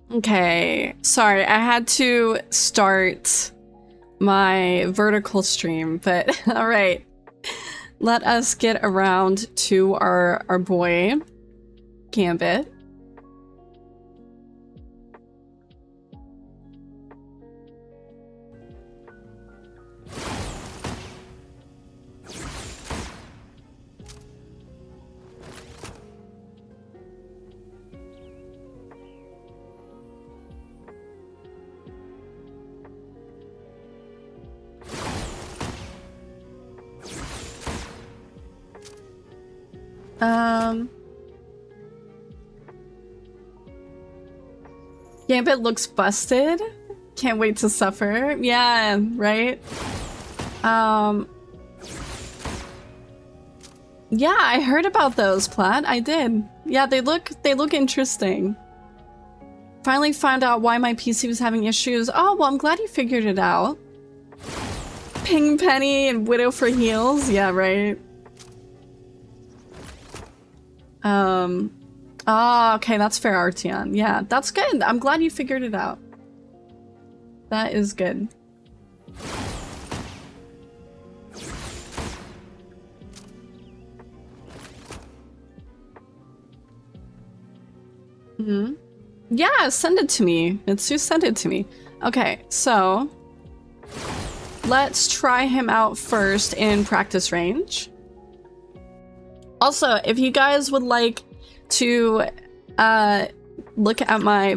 Okay, sorry, I had to start my vertical stream, but all right. Let us get around to our boy, Gambit. Gambit looks busted. Can't wait to suffer. Yeah, right? Yeah, I heard about those, Platt. I did. Yeah, they look interesting. Finally found out why my PC was having issues. Oh, well, I'm glad you figured it out. Ping Penny and Widow for heals. Yeah, right. Oh, okay, that's fair, Arteon. Yeah, that's good. I'm glad you figured it out. That is good. Mm-hmm. Yeah, send it to me. Mitsu, send it to me. Okay, so let's try him out first in practice range. Also, if you guys would like to look at my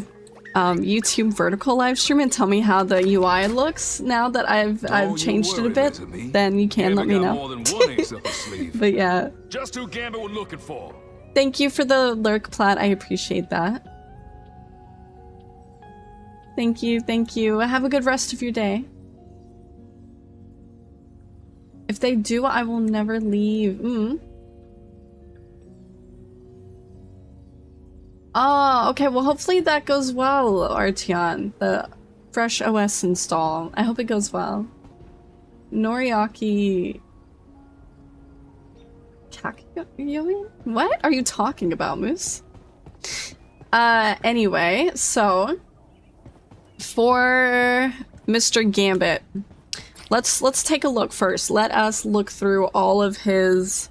YouTube vertical live stream and tell me how the UI looks now that I've changed it a bit, then you can let me know. But yeah. Just who Gambit we're looking for. Thank you for the lurk, Platt. I appreciate that. Thank you, thank you. Have a good rest of your day. If they do, I will never leave. Oh, okay. Well, hopefully that goes well, Arteon. The fresh OS install. I hope it goes well. Noriaki... Kakuyomi? What are you talking about, Moose? Anyway, so... For Mr. Gambit, let's take a look first. Let us look through all of his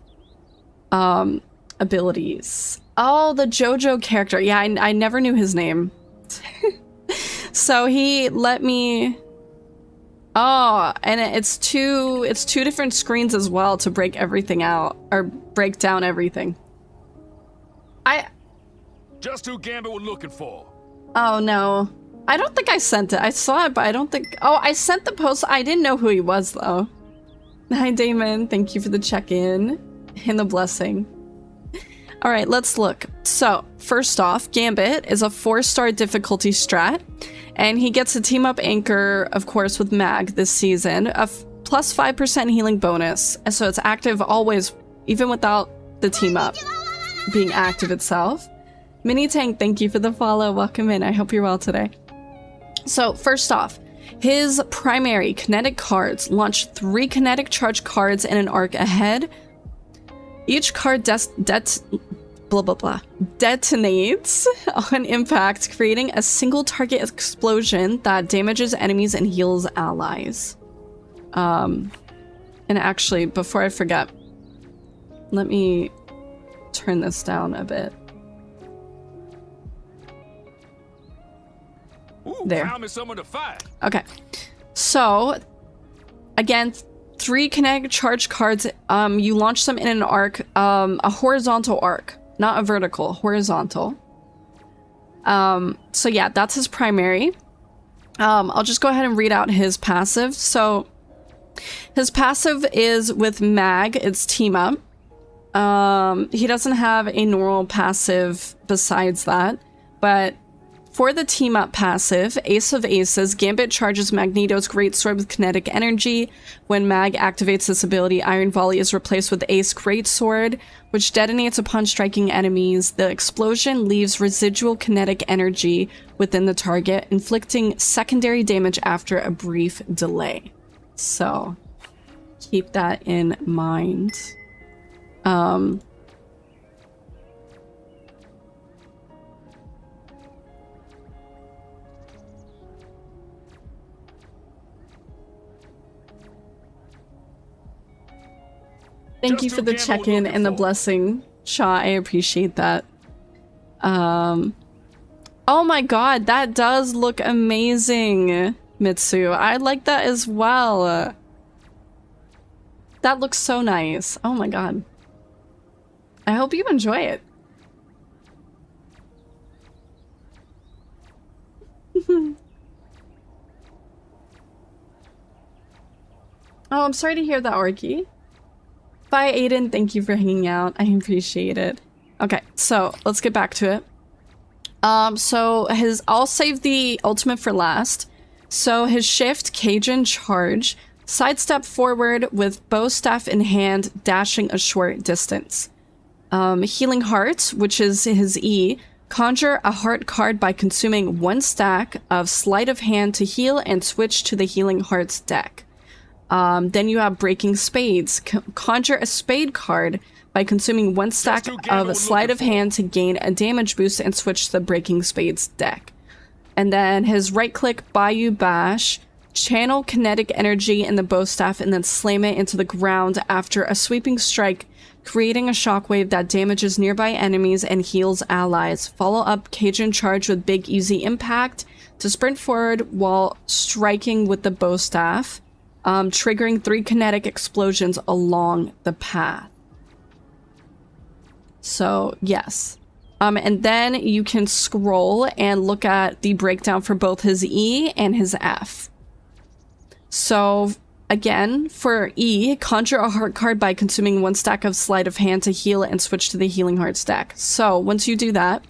abilities. Oh, the JoJo character. Yeah, I never knew his name. So he let me... Oh, and it's two different screens as well to break everything out, or break down everything. Just who Gambit we're looking for. Oh no. I don't think I sent it. I saw it, but I don't think... Oh, I sent the post. I didn't know who he was, though. Hi, Damon. Thank you for the check-in and the blessing. All right, let's look. So, first off, Gambit is a 4-star difficulty strat, and he gets a team-up anchor, of course, with Mag this season, a plus 5% healing bonus, and so it's active always, even without the team-up being active itself. Mini Tank, thank you for the follow. Welcome in. I hope you're well today. So, first off, his primary kinetic cards launch 3 kinetic charge cards in an arc ahead. Each card detonates on impact, creating a single target explosion that damages enemies and heals allies. And actually, before I forget, let me turn this down a bit. Ooh, there. Found me someone to fight. Okay. So, again, 3 kinetic charge cards. You launch them in an arc, a horizontal arc, not a vertical, horizontal. So yeah, that's his primary. I'll just go ahead and read out his passive. So, his passive is with Mag, it's team up. He doesn't have a normal passive besides that, but for the team-up passive, Ace of Aces, Gambit charges Magneto's Greatsword with kinetic energy. When Mag activates this ability, Iron Volley is replaced with Ace Greatsword, which detonates upon striking enemies. The explosion leaves residual kinetic energy within the target, inflicting secondary damage after a brief delay. So, keep that in mind. Thank you Just for who the Gambit was check-in looking and the for. blessing, Shaw. I appreciate that. Oh my god, that does look amazing, Mitsu. I like that as well. That looks so nice. Oh my god. I hope you enjoy it. Oh, I'm sorry to hear that, Orky. Bye, Aiden. Thank you for hanging out. I appreciate it. Okay, so let's get back to it. I'll save the ultimate for last. So his shift, Cajun charge, sidestep forward with bow staff in hand, dashing a short distance. Healing heart, which is his E, conjure a heart card by consuming 1 stack of sleight of hand to heal and switch to the healing hearts deck. Then you have breaking spades, conjure a spade card by consuming 1 stack of sleight of hand to gain a damage boost and switch to the breaking spades deck. And then his right click Bayou Bash, channel kinetic energy in the bow staff and then slam it into the ground after a sweeping strike, creating a shockwave that damages nearby enemies and heals allies. Follow up Cajun charge with big easy impact to sprint forward while striking with the bow staff, triggering 3 kinetic explosions along the path. So, yes. And then you can scroll and look at the breakdown for both his E and his F. So, again, for E, conjure a heart card by consuming 1 stack of sleight of hand to heal and switch to the healing hearts deck. So, once you do that,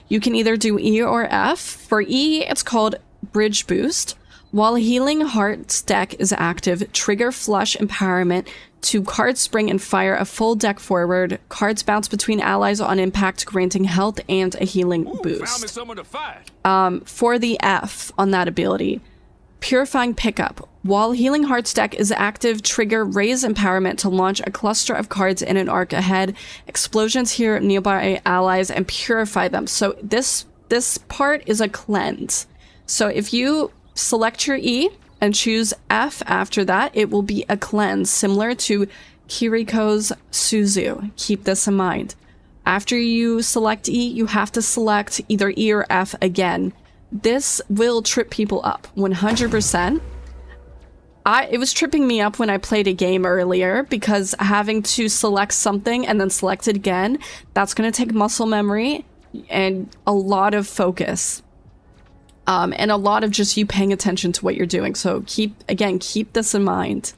you can either do E or F. For E, it's called Bridge Boost. While Healing Hearts deck is active, trigger Flush Empowerment to card spring and fire a full deck forward. Cards bounce between allies on impact, granting health and a healing Found me boost. someone to fight. For the F on that ability, Purifying Pickup. While Healing Hearts deck is active, trigger Raise Empowerment to launch a cluster of cards in an arc ahead. Explosions here nearby allies and purify them. So this part is a cleanse. So if you select your E and choose F after that, it will be a cleanse similar to Kiriko's Suzu. Keep this in mind. After you select E, you have to select either E or F again. This will trip people up 100%. It was tripping me up when I played a game earlier because having to select something and then select it again, that's going to take muscle memory and a lot of focus. And a lot of just you paying attention to what you're doing. So keep this in mind.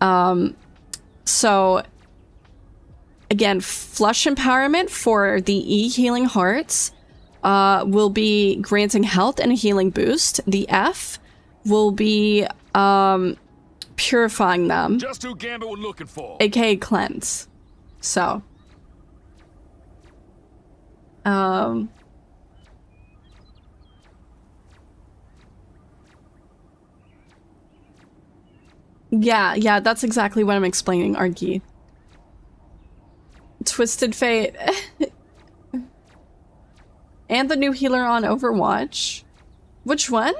So again, Flush Empowerment for the E Healing Hearts will be granting health and a healing boost. The F will be purifying them. Just who Gambit was looking for. AKA cleanse. So Yeah, that's exactly what I'm explaining, Argy. Twisted Fate. And the new healer on Overwatch. Which one?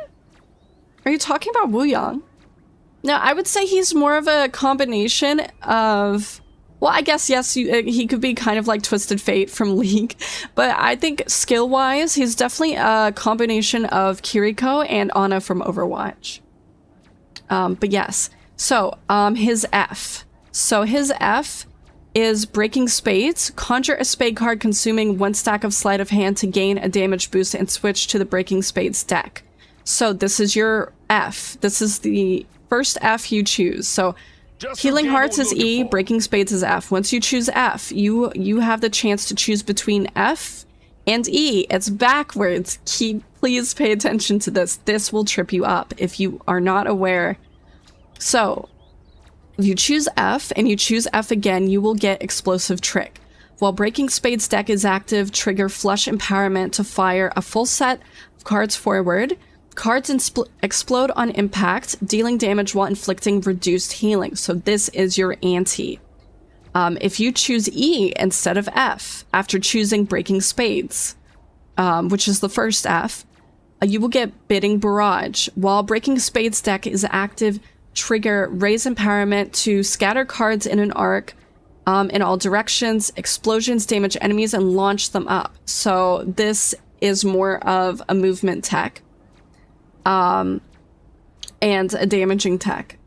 Are you talking about Wu Yang? No, I would say he's more of a combination of... Well, I guess, yes, he could be kind of like Twisted Fate from League. But I think skill-wise, he's definitely a combination of Kiriko and Ana from Overwatch. But yes. So, his F. So his F is Breaking Spades. Conjure a spade card consuming 1 stack of sleight of hand to gain a damage boost and switch to the Breaking Spades deck. So this is your F. This is the first F you choose. So Just Healing who Hearts Gambit is was E, looking for. Breaking Spades is F. Once you choose F, you have the chance to choose between F and E. It's backwards. Please pay attention to this. This will trip you up if you are not aware. So if you choose F and you choose F again, you will get Explosive Trick. While Breaking Spades deck is active, trigger Flush Empowerment to fire a full set of cards forward. Cards explode on impact, dealing damage while inflicting reduced healing. So this is your ante. If you choose E instead of F, after choosing Breaking Spades, which is the first F, you will get Bidding Barrage. While Breaking Spades deck is active, trigger Raise Empowerment to scatter cards in an arc, in all directions. Explosions damage enemies and launch them up. So this is more of a movement tech. And a damaging tech.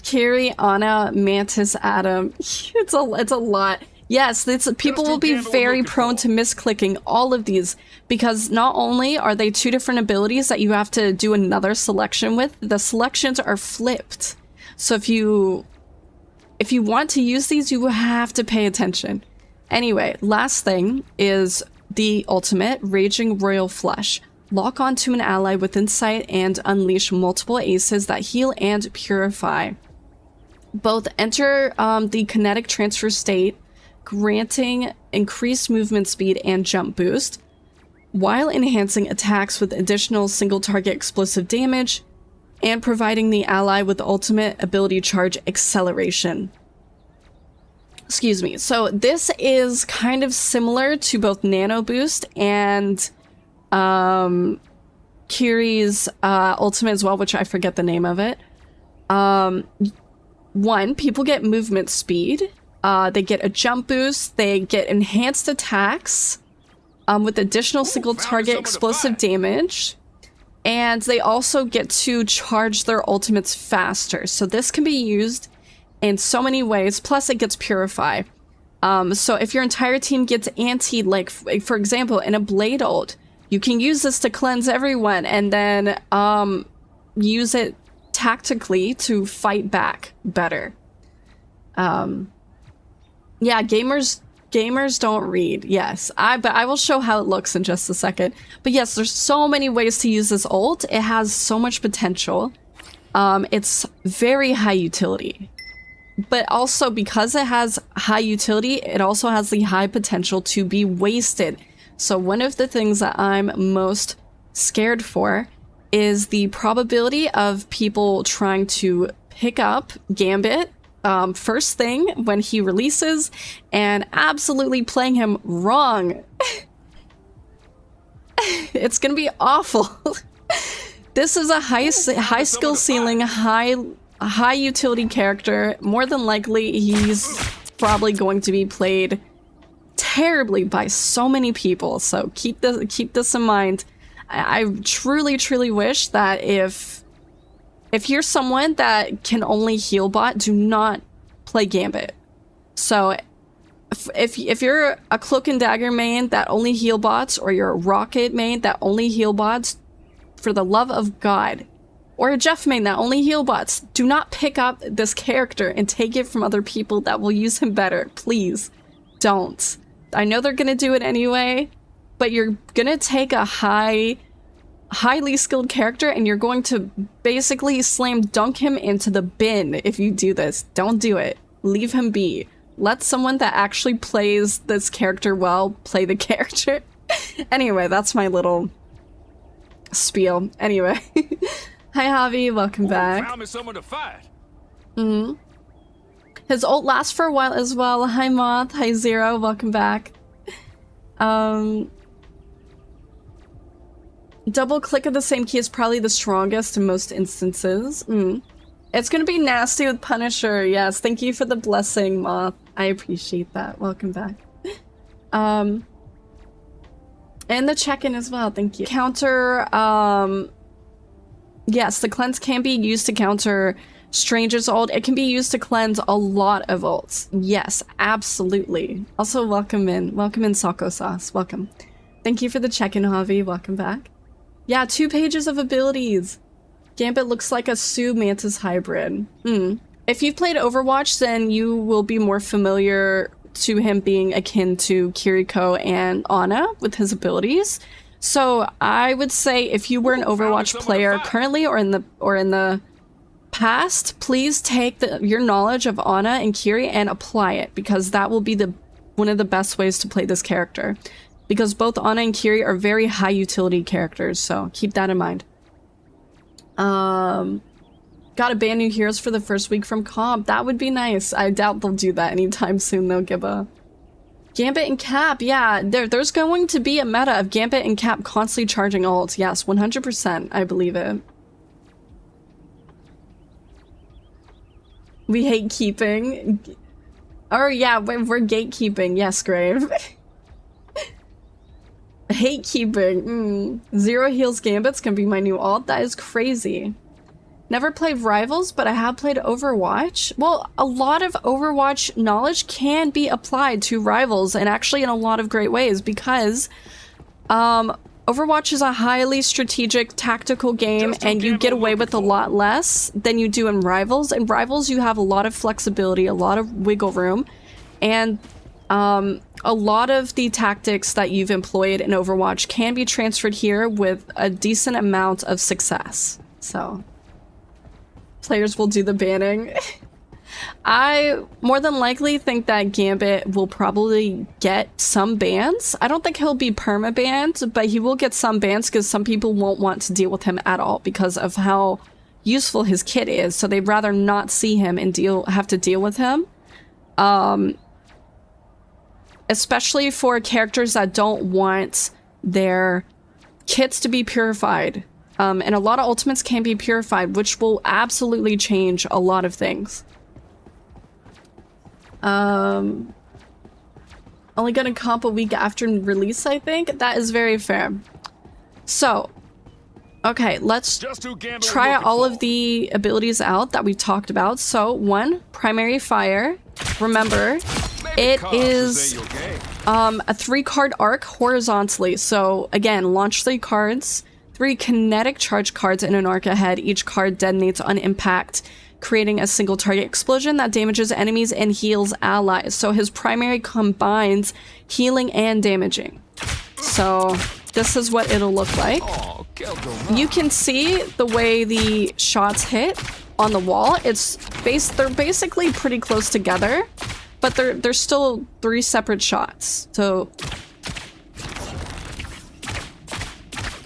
Kiri, Ana, Mantis, Adam. It's a lot. Yes, people will be very prone to misclicking all of these because not only are they two different abilities that you have to do another selection with, the selections are flipped. So if you want to use these, you have to pay attention. Anyway, last thing is the ultimate, Raging Royal Flush. Lock onto an ally within sight and unleash multiple aces that heal and purify. Both enter the kinetic transfer state, granting increased movement speed and jump boost, while enhancing attacks with additional single target explosive damage, and providing the ally with the ultimate ability charge acceleration. Excuse me. So this is kind of similar to both Nano Boost and Kiri's ultimate as well, which I forget the name of it. One, people get movement speed. They get a jump boost. They get enhanced attacks with additional single target explosive damage. And they also get to charge their ultimates faster. So this can be used in so many ways. Plus, it gets purify. So if your entire team gets anti, like for example, in a blade ult, you can use this to cleanse everyone and then use it tactically to fight back better. Yeah, gamers don't read. Yes, but I will show how it looks in just a second. But yes, there's so many ways to use this ult. It has so much potential. It's very high utility. But also because it has high utility, it also has the high potential to be wasted. So one of the things that I'm most scared for is the probability of people trying to pick up Gambit first thing when he releases and absolutely playing him wrong. It's gonna be awful. This is a high skill ceiling, high utility character. More than likely, he's probably going to be played terribly by so many people. So keep this in mind. I truly wish that if you're someone that can only heal bot, do not play Gambit. So if you're a Cloak and Dagger main that only heal bots, or you're a Rocket main that only heal bots, for the love of God, or a Jeff main that only heal bots, do not pick up this character and take it from other people that will use him better. Please don't. I know they're gonna do it anyway, but you're gonna take a highly skilled character and you're going to basically slam dunk him into the bin if you do this. Don't do it. Leave him be. Let someone that actually plays this character well play the character. Anyway, that's my little spiel. Anyway. Hi Javi, welcome back. Found me someone to fight. His ult lasts for a while as well. Hi Moth, hi Zero, welcome back. Double click of the same key is probably the strongest in most instances. It's gonna be nasty with Punisher. Yes, thank you for the blessing, Moth. I appreciate that. Welcome back. And the check-in as well. Thank you. Counter. Yes, the cleanse can be used to counter Stranger's ult. It can be used to cleanse a lot of ults. Yes, absolutely. Also, welcome in. Welcome in, Sako Sauce. Welcome. Thank you for the check-in, Javi. Welcome back. Yeah, 2 pages of abilities. Gambit looks like a Sue Mantis hybrid. If you've played Overwatch, then you will be more familiar to him being akin to Kiriko and Ana with his abilities. So I would say if you were an Overwatch player currently or in the past, please take your knowledge of Ana and Kiri and apply it, because that will be one of the best ways to play this character. Because both Ana and Kiri are very high utility characters, so keep that in mind. Gotta ban new heroes for the first week from comp. That would be nice. I doubt they'll do that anytime soon though, Gibba. Gambit and Cap, yeah, there's going to be a meta of Gambit and Cap constantly charging ults. Yes, 100%, I believe it. We hate keeping. Oh yeah, we're gatekeeping. Yes, Grave. Hatekeeping. 0 heals Gambits can be my new alt. That is crazy. Never played Rivals, but I have played Overwatch. Well, a lot of Overwatch knowledge can be applied to Rivals, and actually in a lot of great ways, because Overwatch is a highly strategic, tactical game, and you get away with a lot less than you do in Rivals. In Rivals, you have a lot of flexibility, a lot of wiggle room, and a lot of the tactics that you've employed in Overwatch can be transferred here with a decent amount of success. So, players will do the banning. I more than likely think that Gambit will probably get some bans. I don't think he'll be perma-banned, but he will get some bans because some people won't want to deal with him at all because of how useful his kit is. So they'd rather not see him and have to deal with him. Especially for characters that don't want their kits to be purified. And a lot of ultimates can be purified, which will absolutely change a lot of things. Only gonna comp a week after release, I think. That is very fair. So, okay, let's try all of the abilities out that we talked about. So, 1, primary fire. Remember, it is a 3-card arc horizontally. So, again, launch 3 cards, 3 kinetic charge cards in an arc ahead. Each card detonates on impact, creating a single target explosion that damages enemies and heals allies. So his primary combines healing and damaging. So this is what it'll look like. You can see the way the shots hit on the wall. They're basically pretty close together, but they're still 3 separate shots. So,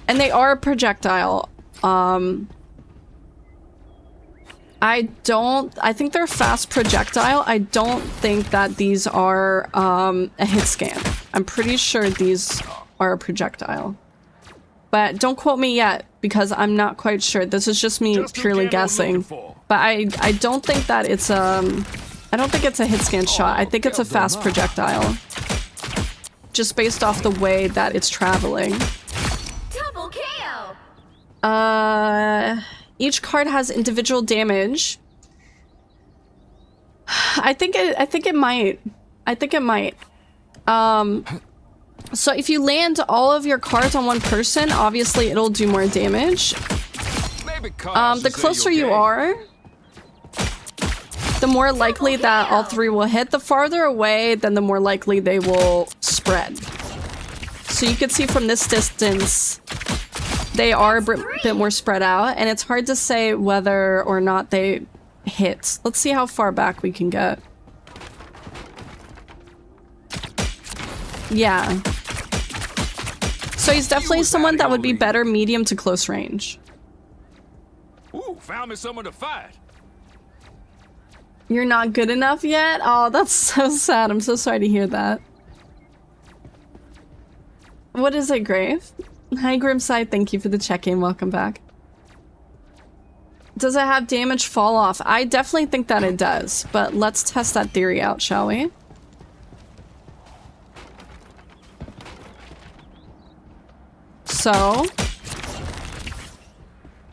and they are a projectile. I think they're fast projectile. I don't think that these are a hit scan. I'm pretty sure these are a projectile. But don't quote me yet, because I'm not quite sure. This is just me purely guessing. But I don't think that it's I don't think it's a hit scan shot. I think it's a fast projectile. Just based off the way that it's traveling. Double KO! Each card has individual damage. I think it might. So if you land all of your cards on one person, obviously it'll do more damage. The closer you are, the more likely that all 3 will hit. The farther away, then the more likely they will spread. So you can see from this distance, they are a bit more spread out, and it's hard to say whether or not they hit. Let's see how far back we can get. Yeah. So he's definitely someone that would be better medium to close range. Ooh, found me someone to fight. You're not good enough yet? Oh, that's so sad. I'm so sorry to hear that. What is it, Grave? Hi, Grimside. Thank you for the check-in. Welcome back. Does it have damage fall off? I definitely think that it does, but let's test that theory out, shall we? So,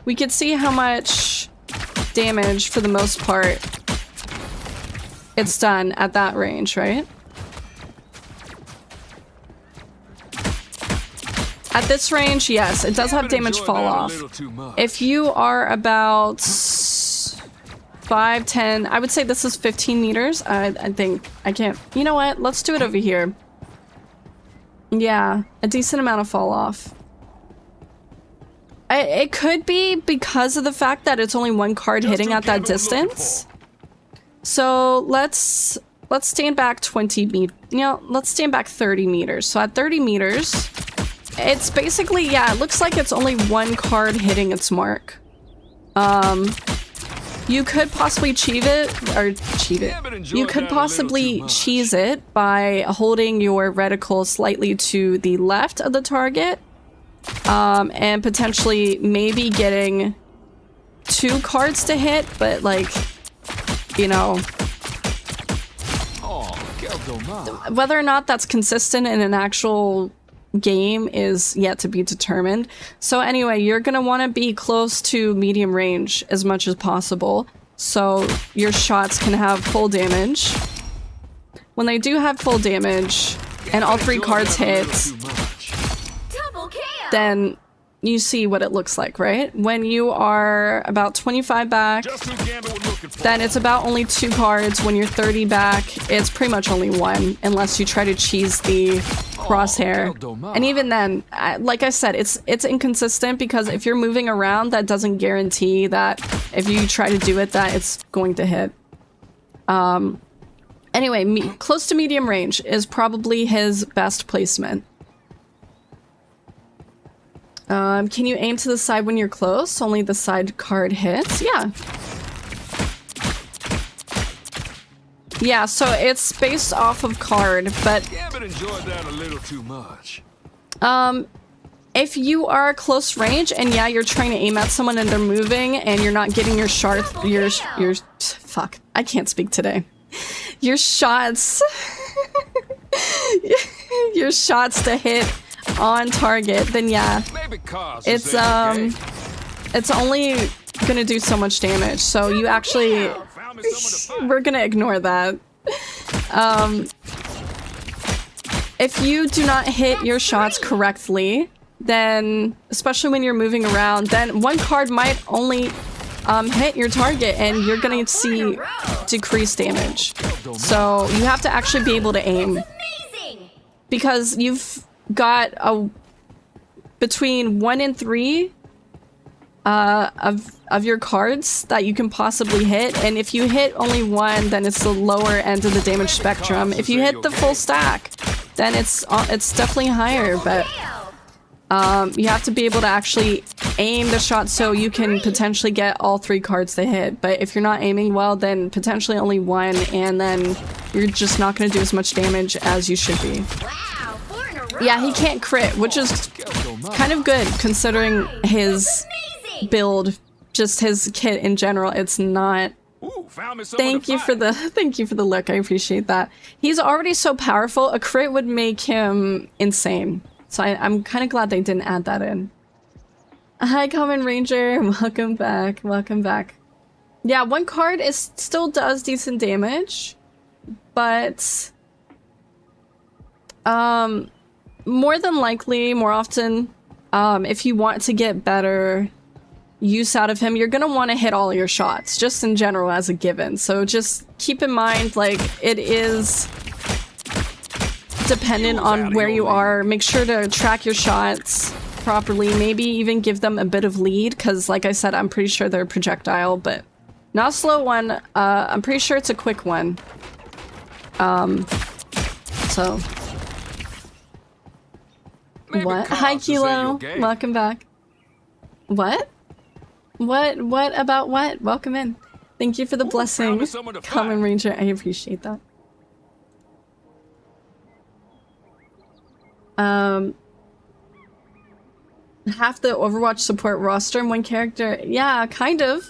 we could see how much damage, for the most part, it's done at that range, right? At this range, yes, it does have damage fall off. If you are about 5, 10, I would say this is 15 meters. I think I can't. You know what? Let's do it over here. Yeah, a decent amount of fall off. It could be because of the fact that it's only 1 card hitting at that distance. So let's stand back 20 meters. You know, let's stand back 30 meters. So at 30 meters. It's basically, yeah, it looks like it's only 1 card hitting its mark. You could possibly You could possibly cheese it by holding your reticle slightly to the left of the target. And potentially maybe getting 2 cards to hit, but like, you know. Whether or not that's consistent in an actual game is yet to be determined. So anyway, you're gonna want to be close to medium range as much as possible, so your shots can have full damage. When they do have full damage, and all 3 cards hit, Double KO. then you see what it looks like, right? When you are about 25 back, Just who Gambit was looking for. then it's about only 2 cards. When you're 30 back, it's pretty much only 1, unless you try to cheese the crosshair. And even then, like I said, it's inconsistent, because if you're moving around, that doesn't guarantee that if you try to do it, that it's going to hit. Anyway, close to medium range is probably his best placement. Can you aim to the side when you're close? Only the side card hits? Yeah. Yeah, so it's based off of card, but Gambit enjoyed that a little too much. if you are close range and yeah, you're trying to aim at someone and they're moving and you're not getting your fuck, I can't speak today. Your shots your shots to hit on target, then yeah, Maybe cause it's only gonna do so much damage. So you actually, found me someone to fight. we're gonna ignore that. If you do not hit your shots correctly, then especially when you're moving around, then 1 card might only hit your target and you're gonna see decreased damage. So you have to actually be able to aim, Amazing. because you've got between 1 and 3 of your cards that you can possibly hit, and if you hit only 1, then it's the lower end of the damage spectrum. If you hit the full stack, then it's definitely higher, but you have to be able to actually aim the shot so you can potentially get all 3 cards to hit. But if you're not aiming well, then potentially only 1, and then you're just not going to do as much damage as you should be. Wow, 4 in a row. Yeah, he can't crit, which is kind of good considering his Amazing. build, just his kit in general. It's not. Ooh, found me someone Thank to you for fight. the look. I appreciate that. He's already so powerful. A crit would make him insane. So I'm kind of glad they didn't add that in. Hi, Common Ranger. Welcome back. Welcome back. Yeah, 1 card still does decent damage, but more than likely, more often, if you want to get better use out of him, you're gonna want to hit all your shots, just in general as a given. So just keep in mind, like, it is dependent on where you are. Make sure to track your shots properly, maybe even give them a bit of lead, because like I said, I'm pretty sure they're a projectile, but not a slow one. I'm pretty sure it's a quick one. So Maybe what? cause Hi, to say Kilo. you're gay. Welcome back. What? What about what? Welcome in. Thank you for the blessing, found someone to Common fight. Ranger. I appreciate that. Half the Overwatch support roster in 1 character. Yeah, kind of.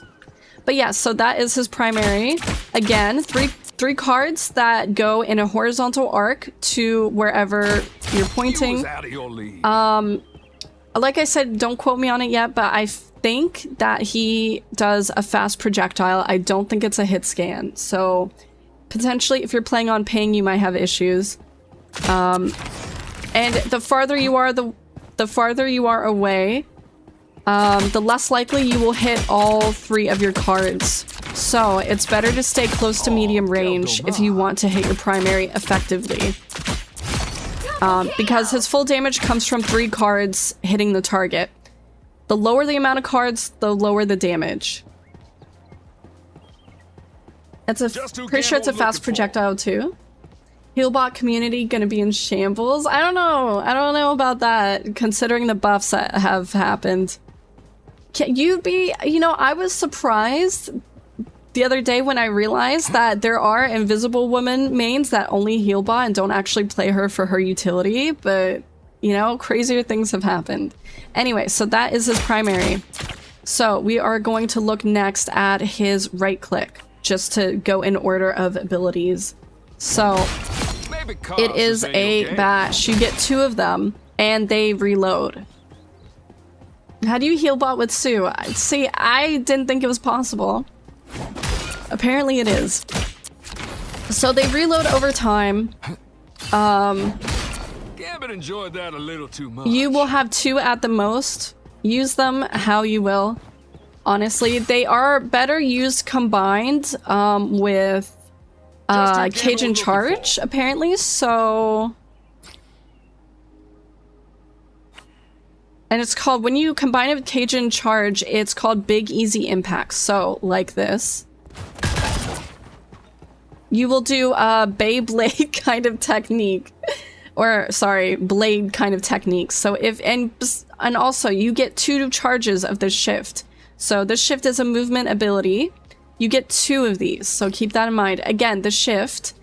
But yeah, so that is his primary. Again, three cards that go in a horizontal arc to wherever you're You pointing. was out of your league. Like I said, don't quote me on it yet, but I think that he does a fast projectile. I don't think it's a hit scan. So potentially, if you're playing on ping, you might have issues. And the farther you are, the farther you are away, the less likely you will hit all 3 of your cards. So it's better to stay close to medium range if you want to hit your primary effectively. Because his full damage comes from 3 cards hitting the target. The lower the amount of cards, the lower the damage. It's pretty sure it's a fast projectile too. Healbot community gonna be in shambles? I don't know. I don't know about that, considering the buffs that have happened. Can you be, I was surprised the other day when I realized that there are Invisible Woman mains that only Healbot and don't actually play her for her utility, but, crazier things have happened. Anyway, so that is his primary. So we are going to look next at his right click, just to go in order of abilities. So Gambit cards It is ain't a okay. bash. You get 2 of them, and they reload. How do you heal bot with Sue? See, I didn't think it was possible. Apparently it is. So they reload over time. Gambit enjoyed that a little too much. You will have 2 at the most. Use them how you will. Honestly, they are better used combined with Cajun Charge, apparently, so... And it's called, when you combine it with Cajun Charge, it's called Big Easy Impact. So, like this. You will do a Beyblade kind of technique. Or, sorry, blade kind of technique. So if, and also, you get 2 charges of the shift. So the shift is a movement ability. You get 2 of these, so keep that in mind. Again, the shift,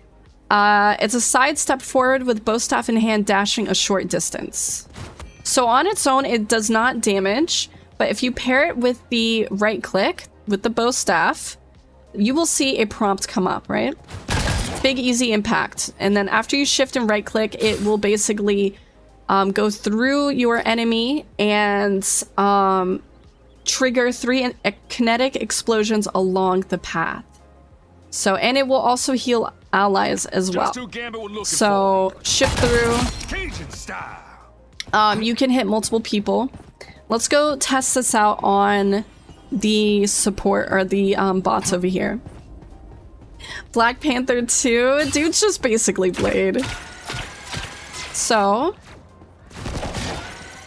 it's a sidestep forward with bow staff in hand, dashing a short distance. So on its own, it does not damage, but if you pair it with the right click, with the bow staff, you will see a prompt come up, right? Big Easy Impact. And then after you shift and right click, it will basically go through your enemy and trigger 3 kinetic explosions along the path. So, and it will also heal allies as well. So, shift through. Cajun style. You can hit multiple people. Let's go test this out on the support, or the bots over here. Black Panther 2. Dude's just basically Blade. So,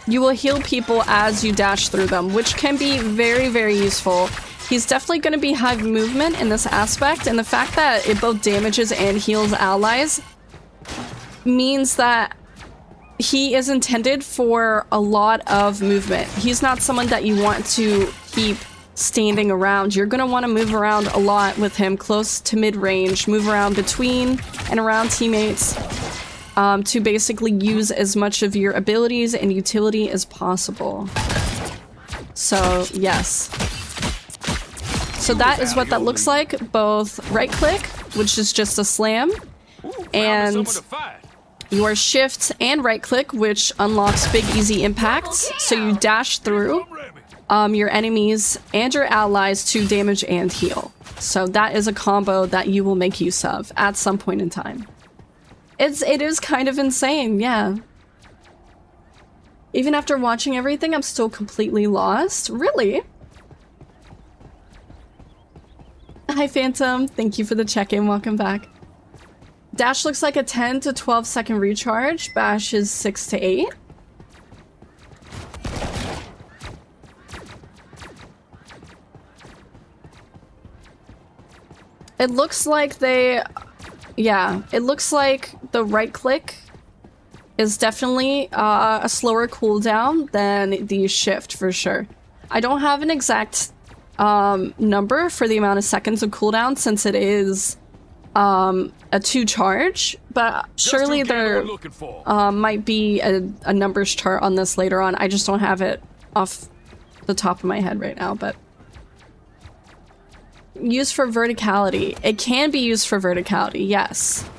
you will heal people as you dash through them, which can be very, very useful. He's definitely going to be high movement in this aspect, and the fact that it both damages and heals allies means that he is intended for a lot of movement. He's not someone that you want to keep standing around. You're going to want to move around a lot with him, close to mid-range, move around between and around teammates, to basically use as much of your abilities and utility as possible. So, yes. So that is what that looks like. Both right click, which is just a slam, and your shift and right click, which unlocks Big Easy Impact. So you dash through your enemies and your allies to damage and heal. So that is a combo that you will make use of at some point in time. It is kind of insane, yeah. Even after watching everything, I'm still completely lost. Really? Hi, Phantom. Thank you for the check-in. Welcome back. Dash looks like a 10 to 12 second recharge. Bash is 6 to 8. It looks like they... Yeah, it looks like the right click is definitely a slower cooldown than the shift for sure. I don't have an exact number for the amount of seconds of cooldown since it is a 2 charge, but surely there might be a numbers chart on this later on. I just don't have it off the top of my head right now, but... Used for verticality. It can be used for verticality, yes.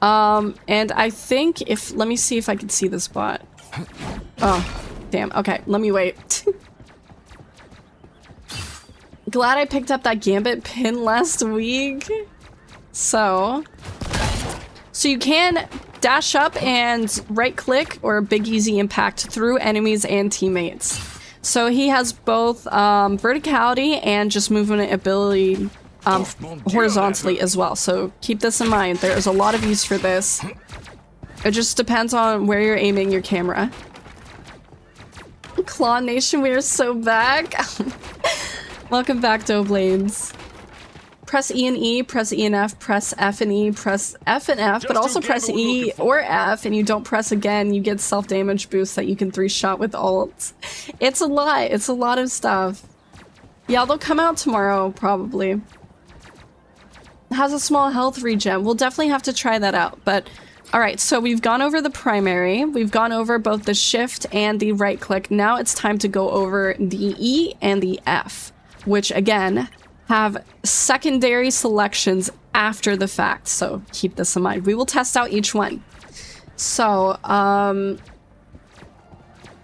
And I think if... Let me see if I can see this bot. Oh, damn. Okay, let me wait. Glad I picked up that Gambit pin last week. So you can dash up and right click or Big Easy Impact through enemies and teammates. So he has both verticality and just movement ability horizontally as well. So keep this in mind. There is a lot of use for this. It just depends on where you're aiming your camera. Claw Nation, we are so back. Welcome back, Doughblades. Press E and E, press E and F, press F and E, press F and F, but also press E or F, and you don't press again, you get self-damage boost that you can 3-shot with ults. It's a lot. It's a lot of stuff. Yeah, they'll come out tomorrow, probably. It has a small health regen. We'll definitely have to try that out, but... Alright, so we've gone over the primary, we've gone over both the shift and the right click. Now it's time to go over the E and the F, which again have secondary selections after the fact. So keep this in mind. We will test out each one. So,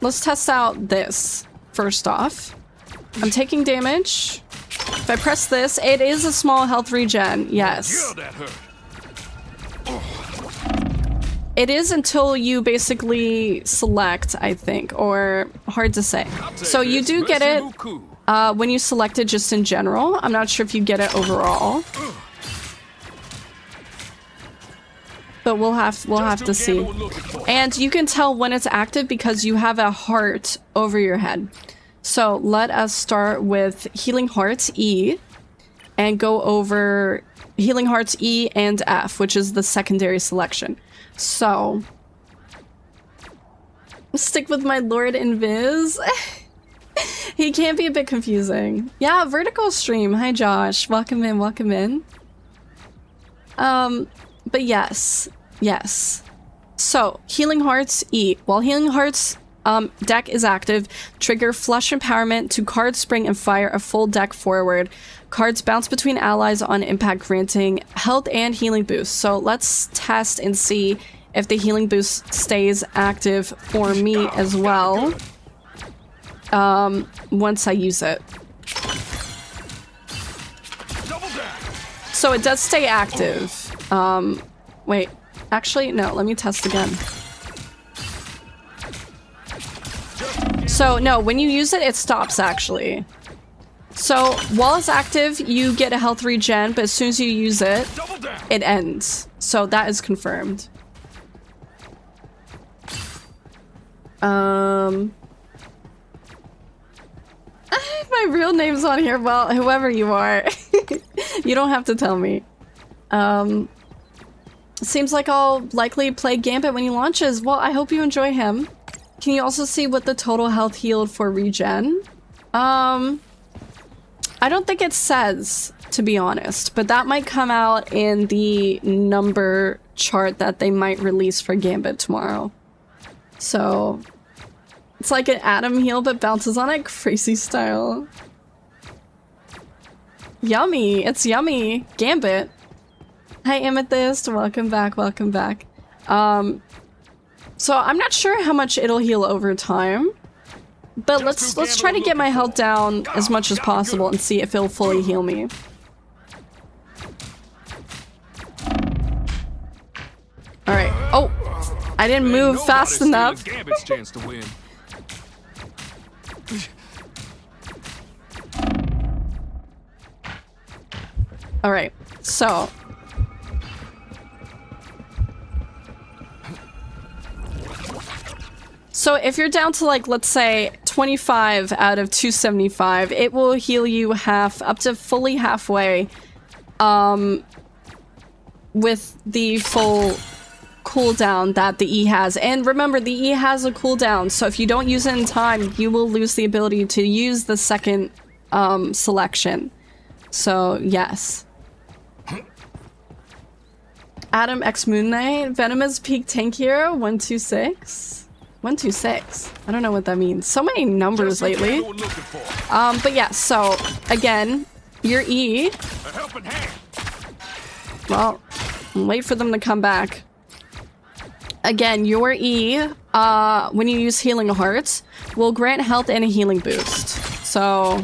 let's test out this first off. I'm taking damage. If I press this, it is a small health regen. Yes. Yeah, that hurt. It is until you basically select, I think, or hard to say. So you do get it when you select it just in general. I'm not sure if you get it overall. But we'll have to see. And you can tell when it's active because you have a heart over your head. So let us start with Healing Hearts E and go over Healing Hearts E and F, which is the secondary selection. So stick with my Lord Invis. He can be a bit confusing. Yeah, Vertical Stream. Hi Josh. Welcome in, welcome in. But yes. So, Healing Hearts E. While Healing Hearts deck is active, trigger Flush Empowerment to card spring and fire a full deck forward. Cards bounce between allies on impact, granting health and healing boost. So let's test and see if the healing boost stays active for me as well. Once I use it. So it does stay active. Wait. Actually, no, let me test again. So, no, when you use it, it stops, actually. So, while it's active, you get a health regen, but as soon as you use it, it ends. So, that is confirmed. My real name's on here. Well, whoever you are. You don't have to tell me. Seems like I'll likely play Gambit when he launches. Well, I hope you enjoy him. Can you also see what the total health healed for regen? I don't think it says, to be honest, but that might come out in the number chart that they might release for Gambit tomorrow. So, it's like an Atom heal, but bounces on it crazy style. Yummy, it's yummy. Gambit. Hi Amethyst, welcome back, welcome back. So I'm not sure how much it'll heal over time, but let's try to get my health down as much as possible and see if it'll fully heal me. All right. Oh, I didn't move fast enough. Gambit's chance to win. All right. So. So if you're down to like, let's say 25 out of 275, it will heal you up to fully halfway, with the full cooldown that the E has. And remember, the E has a cooldown, so if you don't use it in time, you will lose the ability to use the second, selection. So, yes. Adam X Moon Knight, Venomous Peak Tank Hero, 126. 126. I don't know what that means. So many numbers lately. But yeah, so again, your E. Well, wait for them to come back. Again, your E, when you use Healing Hearts, will grant health and a healing boost. So,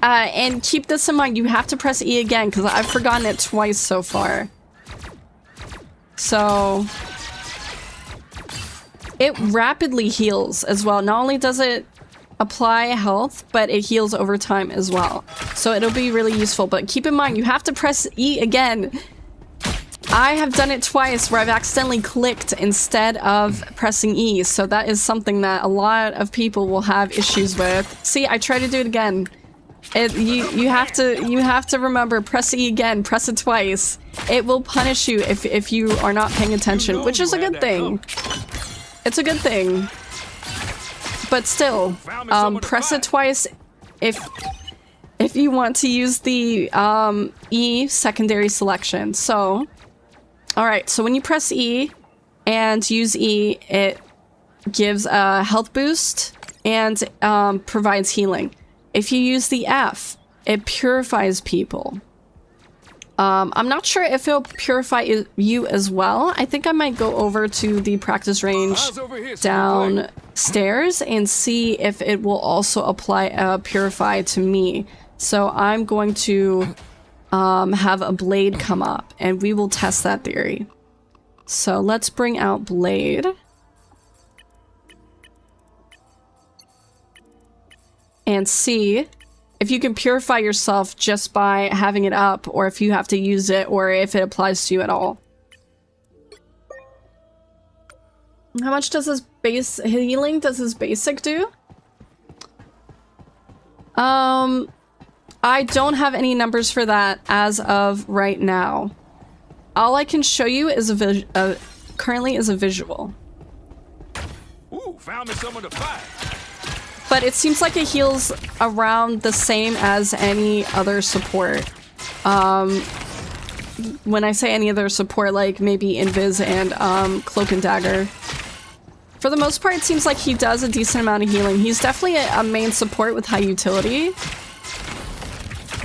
and keep this in mind, you have to press E again, because I've forgotten it twice so far. So, it rapidly heals as well. Not only does it apply health, but it heals over time as well. So it'll be really useful, but keep in mind, you have to press E again. I have done it twice where I've accidentally clicked instead of pressing E, so that is something that a lot of people will have issues with. See, I tried to do it again. You have to remember, press E again, press it twice. It will punish you if you are not paying attention, which is a good thing. It's a good thing. But still, press it twice if you want to use the E secondary selection. So, alright, so when you press E and use E, it gives a health boost and provides healing. If you use the F, it purifies people. I'm not sure if it'll purify you as well. I think I might go over to the practice range downstairs and see if it will also apply purify to me. So I'm going to have a Blade come up and we will test that theory. So let's bring out Blade. And see if you can purify yourself just by having it up, or if you have to use it, or if it applies to you at all. How much does his base healing, does his basic do? I don't have any numbers for that as of right now. All I can show you is currently is a visual. Ooh, found me someone to fight. But it seems like it heals around the same as any other support. When I say any other support, like maybe Invis and Cloak and Dagger. For the most part, it seems like he does a decent amount of healing. He's definitely a main support with high utility.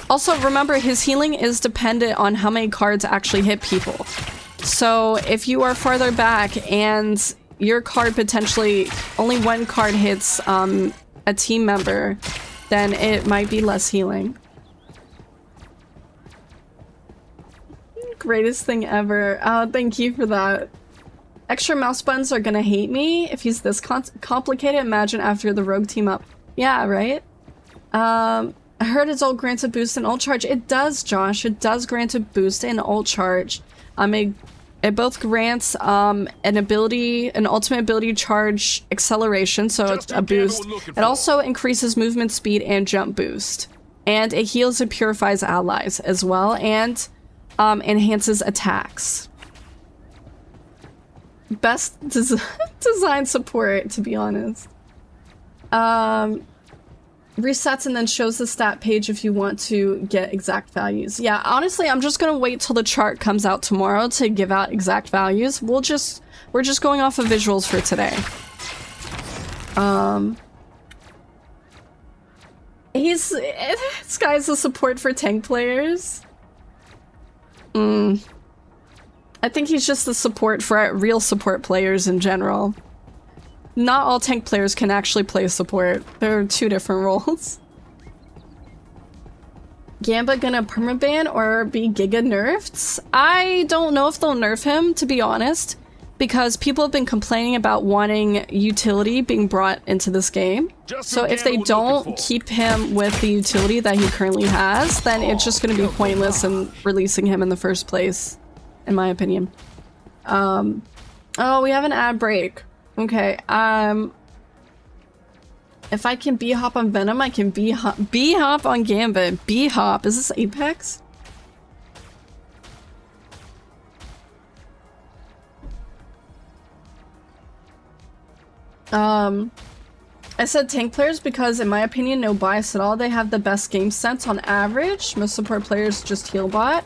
Also, remember, his healing is dependent on how many cards actually hit people. So if you are farther back and your card potentially, only one card hits a team member, then it might be less healing. Greatest thing ever. Oh, thank you for that. Extra mouse buttons are gonna hate me if he's this complicated. Imagine after the rogue team up. Yeah, right? I heard it's all grants a boost in ult charge. It does, Josh. It does grant a boost in ult charge. It both grants an ultimate ability charge acceleration, so it's a boost. It also increases movement speed and jump boost. And it heals and purifies allies as well, and enhances attacks. Best design support, to be honest. Resets and then shows the stat page if you want to get exact values. Yeah, honestly, I'm just gonna wait till the chart comes out tomorrow to give out exact values. We're just going off of visuals for today. This guy's a support for tank players. I think he's just the support for real support players in general. Not all tank players can actually play support. There are two different roles. Gambit gonna permaban or be giga nerfed? I don't know if they'll nerf him, to be honest, because people have been complaining about wanting utility being brought into this game. So if they don't keep him with the utility that he currently has, then it's just gonna be pointless in releasing him in the first place, in my opinion. Oh, we have an ad break. Okay, if I can B-hop on Venom, I can B-hop on Gambit. B-hop, is this Apex? I said tank players because, in my opinion, no bias at all, they have the best game sense on average. Most support players just heal bot.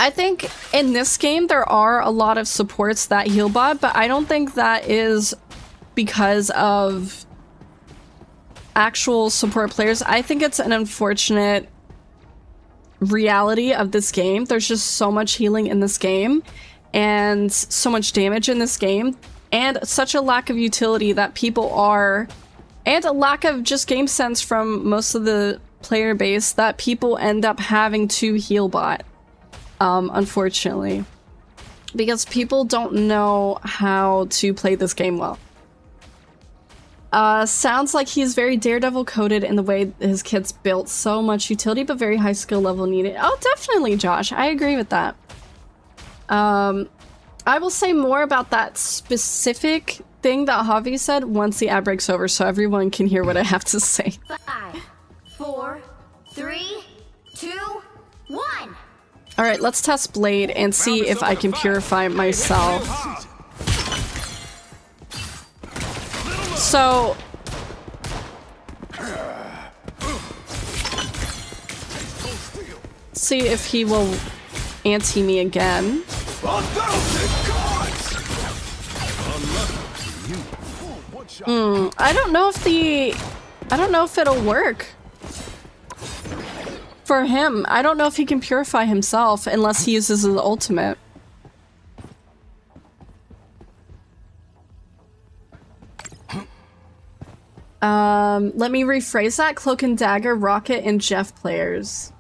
I think in this game there are a lot of supports that heal bot, but I don't think that is because of actual support players. I think it's an unfortunate reality of this game. There's just so much healing in this game and so much damage in this game and such a lack of utility that people are, and a lack of just game sense from most of the player base, that people end up having to heal bot. Unfortunately, because people don't know how to play this game well. Sounds like he's very Daredevil coded in the way his kit's built. So much utility, but very high skill level needed. Oh, definitely, Josh. I agree with that. I will say more about that specific thing that Javi said once the ad break's over, so everyone can hear what I have to say. 5, 4, 3, 2, 1. All right, let's test Blade and see if I can purify myself. So, see if he will anti me again. I don't know if it'll work. for him. I don't know if he can purify himself unless he uses his ultimate. Let me rephrase that. Cloak and Dagger, Rocket, and Jeff players.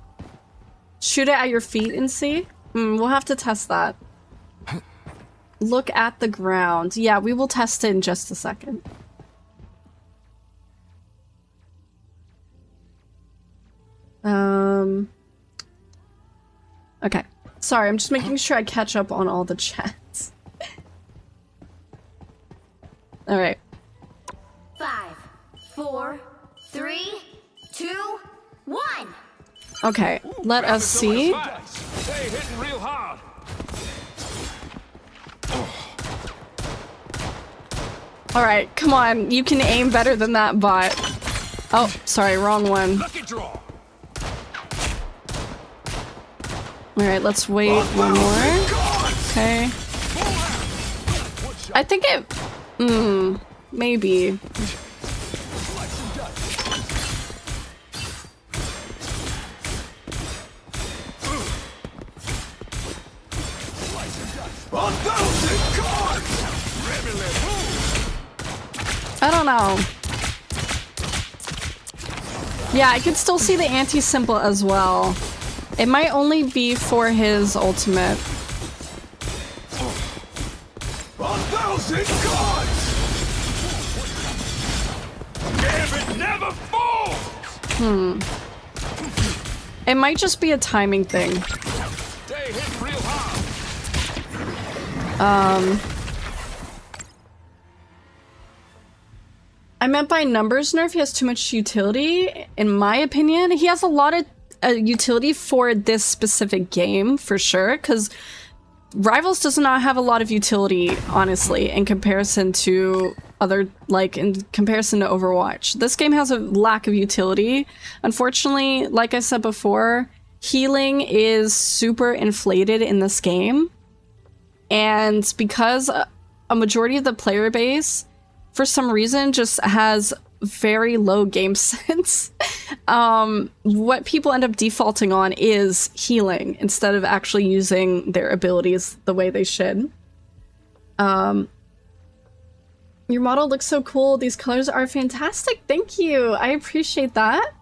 Shoot it at your feet and see? We'll have to test that. Look at the ground. Yeah, we will test it in just a second. Okay. Sorry, I'm just making sure I catch up on all the chats. Alright. 5, 4, 3, 2, 1. Okay, let us see. They hitting real hard. Alright, come on. You can aim better than that bot. Oh, sorry, wrong one. Lucky draw. Alright, let's wait one more. Okay. I think it... maybe. I don't know. Yeah, I could still see the anti-symbol as well. It might only be for his ultimate. 1,000 cards! Gambit never falls! It might just be a timing thing. They hit real hard. I meant by numbers nerf, he has too much utility, in my opinion. He has a lot of utility for this specific game, for sure, because Rivals does not have a lot of utility, honestly, in comparison to other, like, in comparison to Overwatch. This game has a lack of utility. Unfortunately, like I said before, healing is super inflated in this game. And because a majority of the player base, for some reason, just has very low game sense, what people end up defaulting on is healing instead of actually using their abilities the way they should. Your model looks so cool. These colors are fantastic. Thank you. I appreciate that.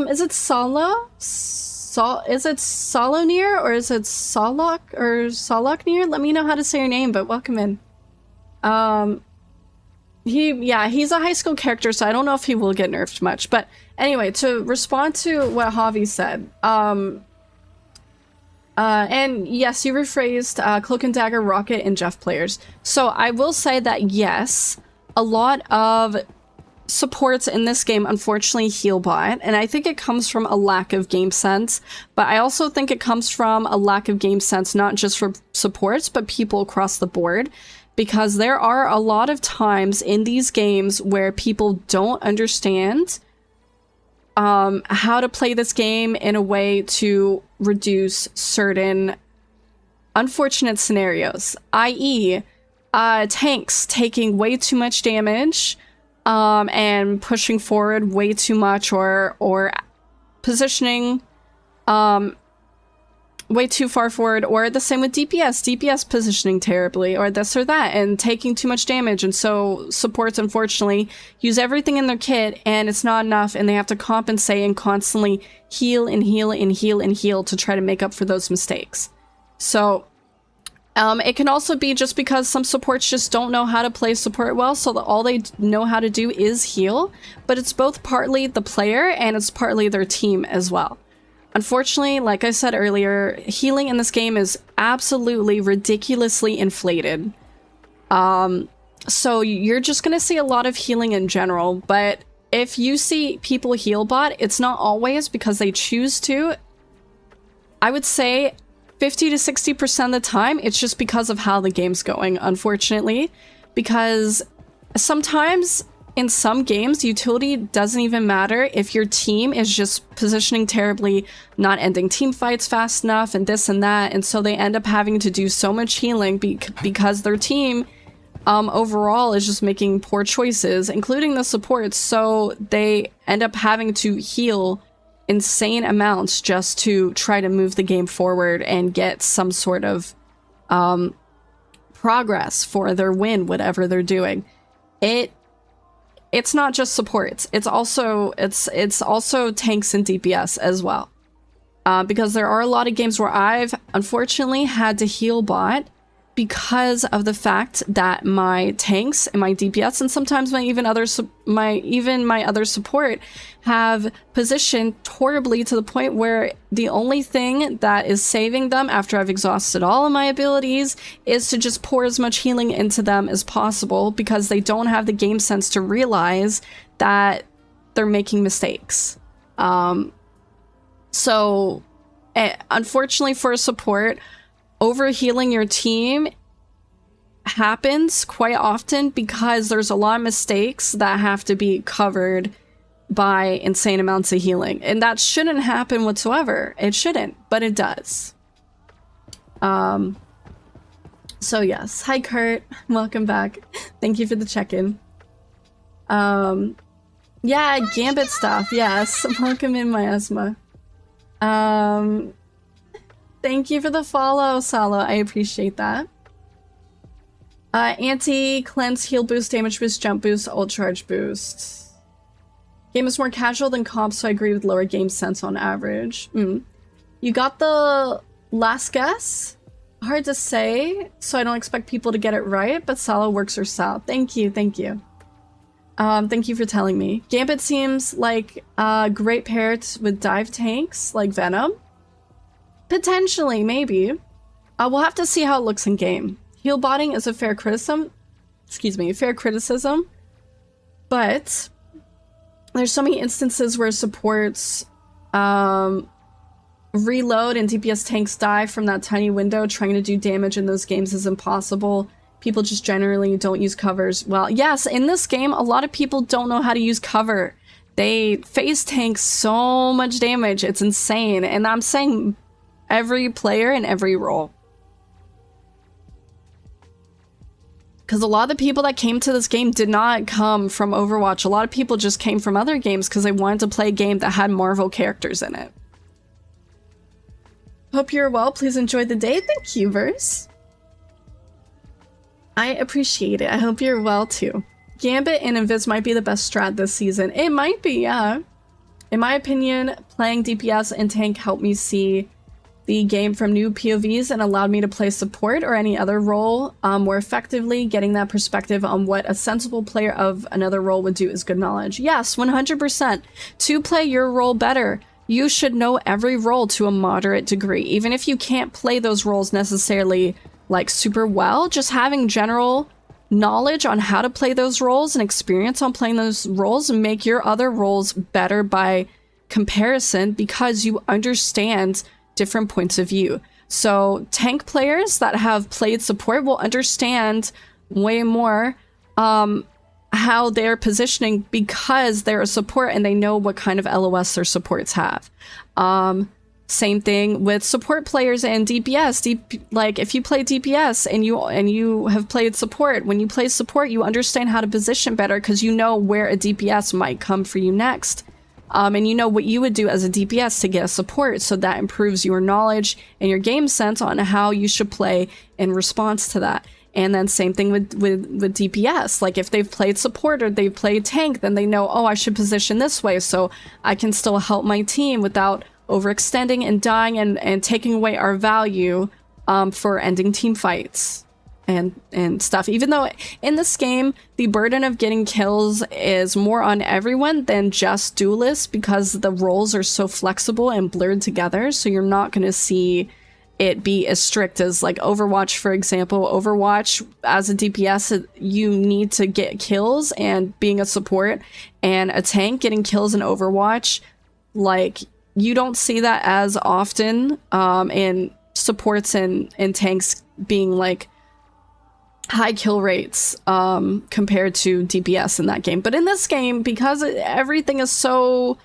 Is it Solo? Is it Solonir or is it Solok or Soloknir? Let me know how to say your name, but welcome in. He's a high school character, so I don't know if he will get nerfed much. But anyway, to respond to what Javi said, and yes, you rephrased Cloak and Dagger, Rocket, and Jeff players. So I will say that yes, a lot of supports in this game unfortunately heal bot, and I think it comes from a lack of game sense, but I also think it comes from a lack of game sense not just for supports, but people across the board. Because there are a lot of times in these games where people don't understand how to play this game in a way to reduce certain unfortunate scenarios, i.e. tanks taking way too much damage and pushing forward way too much, or positioning way too far forward, or the same with DPS positioning terribly, or this or that, and taking too much damage. And so supports, unfortunately, use everything in their kit, and it's not enough, and they have to compensate and constantly heal and heal and heal and heal to try to make up for those mistakes. So it can also be just because some supports just don't know how to play support well, so that all they know how to do is heal, but it's both partly the player and it's partly their team as well. Unfortunately, like I said earlier, healing in this game is absolutely ridiculously inflated. So you're just gonna see a lot of healing in general, but if you see people heal bot, it's not always because they choose to. I would say 50 to 60% of the time, it's just because of how the game's going, unfortunately. Because sometimes in some games, utility doesn't even matter if your team is just positioning terribly, not ending team fights fast enough, and this and that, and so they end up having to do so much healing because their team overall is just making poor choices, including the supports, so they end up having to heal insane amounts just to try to move the game forward and get some sort of progress for their win, whatever they're doing. It's not just supports. It's also tanks and DPS as well. Because there are a lot of games where I've unfortunately had to heal bot because of the fact that my tanks and my DPS and sometimes my other support have positioned horribly to the point where the only thing that is saving them after I've exhausted all of my abilities is to just pour as much healing into them as possible, because they don't have the game sense to realize that they're making mistakes. So unfortunately for a support, overhealing your team happens quite often because there's a lot of mistakes that have to be covered by insane amounts of healing. And that shouldn't happen whatsoever. It shouldn't, but it does. So yes. Hi, Kurt. Welcome back. Thank you for the check-in. Yeah, Gambit stuff. Yes. Welcome in, Miasma. Thank you for the follow, Salo. I appreciate that. Anti-cleanse, heal boost, damage boost, jump boost, ult charge boost. Game is more casual than comp, so I agree with lower game sense on average. You got the last guess? Hard to say, so I don't expect people to get it right, but Salo works her style. Thank you, thank you. Thank you for telling me. Gambit seems like a great pair with dive tanks, like Venom. Potentially, maybe. We'll have to see how it looks in game. Heal botting is a fair criticism. But there's so many instances where supports reload and DPS tanks die from that tiny window. Trying to do damage in those games is impossible. People just generally don't use covers. Well, yes, in this game, a lot of people don't know how to use cover. They face tank so much damage. It's insane. And I'm saying every player in every role. Because a lot of the people that came to this game did not come from Overwatch. A lot of people just came from other games because they wanted to play a game that had Marvel characters in it. Hope you're well. Please enjoy the day. Thank you, Verse. I appreciate it. I hope you're well too. Gambit and Invis might be the best strat this season. It might be, yeah. In my opinion, playing DPS and tank helped me see the game from new POVs and allowed me to play support or any other role more effectively. Getting that perspective on what a sensible player of another role would do is good knowledge. Yes, 100%. To play your role better, you should know every role to a moderate degree. Even if you can't play those roles necessarily like super well, just having general knowledge on how to play those roles and experience on playing those roles and make your other roles better by comparison, because you understand different points of view. So tank players that have played support will understand way more how they're positioning because they're a support and they know what kind of LOS their supports have. Same thing with support players and DPS. Like if you play DPS and you have played support, when you play support, you understand how to position better because you know where a DPS might come for you next. And you know what you would do as a DPS to get a support, so that improves your knowledge and your game sense on how you should play in response to that. And then same thing with DPS. Like if they've played support or they've played tank, then they know, oh, I should position this way so I can still help my team without overextending and dying and taking away our value for ending team fights and stuff. Even though in this game the burden of getting kills is more on everyone than just duelists, because the roles are so flexible and blurred together, so you're not going to see it be as strict as like Overwatch, for example. Overwatch, as a DPS, you need to get kills, and being a support and a tank getting kills in Overwatch, like you don't see that as often in supports and tanks being like high kill rates compared to DPS in that game. But in this game, because everything is so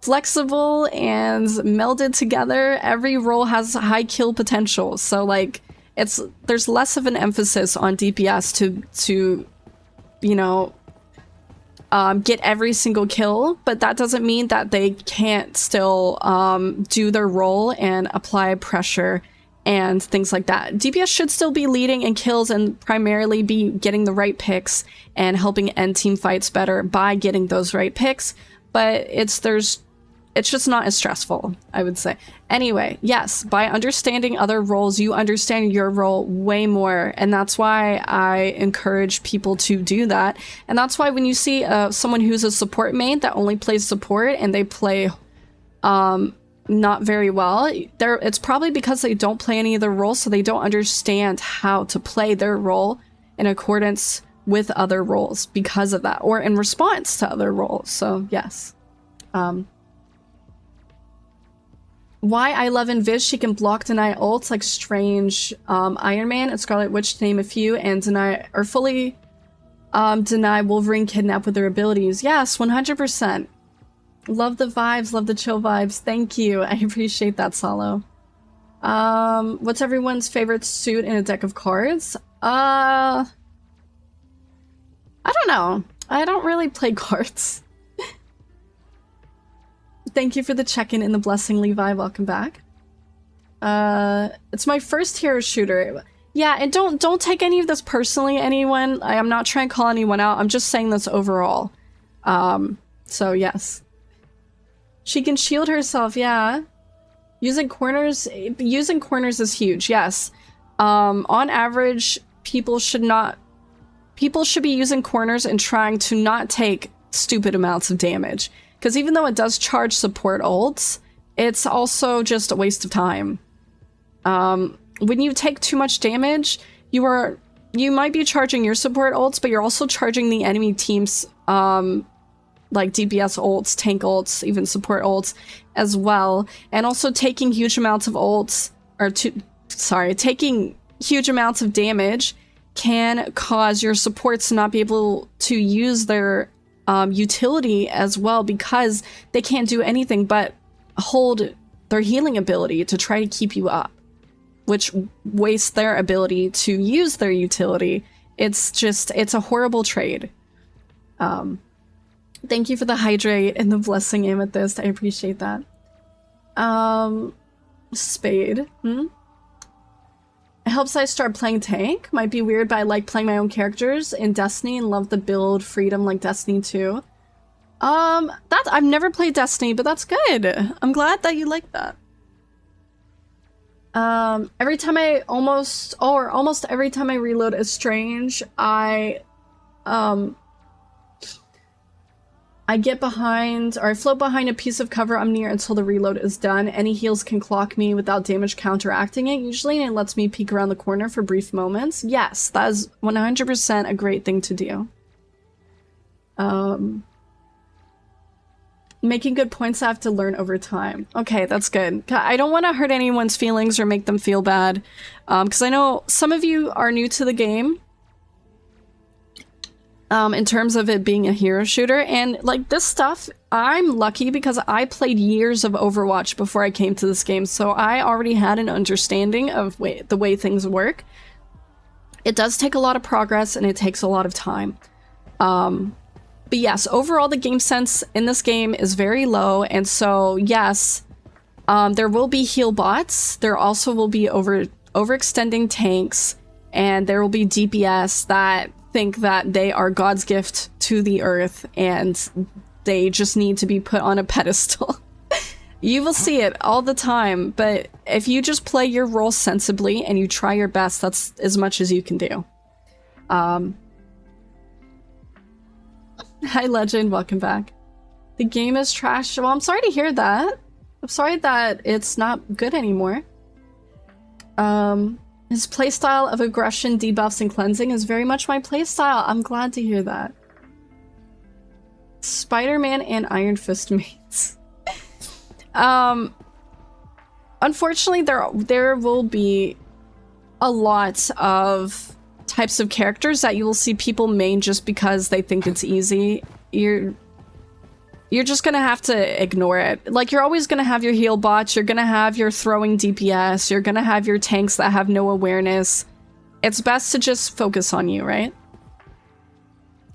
flexible and melded together, every role has high kill potential. So like there's less of an emphasis on DPS to you know get every single kill, but that doesn't mean that they can't still do their role and apply pressure and things like that. DPS should still be leading in kills and primarily be getting the right picks and helping end team fights better by getting those right picks, but it's just not as stressful, I would say. Anyway, yes, by understanding other roles, you understand your role way more, and that's why I encourage people to do that. And that's why when you see someone who's a support main that only plays support and they play not very well, it's probably because they don't play any of their roles, so they don't understand how to play their role in accordance with other roles because of that, or in response to other roles. So yes. Why I love Invis, she can block, deny ults like Strange, Iron Man, and Scarlet Witch, to name a few, and deny, or fully deny Wolverine kidnap with their abilities. Yes, 100%. Love the vibes, love the chill vibes. Thank you. I appreciate that, Solo. What's everyone's favorite suit in a deck of cards? I don't know. I don't really play cards. Thank you for the check-in and the blessing, Levi. Welcome back. It's my first hero shooter. Yeah, and don't take any of this personally, anyone. I am not trying to call anyone out. I'm just saying this overall. So yes. She can shield herself, yeah. Using corners is huge, yes. On average, people should be using corners and trying to not take stupid amounts of damage. Because even though it does charge support ults, it's also just a waste of time. When you take too much damage, you might be charging your support ults, but you're also charging the enemy team's like DPS ults, tank ults, even support ults as well. And also taking huge amounts of ults, taking huge amounts of damage can cause your supports to not be able to use their utility as well, because they can't do anything but hold their healing ability to try to keep you up, which wastes their ability to use their utility. It's a horrible trade. Thank you for the hydrate and the blessing, Amethyst. I appreciate that. Spade. It helps I start playing tank. Might be weird, but I like playing my own characters in Destiny and love the build freedom like Destiny 2. I've never played Destiny, but that's good. I'm glad that you like that. Every time almost every time I reload a Strange, I get behind, or I float behind a piece of cover I'm near until the reload is done. Any heals can clock me without damage counteracting it usually, and it lets me peek around the corner for brief moments. Yes, that is 100% a great thing to do. Making good points I have to learn over time. Okay, that's good. I don't want to hurt anyone's feelings or make them feel bad, because I know some of you are new to the game. In terms of it being a hero shooter, and like this stuff, I'm lucky because I played years of Overwatch before I came to this game, so I already had an understanding of the way things work. It does take a lot of progress and it takes a lot of time. But yes, overall the game sense in this game is very low, and so yes, there will be heal bots, there also will be overextending tanks, and there will be DPS that think that they are God's gift to the earth and they just need to be put on a pedestal. You will see it all the time, but if you just play your role sensibly and you try your best, that's as much as you can do. Hi Legend, welcome back. The game is trash. Well, I'm sorry to hear that. I'm sorry that it's not good anymore. His playstyle of aggression, debuffs, and cleansing is very much my playstyle. I'm glad to hear that. Spider-Man and Iron Fist mates. Unfortunately, there will be a lot of types of characters that you will see people main just because they think it's easy. You're just gonna have to ignore it. Like, you're always gonna have your heal bots, you're gonna have your throwing DPS, you're gonna have your tanks that have no awareness. It's best to just focus on you, right?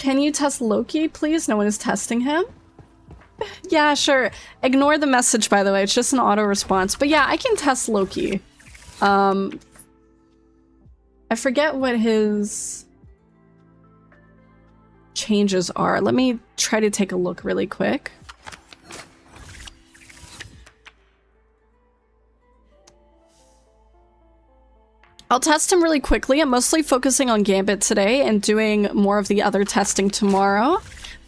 Can you test Loki, please? No one is testing him. Yeah, sure. Ignore the message, by the way. It's just an auto response. But yeah, I can test Loki. I forget what his changes are. Let me try to take a look really quick. I'll test him really quickly. I'm mostly focusing on Gambit today and doing more of the other testing tomorrow.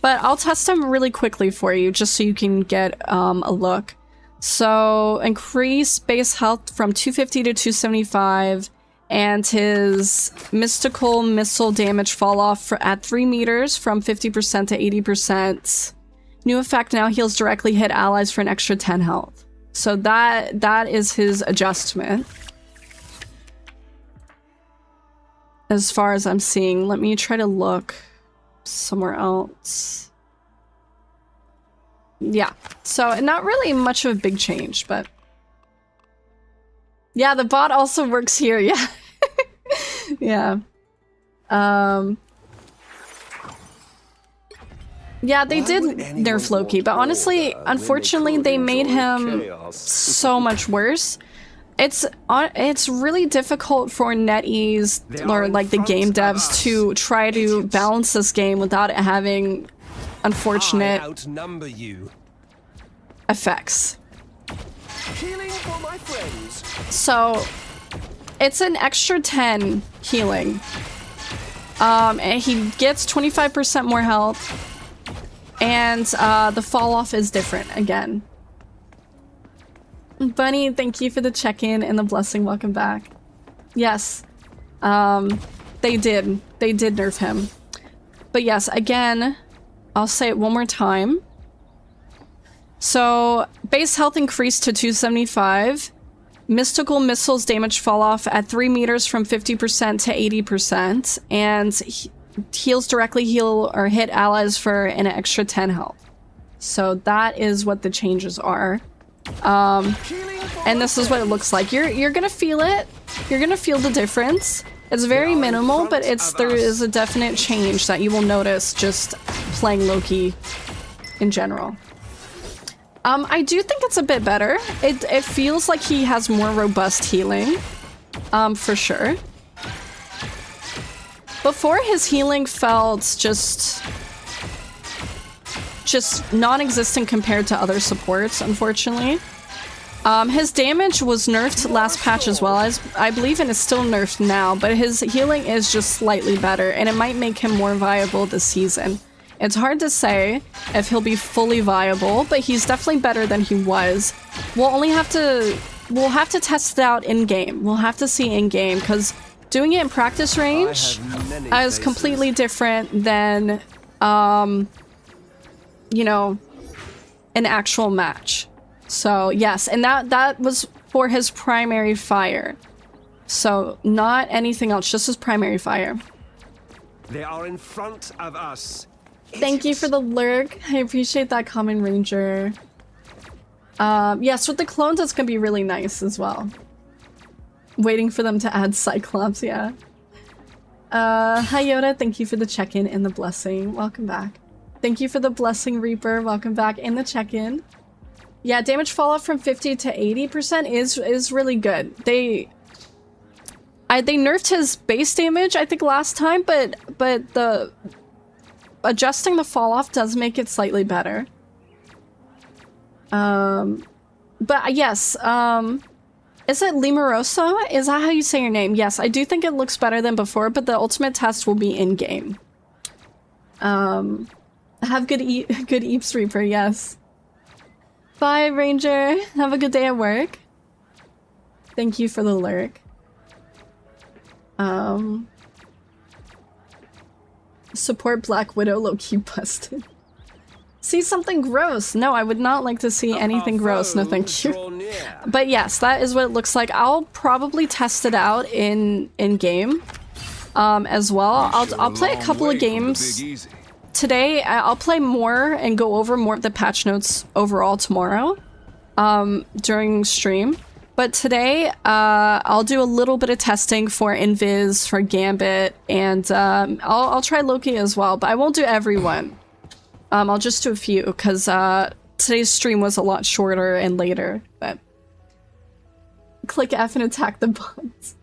But I'll test him really quickly for you, just so you can get a look. So, increase base health from 250 to 275, and his mystical missile damage fall off at 3 meters from 50% to 80%. New effect now heals directly hit allies for an extra 10 health. So that is his adjustment. As far as I'm seeing, let me try to look somewhere else. Yeah, so not really much of a big change, but yeah, the bot also works here. Yeah. Yeah. Yeah, they did nerf Loki, but honestly, unfortunately, they made him so much worse. It's really difficult for NetEase or like the game devs to try to balance this game without it having unfortunate effects. So it's an extra 10 healing. And he gets 25% more health, and the fall off is different again. Bunny, thank you for the check-in and the blessing. Welcome back. Yes, they did nerf him. But yes, again, I'll say it one more time. So, base health increased to 275. Mystical missiles damage fall off at 3 meters from 50% to 80%. And heals directly heal or hit allies for an extra 10 health. So that is what the changes are. And this is what it looks like. You're gonna feel it. You're gonna feel the difference. It's very minimal, but there is a definite change that you will notice just playing Loki in general. I do think it's a bit better. It feels like he has more robust healing, for sure. Before, his healing felt just non-existent compared to other supports, unfortunately. His damage was nerfed last patch as well, as I believe, and is still nerfed now, but his healing is just slightly better, and it might make him more viable this season. It's hard to say if he'll be fully viable, but he's definitely better than he was. We'll have to test it out in-game. We'll have to see in-game, because doing it in practice range is completely different than, you know, an actual match. So yes, and that was for his primary fire. So not anything else, just his primary fire. They are in front of us. Thank you for the lurk. I appreciate that, Common Ranger. Yes, with the clones, it's gonna be really nice as well. Waiting for them to add Cyclops, yeah. Hi Yoda, thank you for the check-in and the blessing. Welcome back. Thank you for the blessing, Reaper. Welcome back, and the check-in. Yeah, damage fall off from 50 to 80% is really good. They nerfed his base damage, I think, last time, but the adjusting the fall off does make it slightly better. But yes, is it Limarosa? Is that how you say your name? Yes, I do think it looks better than before, but the ultimate test will be in game. Have good Eeps Reaper, yes. Bye, Ranger. Have a good day at work. Thank you for the lurk. Support Black Widow low-key busted. See something gross. No, I would not like to see anything gross. No, thank you. But yes, that is what it looks like. I'll probably test it out in game as well. I'll play a couple of games today. I'll play more and go over more of the patch notes overall tomorrow during stream. But today, I'll do a little bit of testing for Invis, for Gambit, and I'll try Loki as well, but I won't do everyone. I'll just do a few, because today's stream was a lot shorter and later, but... Click F and attack the bots.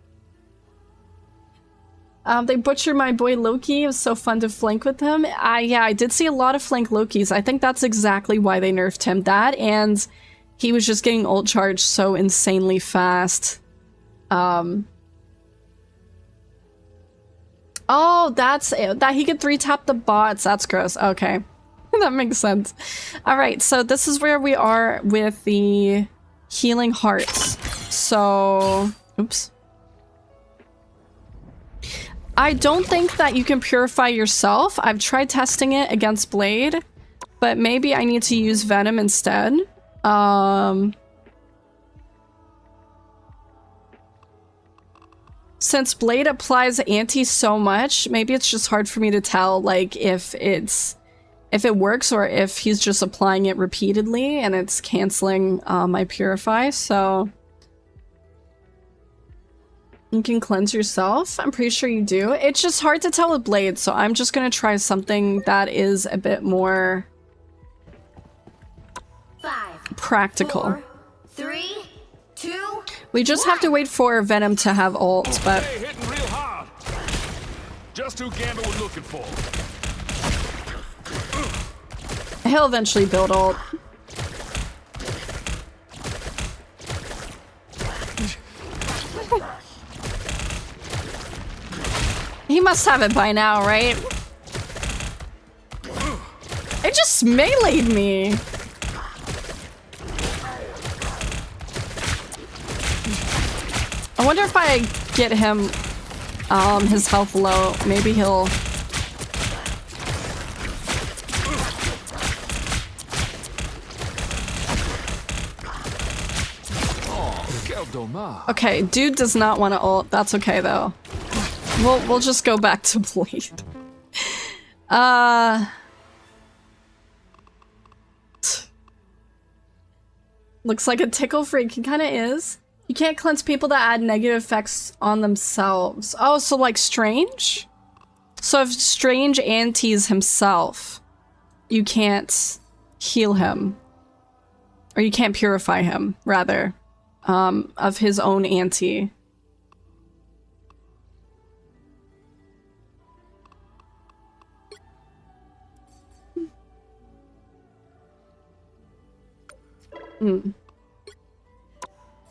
They butchered my boy Loki. It was so fun to flank with him. Yeah, I did see a lot of flank Lokis. I think that's exactly why they nerfed him. That, and he was just getting ult charged so insanely fast. Oh, that's it. That he could 3-tap the bots. That's gross. Okay. That makes sense. Alright, so this is where we are with the healing hearts. So... Oops. I don't think that you can purify yourself. I've tried testing it against Blade, but maybe I need to use Venom instead. Since Blade applies anti so much, maybe it's just hard for me to tell, like, if it works or if he's just applying it repeatedly and it's canceling my purify, so... You can cleanse yourself? I'm pretty sure you do. It's just hard to tell with Blade, so I'm just gonna try something that is a bit more... 5, practical. 4, 3, 2, we just have to wait for Venom to have ult, but... Hey, hitting real hard. Just who Gambit was looking for. He'll eventually build ult. He must have it by now, right? It just meleeed me. I wonder if I get him his health low, maybe he'll... Okay, dude does not want to ult. That's okay though. We'll just go back to Blade. Looks like a tickle freak. He kind of is. You can't cleanse people that add negative effects on themselves. Oh, so like Strange? So if Strange antis himself, you can't heal him. Or you can't purify him, rather. Of his own anti.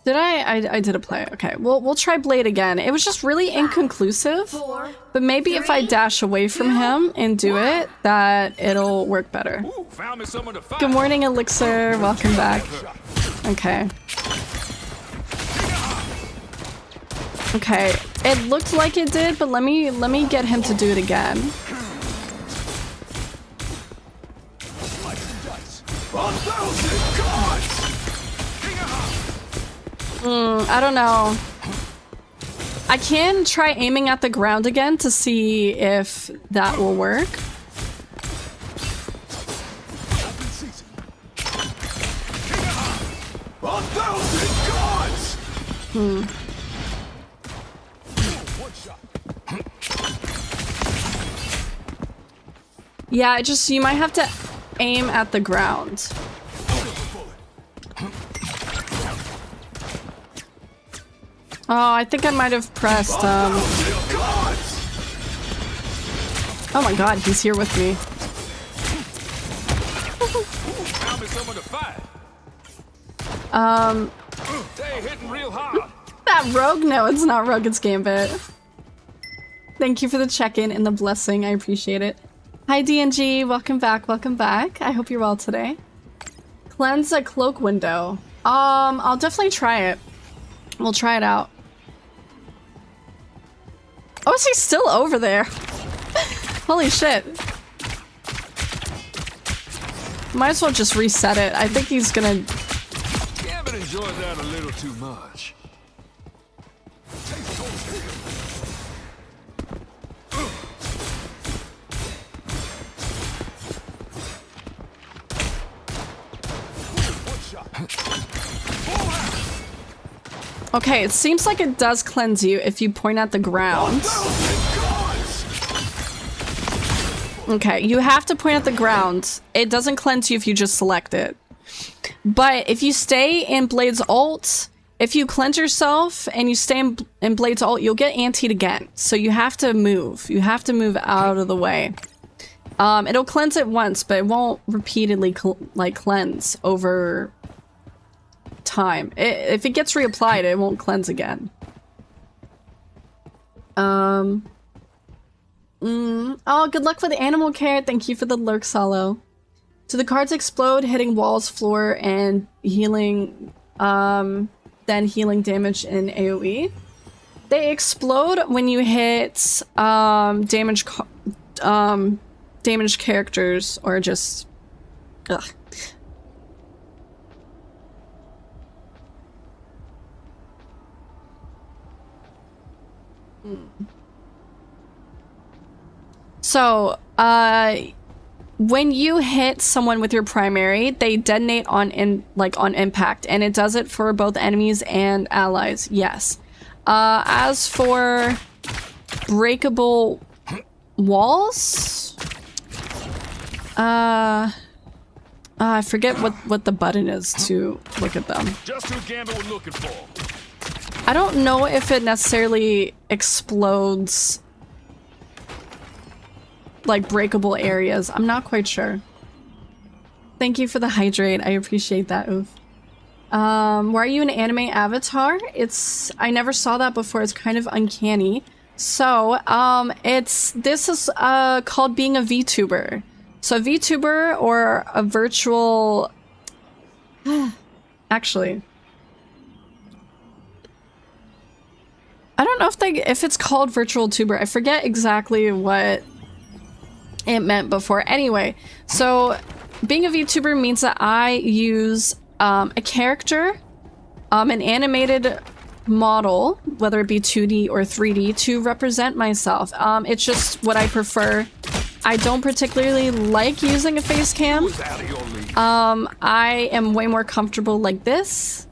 Did I did a play. Okay, we'll try Blade again. It was just really inconclusive. 4, But maybe if I dash away from him and do it, that it'll work better. Ooh, found me someone to fight. Good morning, Elixir. Welcome back. Okay. Okay. It looked like it did, but let me get him to do it again. I don't know. I can try aiming at the ground again to see if that will work. Yeah, you might have to aim at the ground. Oh, I think I might have pressed, Oh my god, he's here with me. Found me someone to fight. They hitting real hard. That Rogue? No, it's not Rogue, it's Gambit. Thank you for the check-in and the blessing, I appreciate it. Hi DNG, welcome back, welcome back. I hope you're well today. Cleanse a cloak window. I'll definitely try it. We'll try it out. Oh, is he still over there? Holy shit. Might as well just reset it. I think he's gonna... Gambit enjoyed that a little too much. Okay, it seems like it does cleanse you if you point at the ground. Okay, you have to point at the ground. It doesn't cleanse you if you just select it. But if you stay in Blade's ult, if you cleanse yourself and you stay in Blade's ult, you'll get antied again. So you have to move. You have to move out of the way. It'll cleanse it once, but it won't repeatedly cleanse over time. If it gets reapplied, it won't cleanse again. Oh, good luck for the animal care. Thank you for the lurk, Solo. So the cards explode, hitting walls, floor, and healing, then healing damage in AoE. They explode when you hit damaged characters or just ugh. So, when you hit someone with your primary, they detonate on impact, and it does it for both enemies and allies. Yes. As for breakable walls, I forget what the button is to look at them. Just who Gambit was looking for. I don't know if it necessarily explodes like breakable areas. I'm not quite sure. Thank you for the hydrate. I appreciate that, Oof. Why are you an anime avatar? I never saw that before. It's kind of uncanny. So, this is called being a VTuber. So a VTuber or a virtual actually, I don't know if it's called virtual tuber. I forget exactly what it meant before. Anyway, so being a VTuber means that I use a character, an animated model, whether it be 2D or 3D, to represent myself. It's just what I prefer. I don't particularly like using a face cam. I am way more comfortable like this.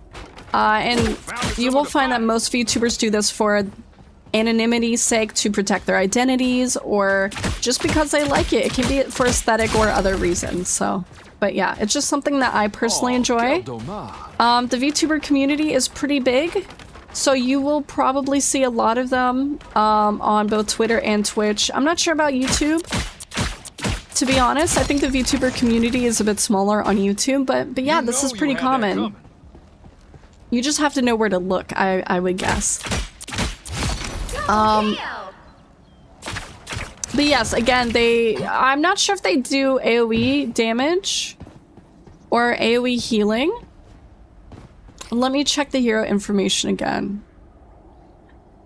And you will find that most VTubers do this for anonymity's sake, to protect their identities, or just because they like it. It can be for aesthetic or other reasons. So, but yeah, it's just something that I personally enjoy. The VTuber community is pretty big, so you will probably see a lot of them on both Twitter and Twitch. I'm not sure about YouTube, to be honest. I think the VTuber community is a bit smaller on YouTube, but yeah, this is pretty common. You just have to know where to look, I would guess. But yes, again, I'm not sure if they do AoE damage or AoE healing. Let me check the hero information again.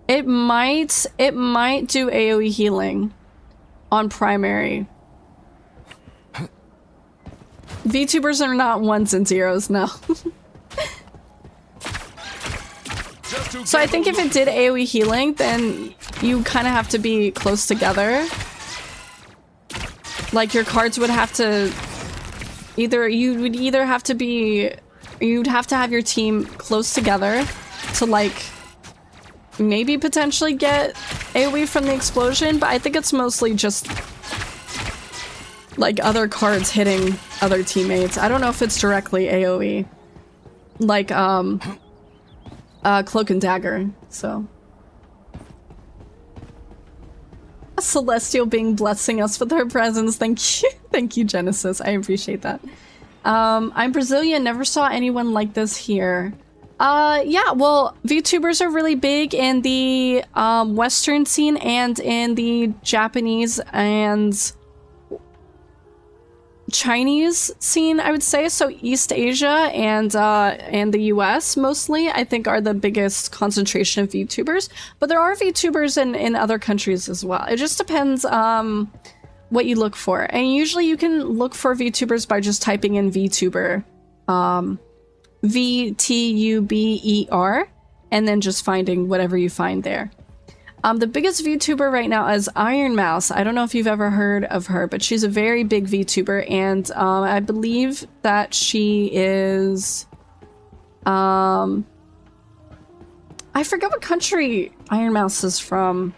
It might do AoE healing on primary. VTubers are not ones and zeros, no. So I think if it did AoE healing, then you kind of have to be close together. Like your cards would have to you'd have to have your team close together to like maybe potentially get AoE from the explosion, but I think it's mostly just like other cards hitting other teammates. I don't know if it's directly AoE. Like Cloak and Dagger, so. A celestial being blessing us with her presence. Thank you. Thank you, Genesis. I appreciate that. I'm Brazilian, never saw anyone like this here. Yeah, well, VTubers are really big in the Western scene and in the Japanese and Chinese scene, I would say. So East Asia and the US mostly, I think, are the biggest concentration of VTubers. But there are VTubers in other countries as well. It just depends what you look for. And usually you can look for VTubers by just typing in VTuber. VTUBER, and then just finding whatever you find there. The biggest VTuber right now is Iron Mouse. I don't know if you've ever heard of her, but she's a very big VTuber, and I believe that she is I forget what country Iron Mouse is from.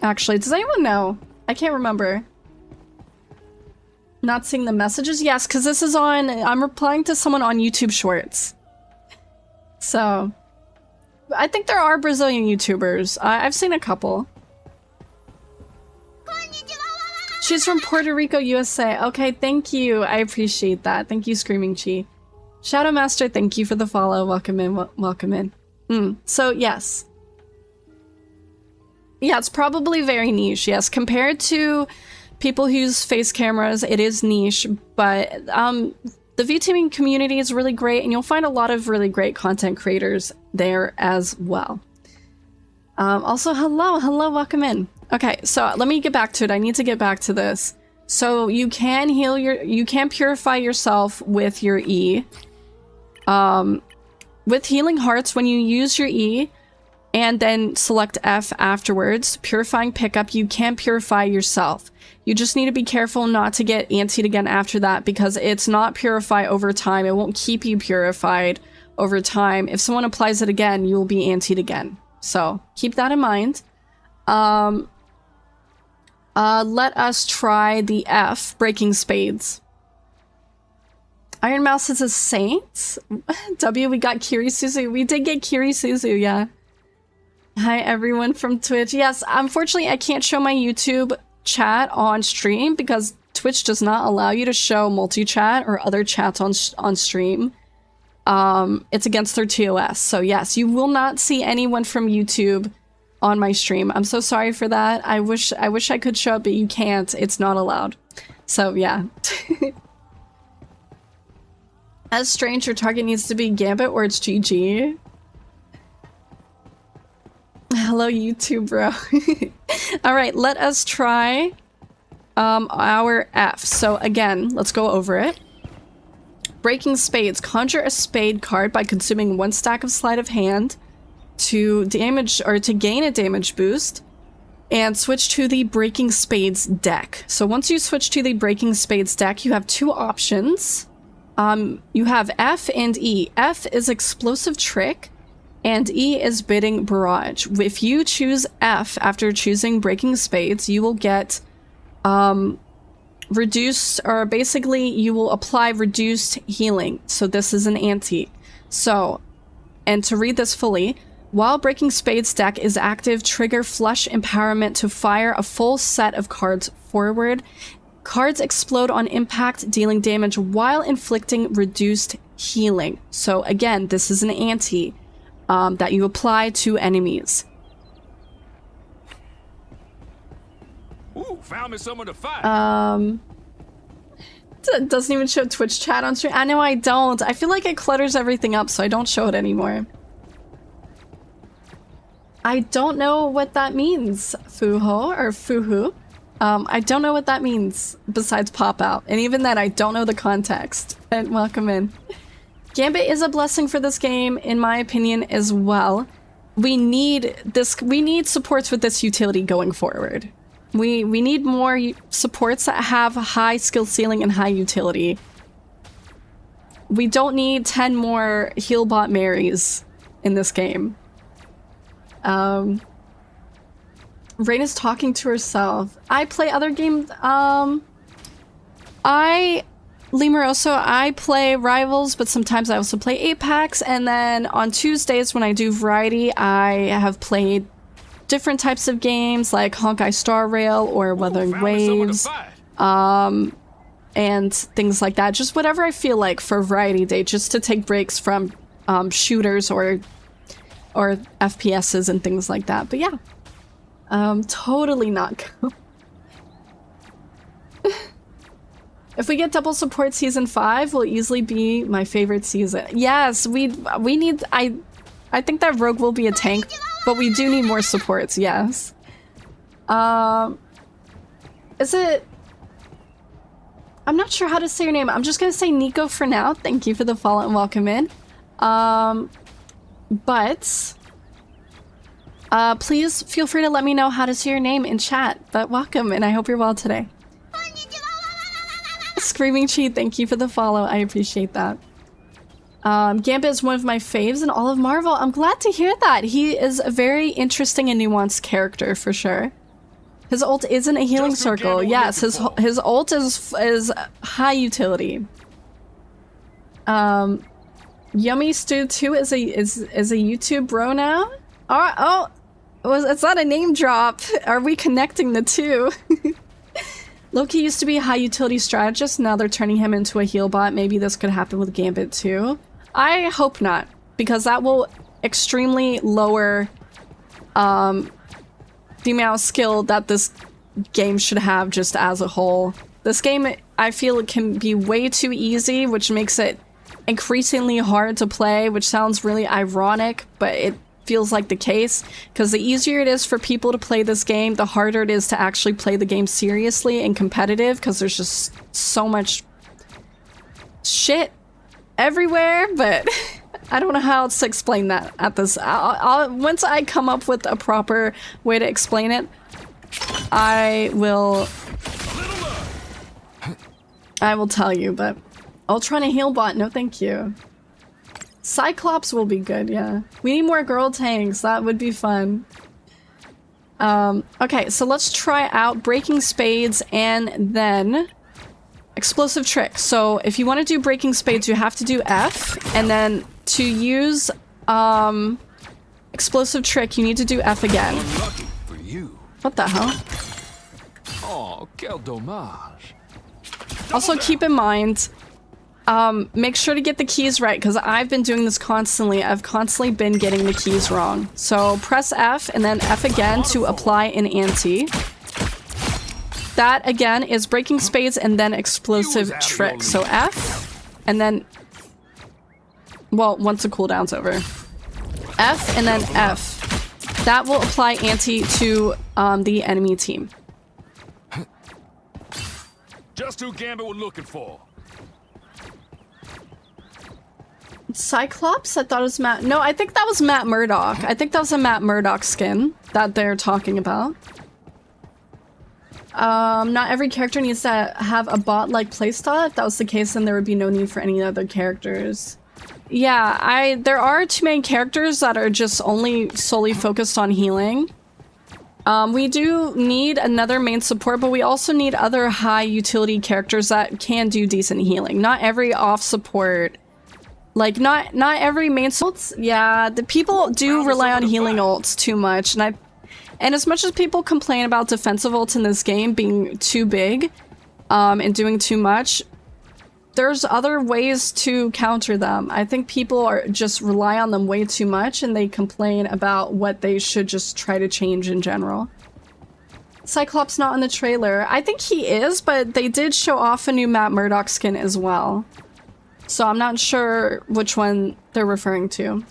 Actually, does anyone know? I can't remember. Not seeing the messages? Yes, because this is on... I'm replying to someone on YouTube Shorts. So... I think there are Brazilian YouTubers. I've seen a couple. She's from Puerto Rico, USA. Okay, thank you. I appreciate that. Thank you, Screaming Chi. Shadow Master, thank you for the follow. Welcome in, welcome in. So, yes. Yeah, it's probably very niche, yes. Compared to people who use face cameras, it is niche, but the VTubing community is really great, and you'll find a lot of really great content creators there as well. Also, hello, welcome in. Okay, so let me get back to it. I need to get back to this. So you can you can purify yourself with your E. With Healing Hearts, when you use your E and then select F afterwards, Purifying Pickup, you can purify yourself. You just need to be careful not to get antied again after that, because it's not purify over time. It won't keep you purified over time. If someone applies it again, you'll be antied again. So keep that in mind. Let us try the F, Breaking Spades. Iron Mouse is a saint. W, we got Kirisuzu. We did get Kirisuzu, yeah. Hi, everyone from Twitch. Yes, unfortunately, I can't show my YouTube chat on stream because Twitch does not allow you to show multi-chat or other chats on stream. It's against their TOS. So yes, you will not see anyone from YouTube on my stream. I'm so sorry for that. I wish I could show up, but you can't. It's not allowed. So yeah. As strange, your target needs to be Gambit or it's GG. Hello, YouTube, bro. All right, let us try our F. So again, let's go over it. Breaking Spades. Conjure a spade card by consuming 1 stack of sleight of hand to damage or to gain a damage boost, and switch to the Breaking Spades deck. So once you switch to the Breaking Spades deck, you have 2 options. You have F and E. F is Explosive Trick, and E is Bidding Barrage. If you choose F after choosing Breaking Spades, you will get reduced, or basically you will apply reduced healing. So this is an anti. So, and to read this fully, while Breaking Spades deck is active, trigger Flush Empowerment to fire a full set of cards forward. Cards explode on impact, dealing damage while inflicting reduced healing. So again, this is an anti that you apply to enemies. Ooh, found me someone to fight. It doesn't even show Twitch chat on stream. I know I don't. I feel like it clutters everything up, so I don't show it anymore. I don't know what that means, Fuho, or Fuhu. I don't know what that means besides pop out. And even then, I don't know the context. But welcome in. Gambit is a blessing for this game, in my opinion, as well. We need supports with this utility going forward. We need more supports that have high skill ceiling and high utility. We don't need 10 more Healbot Marys in this game. Rain is talking to herself. I play other games. Limoroso, I play Rivals, but sometimes I also play Apex. And then on Tuesdays when I do Variety, I have played different types of games like Honkai Star Rail or Wuthering Waves. And things like that. Just whatever I feel like for Variety Day, just to take breaks from shooters or FPSs and things like that. But yeah. Totally not go. If we get double support season 5, will easily be my favorite season. Yes, we need. I think that Rogue will be a tank, but we do need more supports. Yes. Is it? I'm not sure how to say your name. I'm just gonna say Nico for now. Thank you for the follow and welcome in. But please feel free to let me know how to say your name in chat. But welcome, and I hope you're well today. Screaming Chi, thank you for the follow. I appreciate that. Gambit is one of my faves in all of Marvel. I'm glad to hear that. He is a very interesting and nuanced character for sure. His ult isn't a healing circle. Yes, his ult is high utility. Yummy Stew 2 is a YouTube bro now? It's not a name drop. Are we connecting the two? Loki used to be a high utility strategist, now they're turning him into a heal bot. Maybe this could happen with Gambit too. I hope not, because that will extremely lower the amount of skill that this game should have just as a whole. This game, I feel it can be way too easy, which makes it increasingly hard to play, which sounds really ironic, but it feels like the case, because the easier it is for people to play this game, the harder it is to actually play the game seriously and competitive, because there's just so much shit everywhere. But I don't know how else to explain that at this. Once I come up with a proper way to explain it, I will tell you. But Ultron and heal bot, no thank you. Cyclops will be good, yeah. We need more girl tanks, that would be fun. Okay, so let's try out Breaking Spades and then Explosive Trick. So if you want to do Breaking Spades, you have to do F, and then to use Explosive Trick, you need to do F again. Unlucky for you. What the hell? Oh, quel dommage. Also keep in mind, make sure to get the keys right, because I've been doing this constantly. I've constantly been getting the keys wrong. So press F and then F again to apply an ante. That again is Breaking Spades and then Explosive Trick. So F and then, well, once the cooldown's over. F and then F. That will apply ante to the enemy team. Just who Gambit was looking for. Cyclops? I thought it was Matt. No, I think that was Matt Murdock. I think that was a Matt Murdock skin that they're talking about. Not every character needs to have a bot-like playstyle. If that was the case, then there would be no need for any other characters. Yeah, there are too many characters that are just solely focused on healing. We do need another main support, but we also need other high utility characters that can do decent healing. Not every off support, like not every main ults. Yeah, the people do rely on healing ults too much, and as much as people complain about defensive ults in this game being too big, and doing too much, there's other ways to counter them. I think people just rely on them way too much, and they complain about what they should just try to change in general. Cyclops not in the trailer. I think he is, but they did show off a new Matt Murdock skin as well. So I'm not sure which one they're referring to.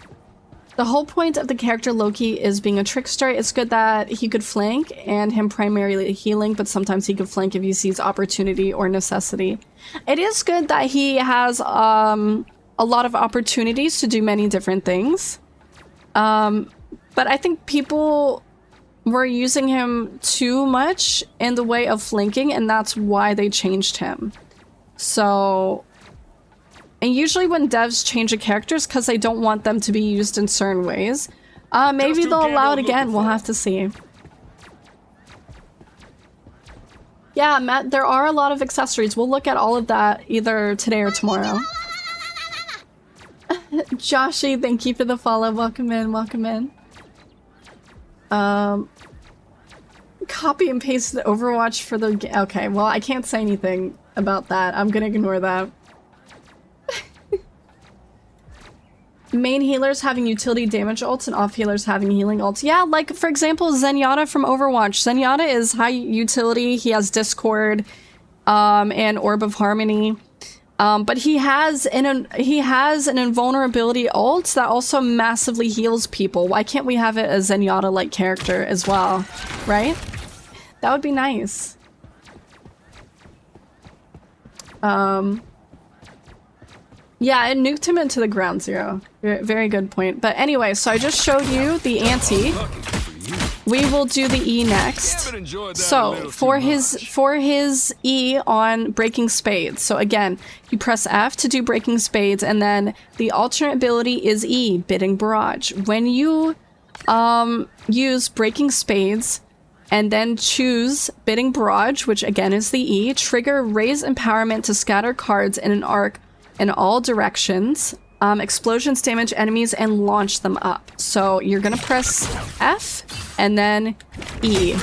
The whole point of the character Loki is being a trickster. It's good that he could flank and him primarily healing, but sometimes he could flank if he sees opportunity or necessity. It is good that he has a lot of opportunities to do many different things. But I think people were using him too much in the way of flanking, and that's why they changed him. So... And usually when devs change a character, it's because they don't want them to be used in certain ways. Maybe they'll allow it again. We'll have to see. Yeah, Matt, there are a lot of accessories. We'll look at all of that either today or tomorrow. Joshy, thank you for the follow. Welcome in, welcome in. Copy and paste the Overwatch for the... Okay, well, I can't say anything about that. I'm gonna ignore that. Main healers having utility damage ults and off healers having healing ults. Yeah, like for example, Zenyatta from Overwatch. Zenyatta is high utility. He has Discord, and Orb of Harmony, but he has an invulnerability ult that also massively heals people. Why can't we have it a Zenyatta-like character as well, right? That would be nice. Yeah, it nuked him into the ground zero. Very good point. But anyway, so I just showed you the ante. we will do the E next. Gambit enjoyed that a So little for too his E on breaking spades. So again, you press F to do breaking spades, and then the alternate ability is E, bidding barrage. When you use breaking spades and then choose bidding barrage, which again is the E, trigger raise empowerment to scatter cards in an arc in all directions. Explosions damage enemies and launch them up. So you're gonna press F and then E,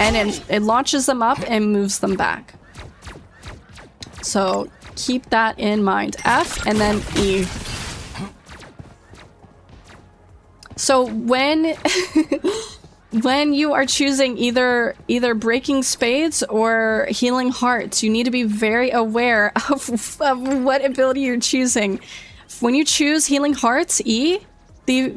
and it launches them up and moves them back. So keep that in mind. F and then E. So when when you are choosing either breaking spades or healing hearts, you need to be very aware of what ability you're choosing. When you choose healing hearts, E, the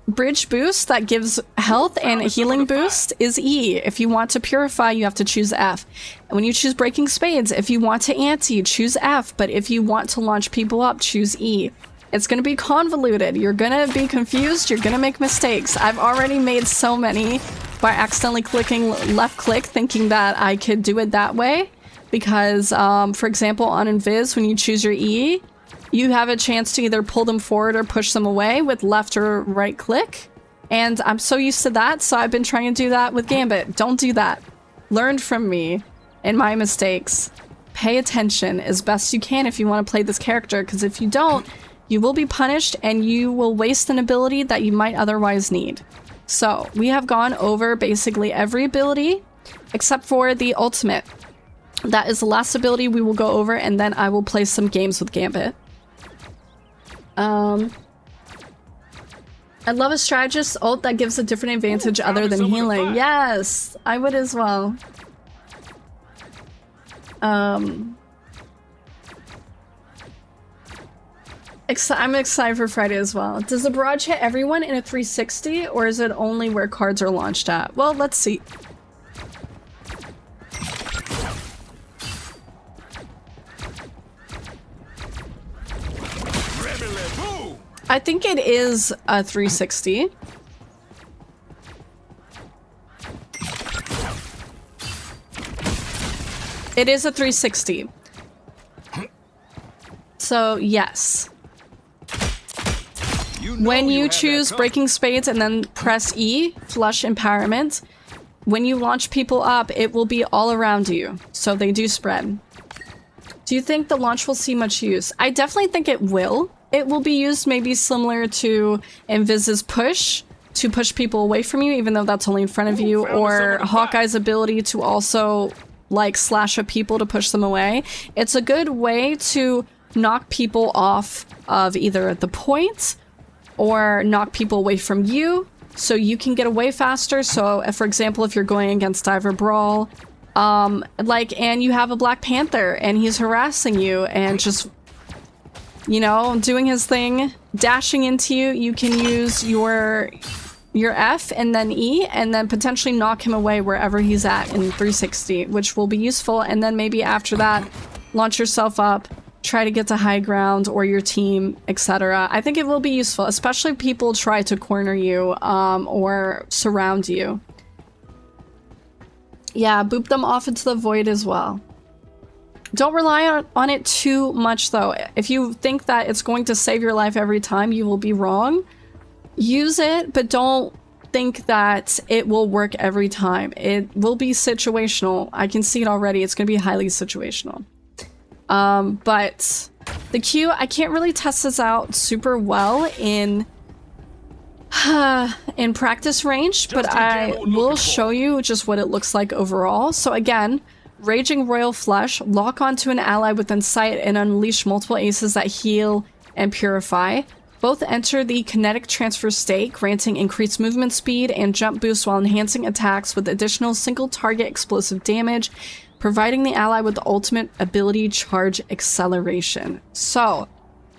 bridge boost that gives health and a healing boost is E. If you want to purify, you have to choose F. And when you choose breaking spades, if you want to ante, choose F. But if you want to launch people up, choose E. It's going to be convoluted. You're going to be confused. You're going to make mistakes. I've already made so many by accidentally clicking left click, thinking that I could do it that way. Because, for example, on Invis, when you choose your E, you have a chance to either pull them forward or push them away with left or right click. And I'm so used to that, so I've been trying to do that with Gambit. Don't do that. Learn from me and my mistakes. Pay attention as best you can if you want to play this character, because if you don't, you will be punished and you will waste an ability that you might otherwise need. So we have gone over basically every ability except for the ultimate. That is the last ability we will go over, and then I will play some games with Gambit. I love a strategist ult that gives a different advantage other than healing. Yes, I would as well. I'm excited for Friday as well. Does the barrage hit everyone in a 360, or is it only where cards are launched at? Well, let's see. I think it is a 360. It is a 360. So, yes. When you choose breaking spades and then press E, flush empowerment, when you launch people up, it will be all around you. So they do spread. Do you think the launch will see much use? I definitely think it will. It will be used maybe similar to Invis's push, to push people away from you, even though that's only in front of you, or Hawkeye's ability to also, like, slash at people to push them away. It's a good way to knock people off of either the point or knock people away from you so you can get away faster. So, for example, if you're going against Diver Brawl, and you have a Black Panther and he's harassing you and just, you know, doing his thing, dashing into you, you can use your F and then E and then potentially knock him away wherever he's at in 360, which will be useful. And then maybe after that, launch yourself up, try to get to high ground or your team, etc. I think it will be useful, especially if people try to corner you or surround you. Yeah, boop them off into the void as well. Don't rely on it too much, though. If you think that it's going to save your life every time, you will be wrong. Use it, but don't think that it will work every time. It will be situational. I can see it already. It's going to be highly situational. But the Q, I can't really test this out super well in practice range, but I will show you just what it looks like overall. So again, Raging Royal Flush, lock onto an ally within sight and unleash multiple aces that heal and purify. Both enter the kinetic transfer state, granting increased movement speed and jump boost while enhancing attacks with additional single target explosive damage, providing the ally with the ultimate ability charge acceleration. So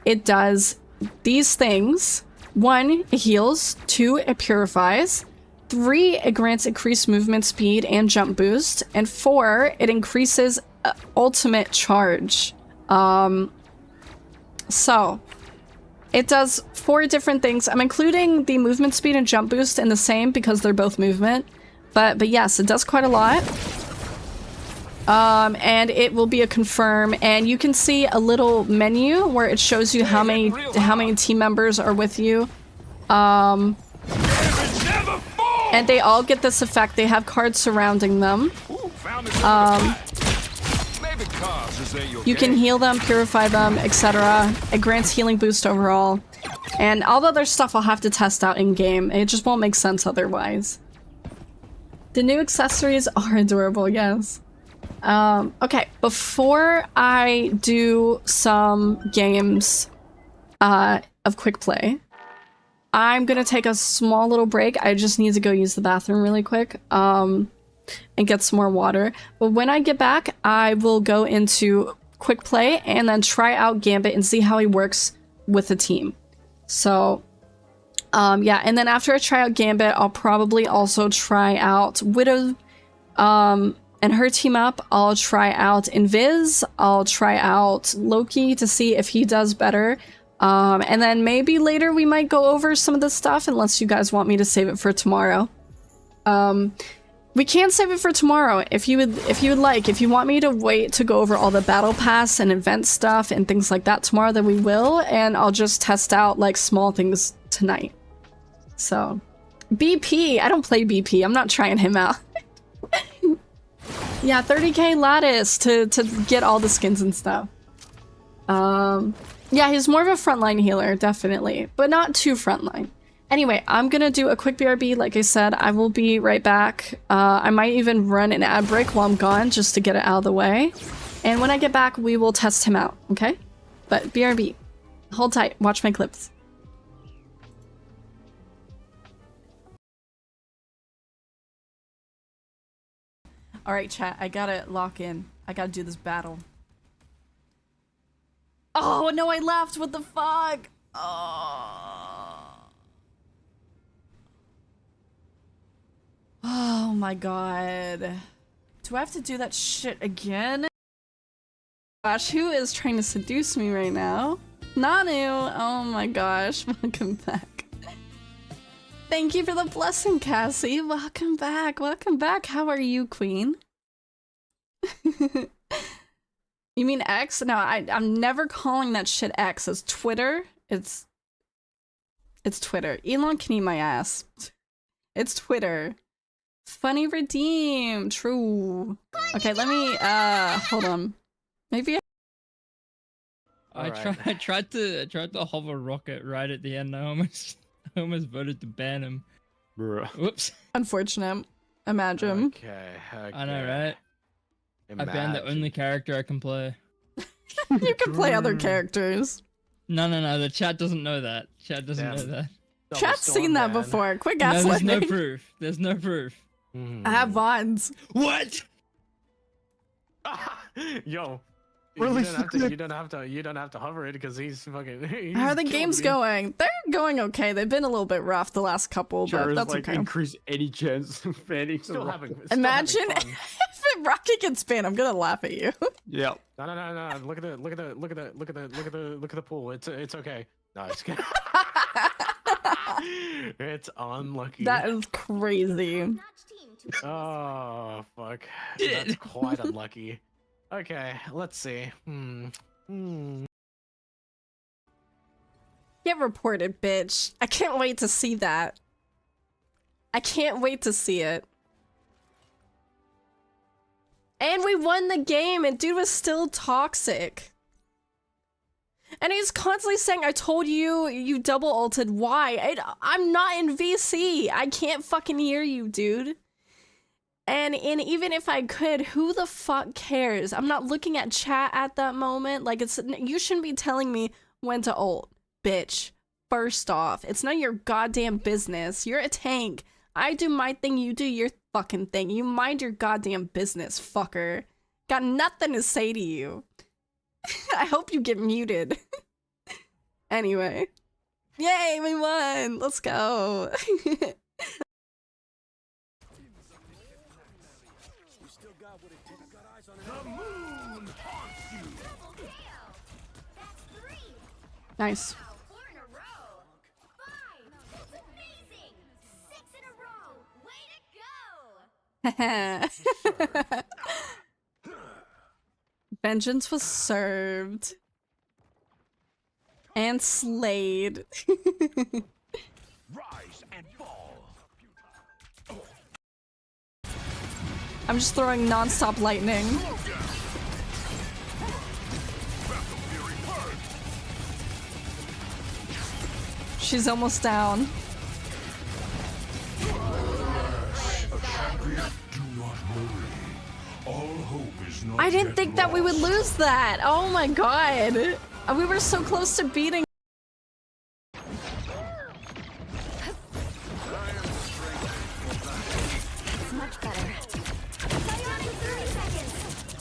it does these things. 1, it heals. 2, it purifies. 3, it grants increased movement speed and jump boost. And 4, it increases ultimate charge. So It does 4 different things. I'm including the movement speed and jump boost in the same because they're both movement. But yes, it does quite a lot. And it will be a confirm, and you can see a little menu where it shows you how many team members are with you. And they all get this effect. They have cards surrounding them. You can heal them, purify them, etc. It grants healing boost overall. And all the other stuff I'll have to test out in game. It just won't make sense otherwise. The new accessories are adorable, yes. Okay, before I do some games of quick play, I'm gonna take a small little break. I just need to go use the bathroom really quick, and get some more water. But when I get back, I will go into quick play and then try out Gambit and see how he works with the team. So, yeah, and then after I try out Gambit, I'll probably also try out Widow, and her team up. I'll try out Invis. I'll try out Loki to see if he does better. And then maybe later we might go over some of this stuff unless you guys want me to save it for tomorrow. We can save it for tomorrow if you would like. If you want me to wait to go over all the battle pass and event stuff and things like that tomorrow, then we will, and I'll just test out like small things tonight. So, BP, I don't play BP. I'm not trying him out. Yeah, 30k lattice to get all the skins and stuff. Yeah, he's more of a frontline healer, definitely, but not too frontline. Anyway, I'm gonna do a quick BRB. Like I said, I will be right back. I might even run an ad break while I'm gone just to get it out of the way. And when I get back, we will test him out, okay? But BRB, hold tight, watch my clips. Alright, chat, I gotta lock in. I gotta do this battle. Oh, no, I left! What the fuck? Oh my god. Do I have to do that shit again? Gosh, who is trying to seduce me right now? Nanu! Oh my gosh, welcome back. Thank you for the blessing, Cassie. Welcome back, welcome back. How are you, queen? You mean X? No, I'm never calling that shit X. It's Twitter. It's Twitter. Elon can eat my ass. It's Twitter. Funny redeem. True. Okay, let me hold on. Maybe I tried to hover rocket right at the end. I almost voted to ban him. Bruh. Whoops. unfortunate. Imagine. Okay. I know, right? I banned the only character I can play. You can play other characters. No. The chat doesn't know that. Chat doesn't know that. Chat's seen that before. Quick No, gaslighting. there's no proof. There's no proof. I have VODs. What? Yo. Really? You don't have to hover it because he's fucking. How are the games going? They're going okay. They've been a little bit rough the last couple, but that's like, okay. Increase any chance of banning. Imagine if Rocket gets banned. I'm gonna laugh at you. Yeah. No. Look at the pool. It's okay. No, it's good. It's unlucky. That is crazy. Oh fuck. That's quite unlucky. Okay, let's see. Get reported, bitch. I can't wait to see that. I can't wait to see it. And we won the game, and dude was still toxic. And he's constantly saying, I told you, you double ulted. Why? I'm not in VC. I can't fucking hear you, dude. And even if I could, who the fuck cares? I'm not looking at chat at that moment. Like, you shouldn't be telling me when to ult, bitch. First off, it's none of your goddamn business. You're a tank. I do my thing, you do your fucking thing. You mind your goddamn business, fucker. Got nothing to say to you. I hope you get muted. Anyway. Yay, we won! Let's go. Nice. Vengeance was served. And slayed. Rise and fall. I'm just throwing non-stop lightning. She's almost down. I didn't think that we would lose that. Oh my god. We were so close to beating. Much better. Tell you in 30 seconds.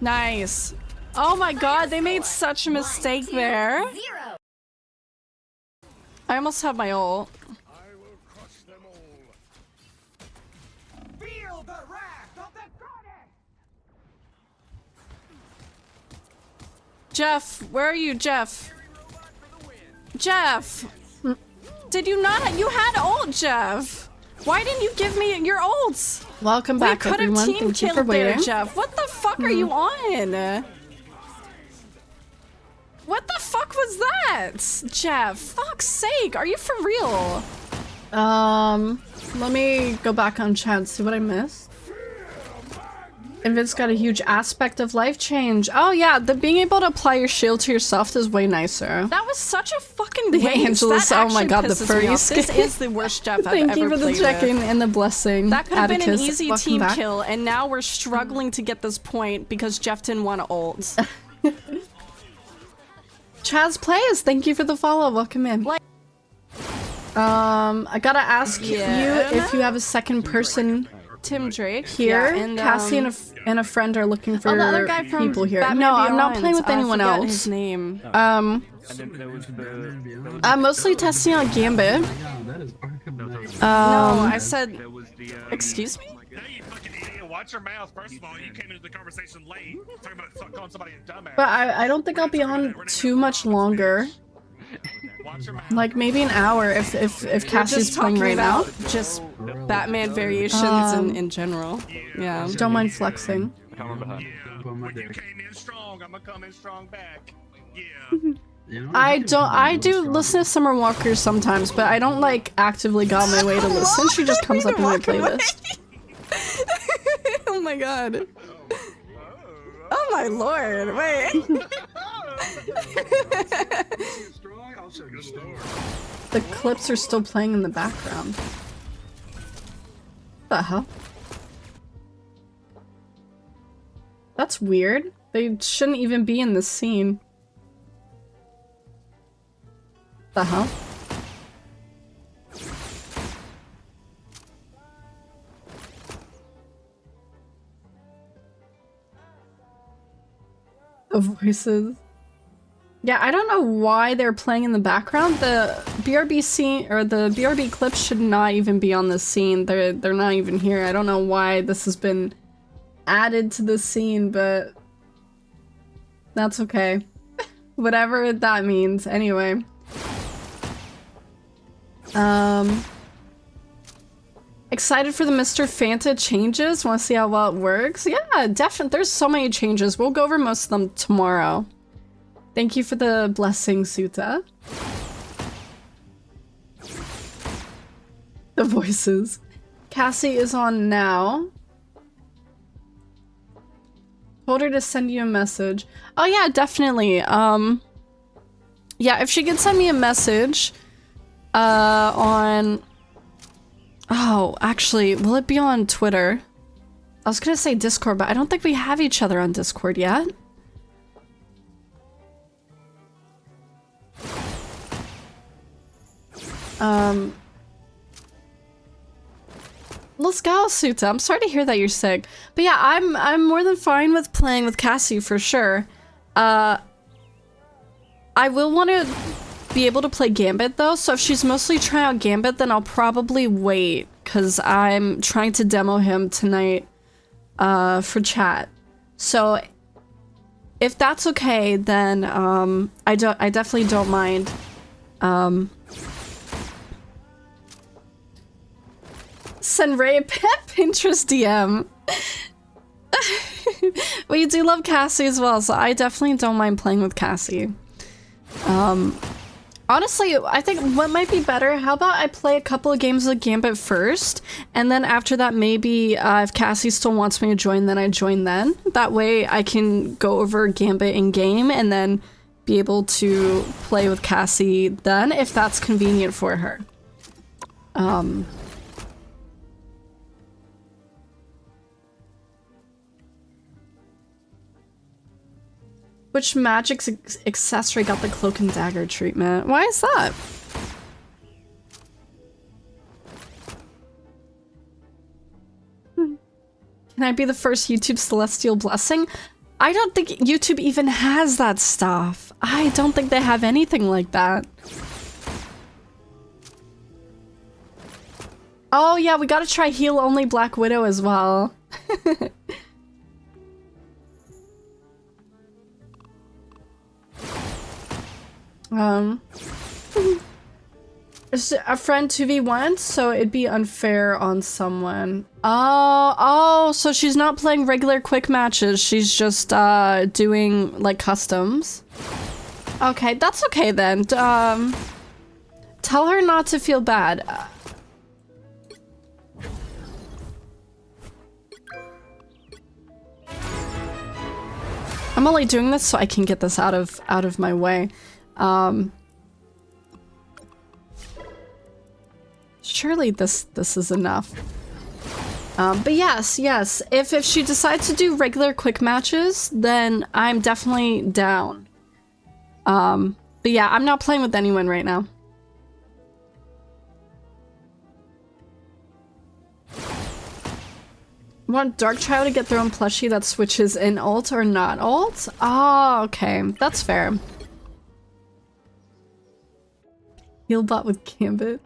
Nice. Oh my god, they made such a mistake there. 0. I almost have my ult. I will crush them all. Feel the wrath of the goddess! Jeff, where are you, Jeff? Jeff! Did you not? You had ult, Jeff! Why didn't you give me your ults? Welcome back, We could have everyone. team Thank you for killed there, waiting. Jeff. What the fuck are you on? What the fuck was that? Jeff, fuck's sake, are you for real? Let me go back on chat and see what I missed. If it's got a huge aspect of life change. Oh yeah, the being able to apply your shield to yourself is way nicer. That was such a fucking The waste. Angelus, That oh my actually god, the pisses me furry off. skin. This is the worst Jeff I've Thank ever you for the played check-in with. and the blessing. That could have been an Atticus, easy welcome team back. kill, and now we're struggling to get this point because Jeff didn't want to ult. Chaz Plays, thank you for the follow. Welcome in. I gotta ask you if you have a second person Tim Drake here. yeah, and Cassie and a friend are looking for the other guy from people here. Batman No, I'm not Beyond. playing with I anyone forget else. His name. I'm mostly testing out Gambit. No, I said. Excuse me. Hey, you fucking idiot! Watch your mouth. First of all, you came into the conversation late, talking about calling somebody a dumbass. But I don't think I'll be on too much longer. Watch your mouth. Like maybe an hour if Cassie's Just playing talking right now. about just Batman variations in general. Yeah. Don't mind flexing. Yeah, when you came in strong, I'm gonna come in strong back. Yeah. I do listen to Summer Walker sometimes, but I don't like actively go out my way to listen. She just comes up in my playlist. Oh my god. Oh my lord. Wait. The clips are still playing in the background. The hell? That's weird. They shouldn't even be in this scene. The hell? The voices. Yeah, I don't know why they're playing in the background. The BRB scene or the BRB clips should not even be on this scene. They're not even here. I don't know why this has been added to the scene, but that's okay. Whatever that means. Anyway. Excited for the Mr. Fanta changes? Want to see how well it works? Yeah, definitely. There's so many changes. We'll go over most of them tomorrow. Thank you for the blessing, Suta. The voices. Cassie is on now. Told her to send you a message. Oh yeah, definitely. Yeah, if she could send me a message on... Oh, actually, will it be on Twitter? I was gonna say Discord, but I don't think we have each other on Discord yet. Let's go, Suta. I'm sorry to hear that you're sick. But yeah, I'm more than fine with playing with Cassie for sure. I will want to be able to play Gambit though, so if she's mostly trying out Gambit, then I'll probably wait, because I'm trying to demo him tonight for chat. So if that's okay, then I definitely don't mind. Send Ray a Pinterest DM. Well, you do love Cassie as well, so I definitely don't mind playing with Cassie. Honestly, I think what might be better, how about I play a couple of games of Gambit first, and then after that, maybe if Cassie still wants me to join, then I join then. That way I can go over Gambit in game and then be able to play with Cassie then, if that's convenient for her. Which magic accessory got the cloak and dagger treatment? Why is that? Can I be the first YouTube celestial blessing? I don't think YouTube even has that stuff. I don't think they have anything like that. Oh yeah, we gotta try heal only Black Widow as well. It's a friend 2v1, so it'd be unfair on someone. Oh, so she's not playing regular quick matches, she's just doing like customs. Okay, that's okay then. Tell her not to feel bad. I'm only doing this so I can get this out of my way. Surely this is enough. But yes, if she decides to do regular quick matches, then I'm definitely down. But yeah, I'm not playing with anyone right now. Want Dark Child to get their own plushie that switches in ult or not ult? Oh, okay. That's fair. Healbot with Gambit.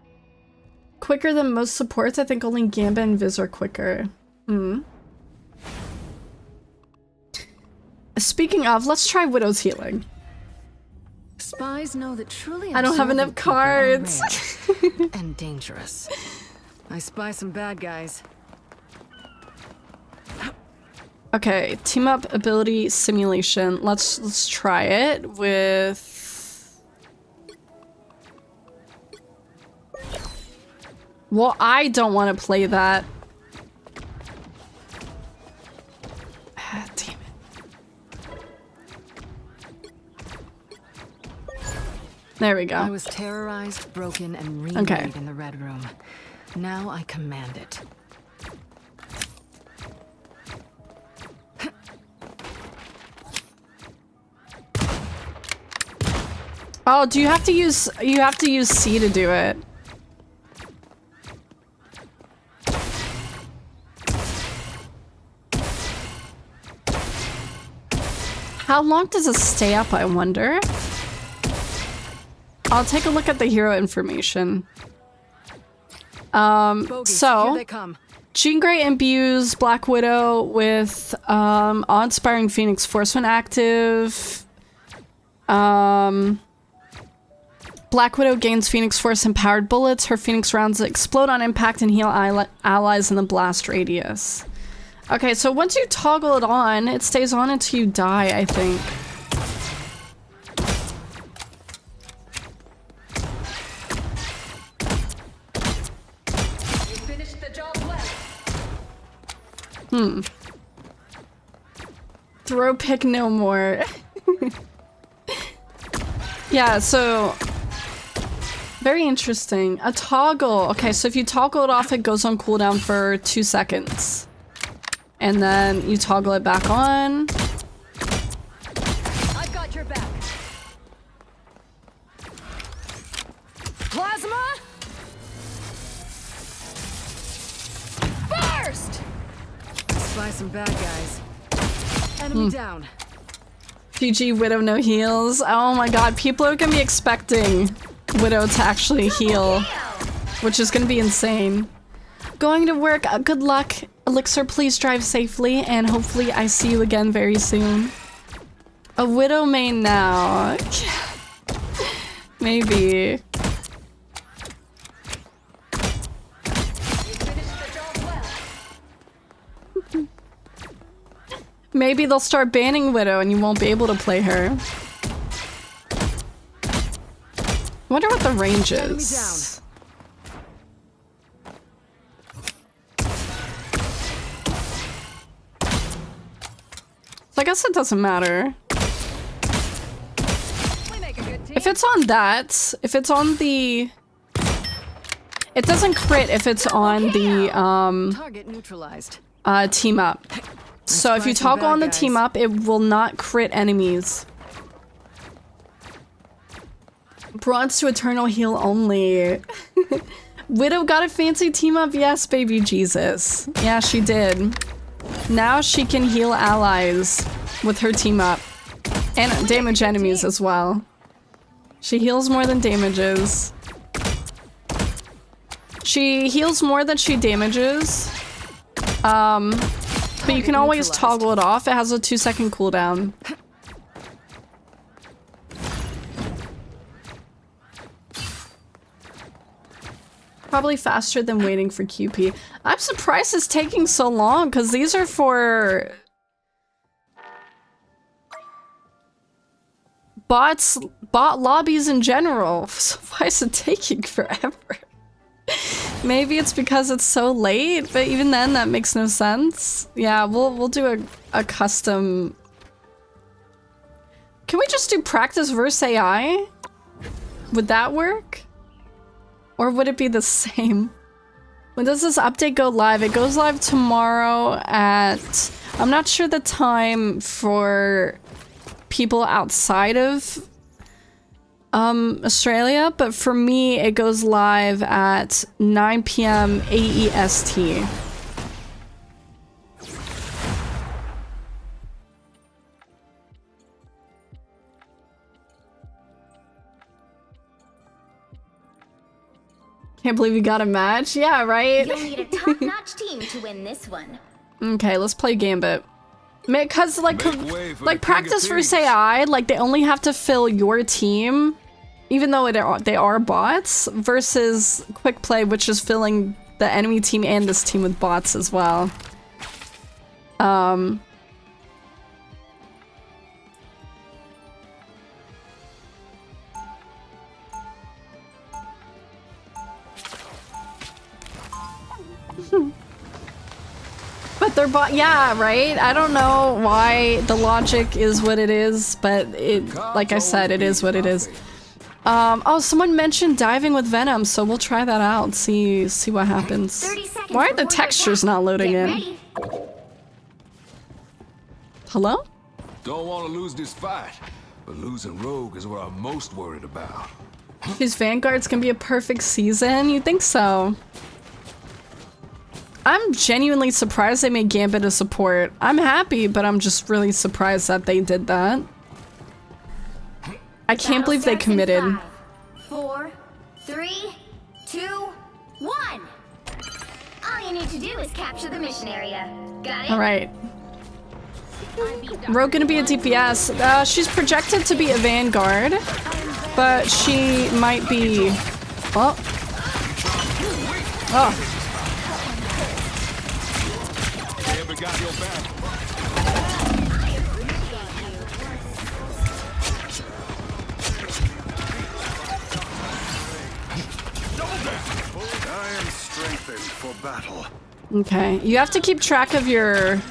Quicker than most supports? I think only Gambit and Viz are quicker. Speaking of, let's try Widow's healing. Spies know that truly I don't have enough observant people are cards. rare and dangerous. I spy some bad guys. Okay, team up ability simulation. Let's try it with... Well, I don't want to play that. Ah, damn it. There we go. I was terrorized, broken, and remade in the Red Room. Now I command it. Oh, do you have to use C to do it? How long does it stay up, I wonder? I'll take a look at the hero information. So Jean Grey imbues Black Widow with awe-inspiring Phoenix Force when active. Black Widow gains Phoenix Force empowered bullets. Her Phoenix rounds explode on impact and heal allies in the blast radius. Okay, so once you toggle it on, it stays on until you die, I think. You finished the job well. Throw pick no more. Yeah, so... Very interesting. A toggle. Okay, so if you toggle it off, it goes on cooldown for 2 seconds. And then you toggle it back on. I've got your back. Plasma! Burst! Spy some bad guys. Enemy down. GG Widow no heals. Oh my god, people are gonna be expecting Widow to actually heal, which is gonna be insane. Going to work, good luck. Elixir, please drive safely, and hopefully I see you again very soon. A Widow main now. Maybe. Maybe they'll start banning Widow and you won't be able to play her. Wonder what the range is. So I guess it doesn't matter. If it's on that, if it's on the... It doesn't crit if it's on the, Target neutralized. Team up. So if you toggle on the team up, it will not crit enemies. Bronze to Eternal Heal only. Widow got a fancy team up? Yes, baby Jesus. Yeah, she did. Now she can heal allies with her team up. And damage enemies as well. She heals more than damages. She heals more than she damages. But you can always toggle it off. It has a 2-second cooldown. Probably faster than waiting for QP. I'm surprised it's taking so long, because these are for... bot lobbies in general. So why is it taking forever? Maybe it's because it's so late, but even then that makes no sense. Yeah, we'll do a custom... Can we just do practice versus AI? Would that work? Or would it be the same? When does this update go live? It goes live tomorrow at... I'm not sure the time for people outside of Australia, but for me it goes live at 9 p.m. AEST. Can't believe you got a match. Yeah, right? You'll need a top-notch team to win this one. Okay, let's play Gambit. Because, like practice versus AI, like, they only have to fill your team, even though they are bots, versus quick play, which is filling the enemy team and this team with bots as well. But they're yeah, right? I don't know why the logic is what it is, but it, like I said, it is what it is. Oh, someone mentioned diving with Venom, so we'll try that out, see what happens. Why are the textures not loading in? Hello? Don't want to lose this fight, but losing Rogue is what I'm most worried about. These Vanguards can be a perfect season? You think so? I'm genuinely surprised they made Gambit a support. I'm happy, but I'm just really surprised that they did that. I can't believe they committed. 5, 4, 3, 2, 1. All you need to do is capture the mission area. Got it? Alright. Rogue gonna be a DPS. She's projected to be a Vanguard, but she might be... Oh. Oh. Got your back. I am strengthened for battle. Okay, you have to keep track of your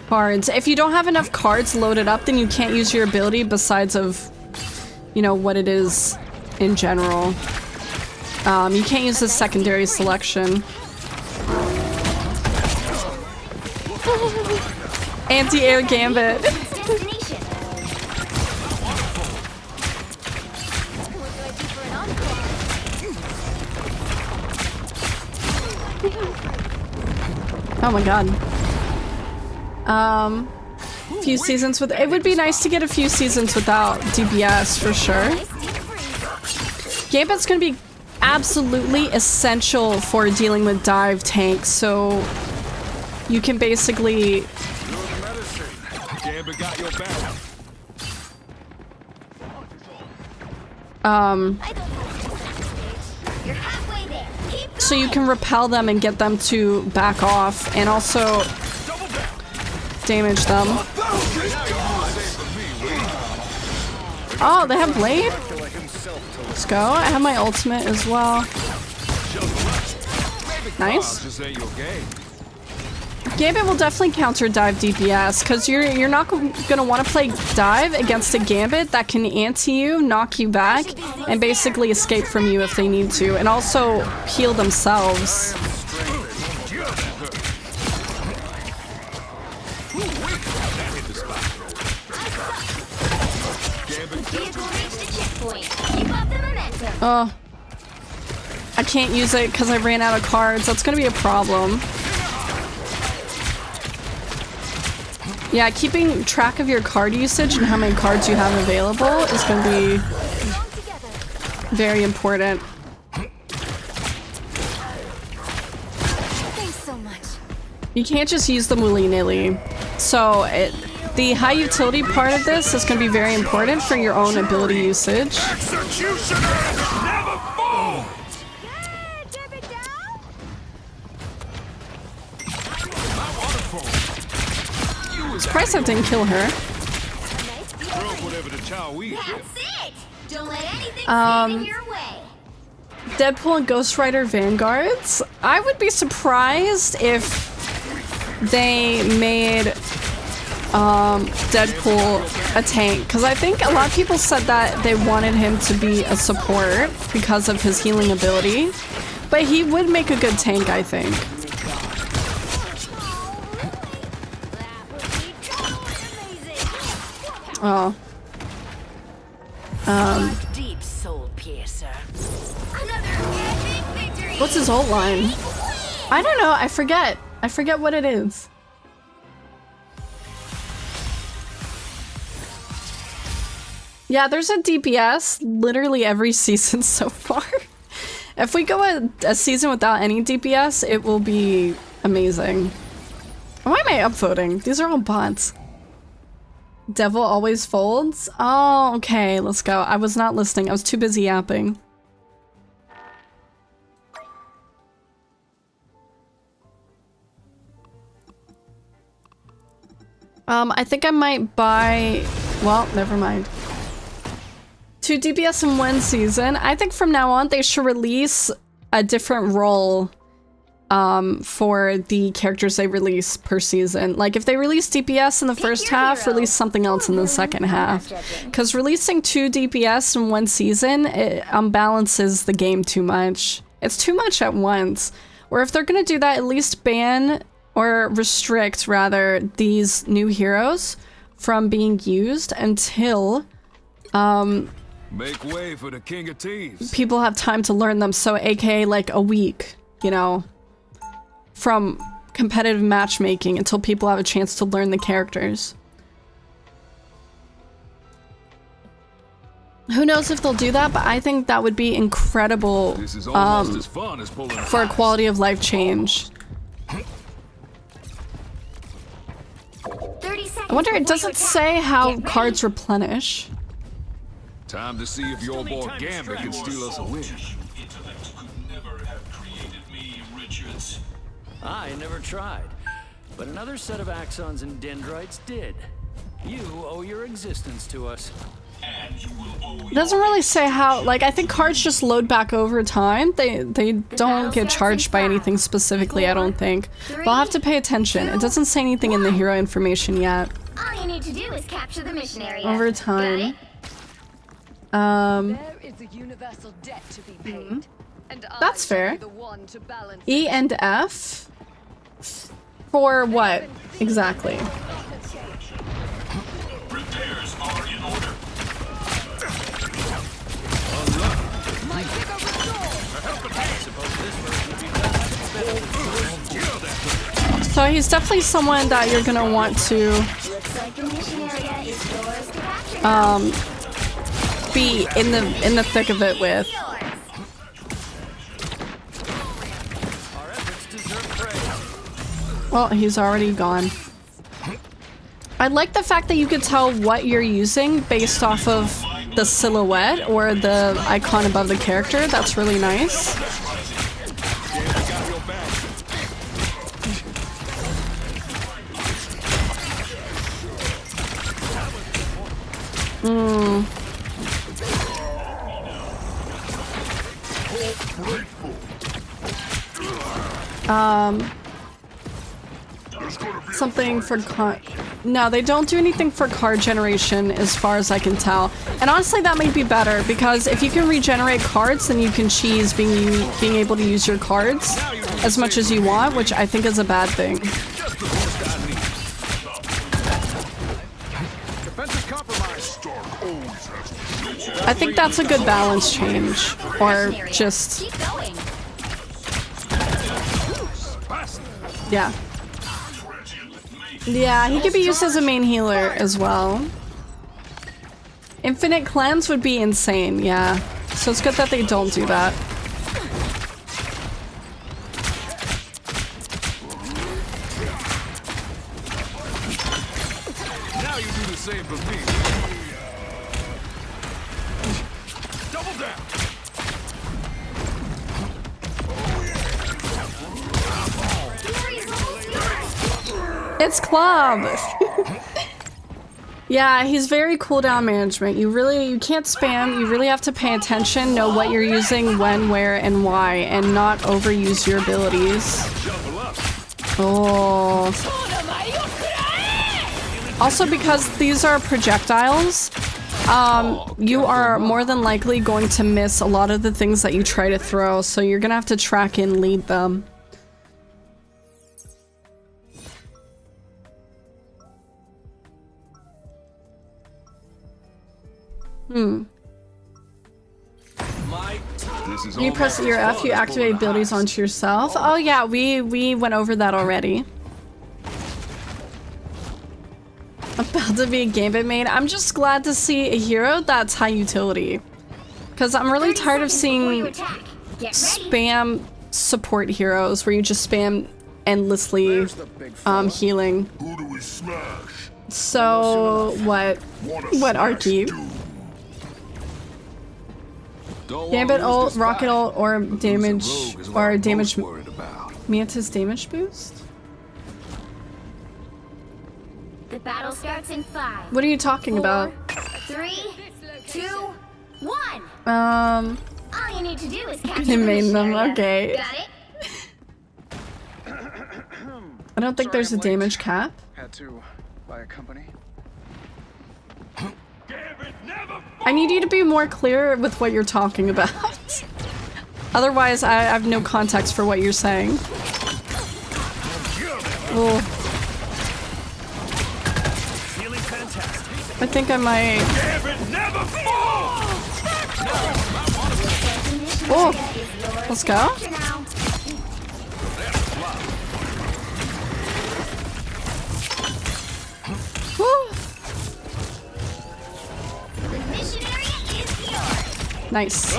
cards. If you don't have enough cards loaded up, then you can't use your ability besides of, you know, what it is in general. You can't use the secondary selection. Anti-air Gambit. Oh my god. Few seasons with... It would be nice to get a few seasons without DPS for sure. Gambit's gonna be absolutely essential for dealing with dive tanks, so you can basically... so you can repel them and get them to back off, and also damage them. Oh, they have blade? Let's go. I have my ultimate as well. Nice. Gambit will definitely counter dive DPS, because you're not gonna want to play dive against a Gambit that can anti you, knock you back, and basically escape from you if they need to, and also heal themselves. Oh, I can't use it because I ran out of cards. That's gonna be a problem. Yeah, keeping track of your card usage and how many cards you have available is going to be very important. Thanks so much. You can't just use them willy-nilly. So the high utility part of this is going to be very important for your own ability usage. Executioner never falls! Surprised that didn't kill her. That's it! Don't let anything stand in your way. Deadpool and Ghost Rider Vanguards. I would be surprised if they made Deadpool a tank, because I think a lot of people said that they wanted him to be a support because of his healing ability, but he would make a good tank, I think. Oh. Deep soul piercer. What's his ult line? I don't know. I forget. I forget what it is. Yeah, there's a DPS literally every season so far. If we go a season without any DPS, it will be amazing. Why am I upvoting? These are all bots. Devil always folds? Oh, okay, let's go. I was not listening. I was too busy yapping. I think I might buy... Well, never mind. 2 DPS in 1 season. I think from now on they should release a different role for the characters they release per season. Like, if they release DPS in the first half, release something else in the second half. Because releasing 2 DPS in 1 season, it unbalances the game too much. It's too much at once. Or if they're gonna do that, at least ban, or restrict, rather, these new heroes from being used until, make way for the King of Thieves. People have time to learn them, so aka like a week, you know, from competitive matchmaking until people have a chance to learn the characters. Who knows if they'll do that, but I think that would be incredible This is almost as fun as pulling for a quality of life change. I wonder, it doesn't say how cards replenish. Time to see if your boy Gambit can steal us a win. I never tried, but another set of axons and dendrites did. You owe your existence to us. It doesn't really say how, like, I think cards just load back over time. They don't get charged by anything specifically, I don't think. But I'll have to pay attention. It doesn't say anything in the hero information yet. All you need to do is capture the mission area. Over time. There is a universal debt to be paid. And That's fair. E and F? For what? Exactly. Repairs are in order. So he's definitely someone that you're gonna want to be in the thick of it with. Well, he's already gone. I like the fact that you could tell what you're using based off of the silhouette or the icon above the character. That's really nice. Something for card. No, they don't do anything for card generation as far as I can tell. And honestly, that may be better because if you can regenerate cards, then you can cheese being able to use your cards as much as you want, which I think is a bad thing. I think that's a good balance change, or just yeah. Yeah, he could be used as a main healer as well. Infinite cleanse would be insane, yeah. So it's good that they don't do that. Now you do the same for me. Double down. It's Club! Yeah, he's very cooldown management. You can't spam, you really have to pay attention, know what you're using, when, where, and why, and not overuse your abilities. Oh. Also, because these are projectiles, you are more than likely going to miss a lot of the things that you try to throw, so you're gonna have to track and lead them. You press your F, you activate abilities onto yourself. Oh yeah, we went over that already. About to be a Gambit main. I'm just glad to see a hero that's high utility. Because I'm really tired of seeing spam support heroes where you just spam endlessly healing. Who do we smash? So, what Archie? Gambit ult, rocket ult, or damage, Mantis damage boost? The battle starts in 5. What are you talking about? 3, 2, 1. All you need to do is capture you made them, area. okay. Got it? I don't think there's a damage cap. Had to buy a company. I need you to be more clear with what you're talking about. Otherwise, I have no context for what you're saying. Oh. I think I might... Oh! Let's go. Woo! Nice.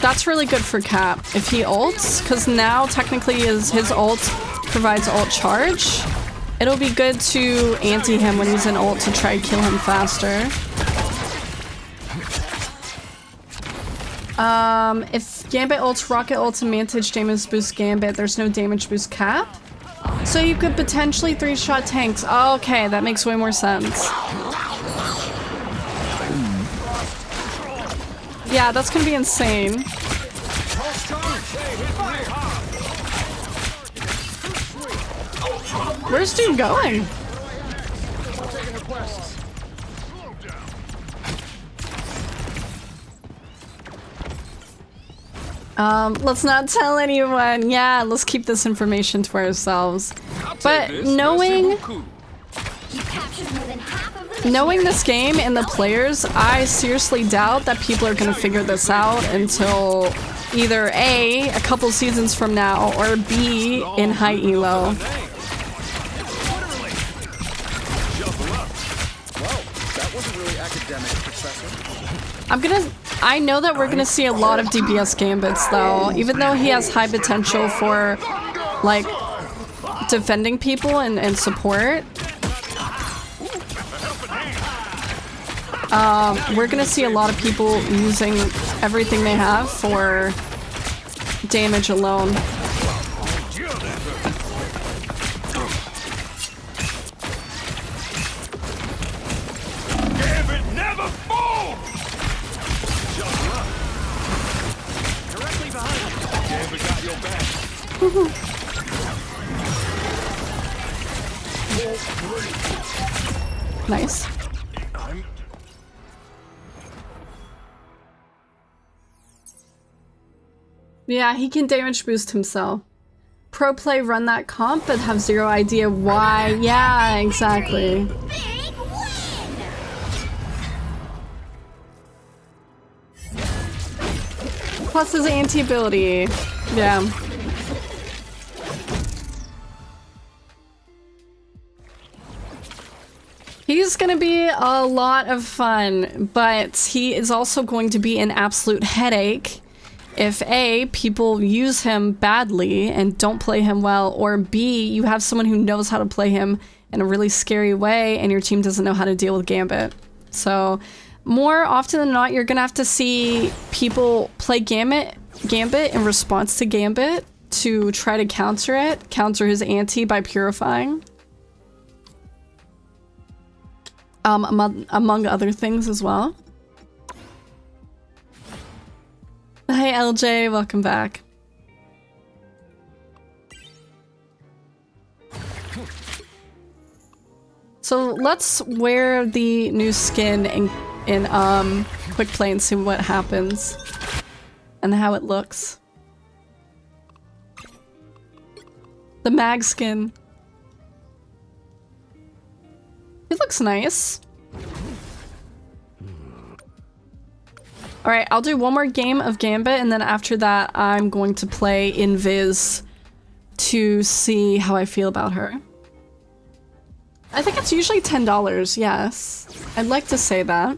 That's really good for Cap if he ults, because now technically his ult provides ult charge. It'll be good to anti him when he's in ult to try to kill him faster. If Gambit ults, rocket ults, and Mantage damage boost Gambit, there's no damage boost cap. So you could potentially 3-shot tanks. Oh, okay, that makes way more sense. Yeah, that's gonna be insane. Where's dude going? Let's not tell anyone. Yeah, let's keep this information to ourselves. But knowing this game and the players, I seriously doubt that people are gonna figure this out until either A, a couple seasons from now, or B, in high elo. I know that we're gonna see a lot of DPS Gambits though, even though he has high potential for, like, defending people and support. We're gonna see a lot of people using everything they have for damage alone. Nice. Yeah, he can damage boost himself. Pro play run that comp but have zero idea why. Yeah, exactly. Big win! Plus his anti-ability. Yeah. He's gonna be a lot of fun, but he is also going to be an absolute headache if A, people use him badly and don't play him well, or B, you have someone who knows how to play him in a really scary way and your team doesn't know how to deal with Gambit. So more often than not, you're gonna have to see people play Gambit in response to Gambit to try to counter his anti by purifying. Among other things as well. Hey LJ, welcome back. So let's wear the new skin in quick play and see what happens and how it looks. The mag skin. It looks nice. Alright, I'll do one more game of Gambit, and then after that, I'm going to play Invis to see how I feel about her. I think it's usually $10, yes. I'd like to say that.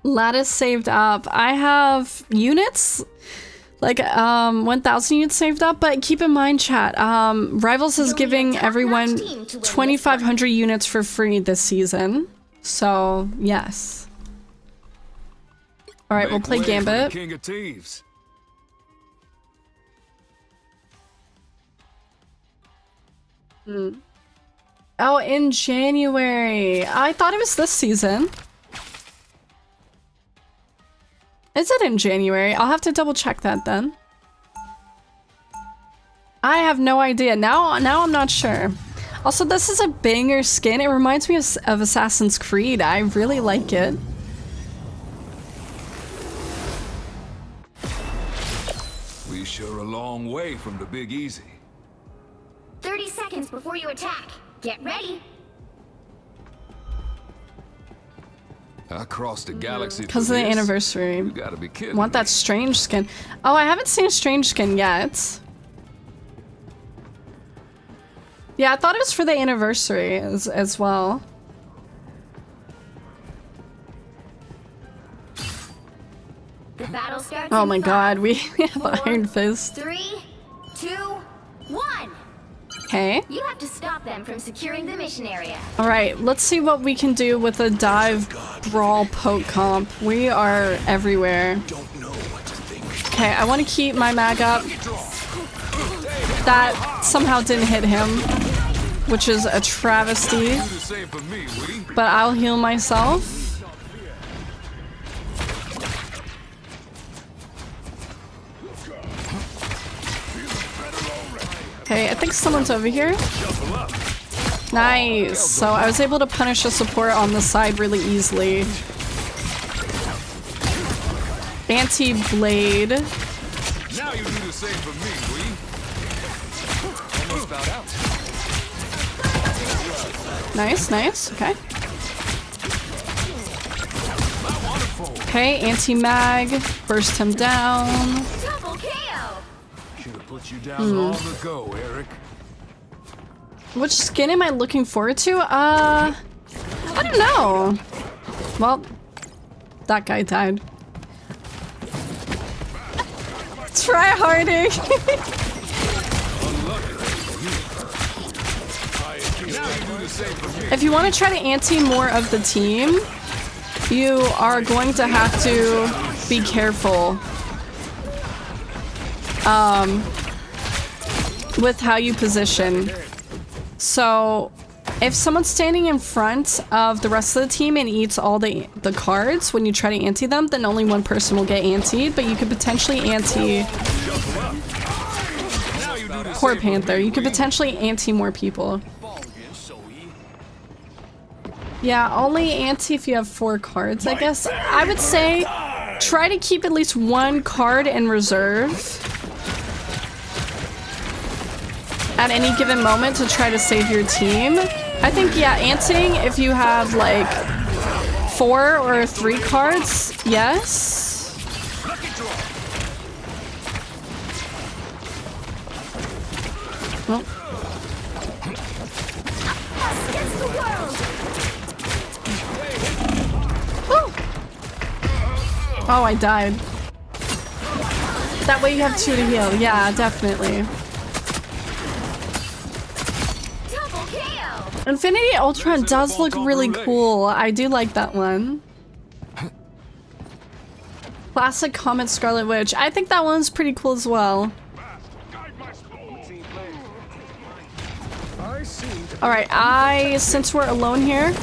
Lattice saved up. I have units, like 1,000 units saved up, but keep in mind, chat, Rivals is giving everyone 2,500 units for free this season. So, yes. Alright, we'll play Gambit. King of Thieves. Oh, in January. I thought it was this season. Is it in January? I'll have to double check that then. I have no idea. Now I'm not sure. Also, this is a banger skin. It reminds me of Assassin's Creed. I really like it. We sure a long way from the Big Easy. 30 seconds before you attack. Get ready. I crossed the galaxy because of the anniversary. You gotta be kidding. Want that strange skin? Oh, I haven't seen a strange skin yet. Yeah, I thought it was for the anniversary as well. The battle starts. Oh my in god, 5, we have 4, Iron Fist. 3, 2, 1. Okay. You have to stop them from securing the mission area. Alright, let's see what we can do with a dive brawl poke comp. We are everywhere. Okay, I want to keep my mag up. That somehow didn't hit him, which is a travesty. But I'll heal myself. Okay, I think someone's over here. Nice. So I was able to punish a support on the side really easily. Anti-blade. Now you do the same for me, we. Almost about out. Nice, nice. Okay. Okay, anti-mag. Burst him down. Double KO. Should have put you down long ago, Eric. Which skin am I looking forward to? I don't know. Well, that guy died. Try harding. If you want to try to anti more of the team, you are going to have to be careful. with how you position. So if someone's standing in front of the rest of the team and eats all the cards when you try to ante them, then only one person will get anteed, but you could potentially ante... Poor Panther, you could potentially ante more people. Yeah, only ante if you have 4 cards, I guess. I would say try to keep at least 1 card in reserve at any given moment to try to save your team. I think, yeah, anteing if you have like 4 or 3 cards, yes. Well. Oh, I died. That way you have 2 to heal. Yeah, definitely. Infinity Ultron does look really cool. I do like that one. Classic Comet Scarlet Witch. I think that one's pretty cool as well. Alright, since we're alone here...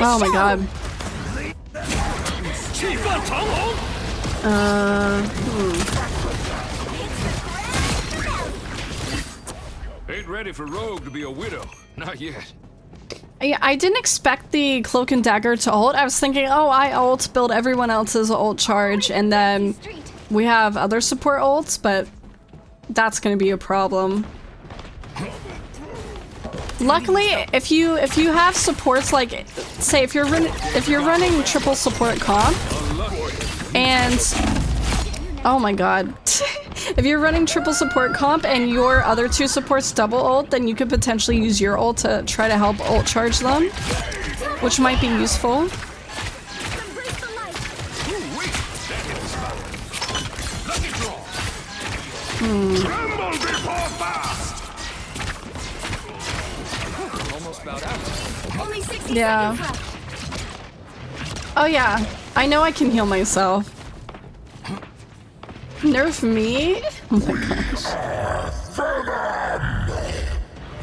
Oh my god. Ain't ready for Rogue to be a widow. Not yet. Yeah, I didn't expect the Cloak and Dagger to ult. I was thinking, oh, I ult, build everyone else's ult charge, and then we have other support ults, but that's gonna be a problem. Luckily, if you have supports like, say, if you're running triple support comp, and oh my god, if you're running triple support comp and your other 2 supports double ult, then you could potentially use your ult to try to help ult charge them, which might be useful. Yeah. Oh yeah, I know I can heal myself. Nerf me? Oh my gosh.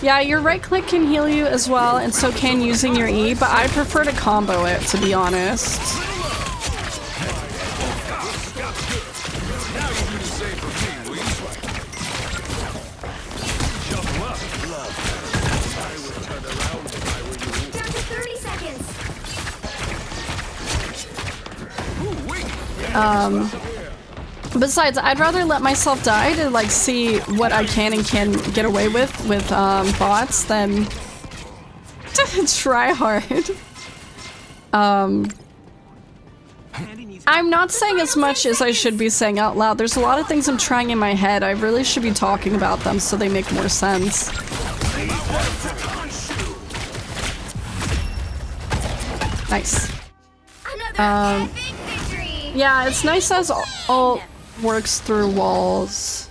Yeah, your right click can heal you as well, and so can using your E, but I prefer to combo it, to be honest. Besides, I'd rather let myself die to like see what I can and can't get away with bots than to try hard. I'm not saying as much as I should be saying out loud. There's a lot of things I'm trying in my head. I really should be talking about them so they make more sense. Nice. Yeah, it's nice as ult works through walls.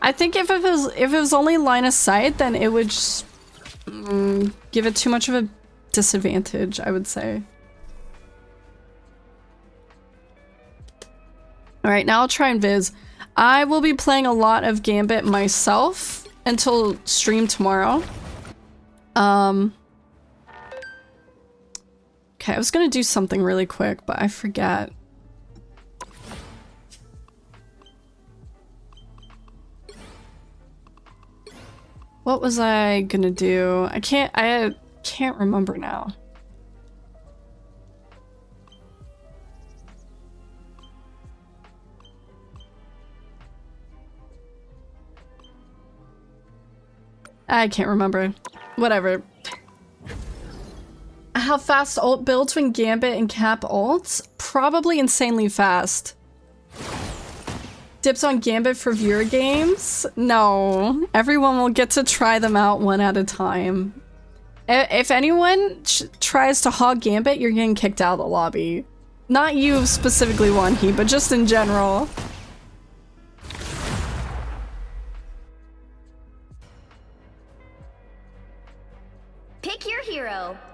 I think if it was only line of sight, then it would just give it too much of a disadvantage, I would say. Alright, now I'll try and viz. I will be playing a lot of Gambit myself until stream tomorrow. Okay, I was gonna do something really quick, but I forget. What was I gonna do? I can't remember now. I can't remember. Whatever. How fast ult builds when Gambit and Cap ults? Probably insanely fast. Dips on Gambit for viewer games? No. Everyone will get to try them out one at a time. If anyone tries to hog Gambit, you're getting kicked out of the lobby. Not you specifically, Wanhee, but just in general.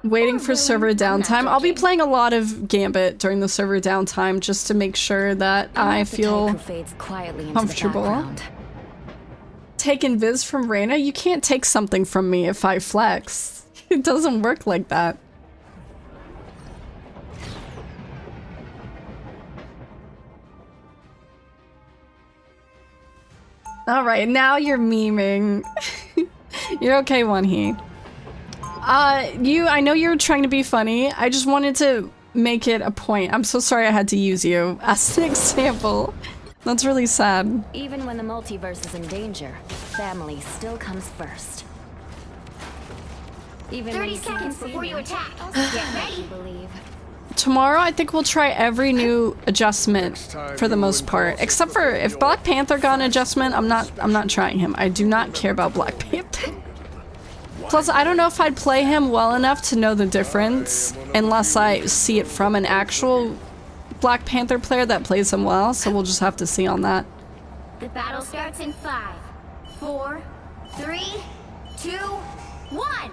Waiting for server downtime. I'll be playing a lot of Gambit during the server downtime just to make sure that I feel comfortable. Take invis from Reyna? You can't take something from me if I flex. It doesn't work like that. Alright, now you're memeing. You're okay, One He. I know you were trying to be funny. I just wanted to make it a point. I'm so sorry I had to use you as an example. That's really sad. Even when the multiverse is in danger, family still comes first. Even 30 seconds before you attack. Get ready. Believe. Tomorrow, I think we'll try every new adjustment for the most part, except for if Black Panther got an adjustment. I'm not trying him. I do not care about Black Panther. Plus, I don't know if I'd play him well enough to know the difference unless I see it from an actual Black Panther player that plays him well, so we'll just have to see on that. The battle starts in 5, 4, 3, 2, 1.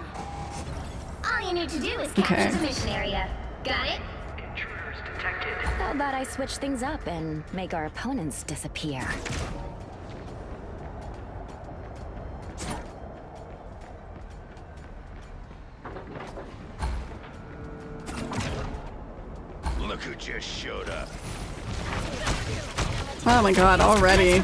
All you need to do is capture the mission area. Got it? Intruders detected. How about I switch things up and make our opponents disappear? Look who just showed up. Oh my god, already.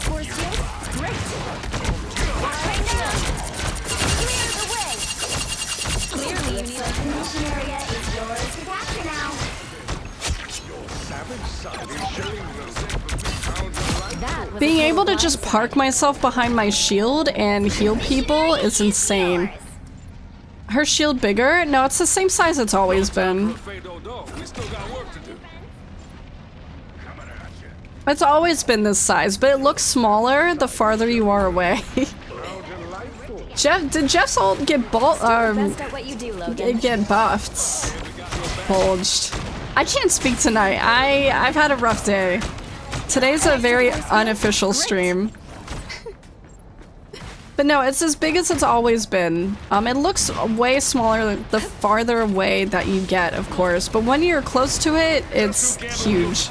Being able to just park myself behind my shield and heal people is insane. Her shield bigger? No, it's the same size it's always been. It's always been this size, but it looks smaller the farther you are away. Did Jeff's ult get get buffed? Bulged. I can't speak tonight. I've had a rough day. Today's a very unofficial stream. But no, it's as big as it's always been. It looks way smaller the farther away that you get, of course, but when you're close to it, it's huge.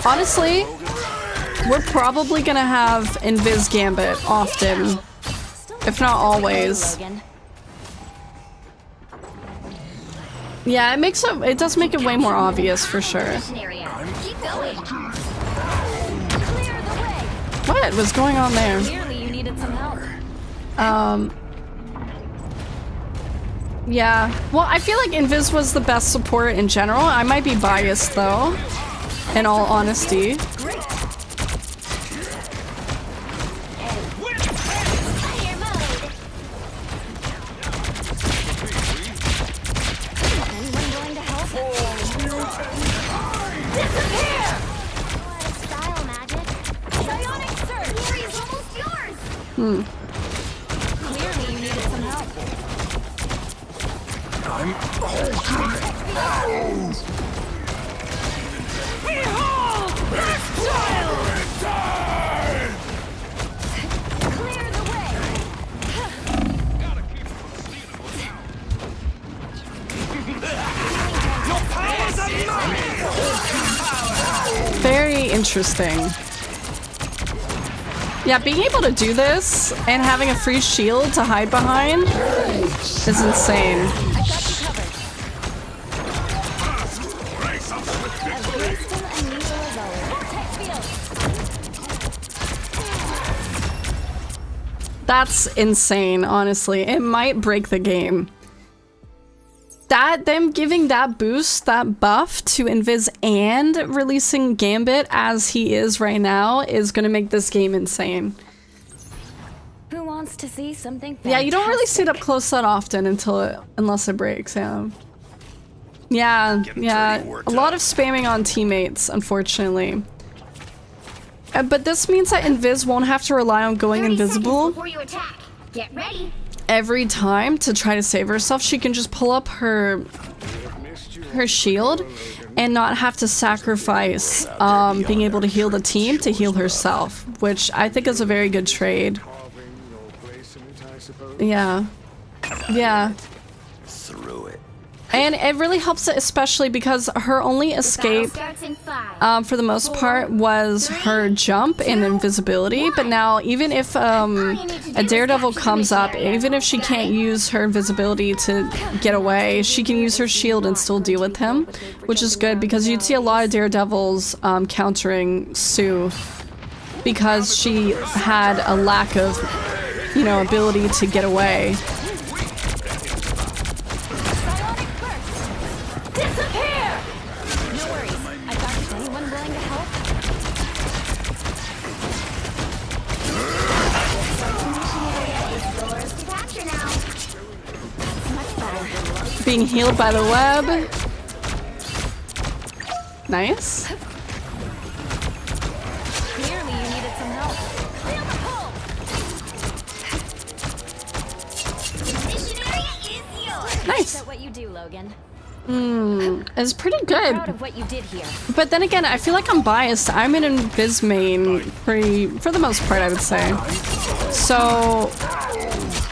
Honestly, we're probably gonna have Invis Gambit often, if not always. Yeah, it does make it way more obvious for sure. What was going on there? Yeah. Well, I feel like Invis was the best support in general. I might be biased though, in all honesty. Clearly you needed some help. Behold! Exile! Clear the way! Your powers are mine! Very interesting. Yeah, being able to do this and having a free shield to hide behind is insane. I got you covered. As graceful and neutral as always. Vortex field. That's insane, honestly. It might break the game. Them giving that boost, that buff to Invis and releasing Gambit as he is right now is gonna make this game insane. Who wants to see something fantastic? Yeah, you don't really see it up close that often unless it breaks, yeah. Yeah. A lot of spamming on teammates, unfortunately. But this means that Invis won't have to rely on going invisible before you attack. Get ready. every time to try to save herself. She can just pull up her shield and not have to sacrifice being able to heal the team to heal herself, which I think is a very good trade. Yeah. Yeah. Through it. And it really helps it, especially because her only escape, for the most part, was her jump and invisibility. But now, even if a daredevil comes up, even if she can't use her invisibility to get away, she can use her shield and still deal with him, which is good because you'd see a lot of daredevils countering Sue because she had a lack of, you know, ability to get away. Being healed by the web. Nice. Clearly you needed some help. Feel the pull. Mission area is yours. Nice. What you do, Logan. It's pretty Proud good. of what you did here. But then again, I feel like I'm biased. I'm an Invis main for the most part, I would say. So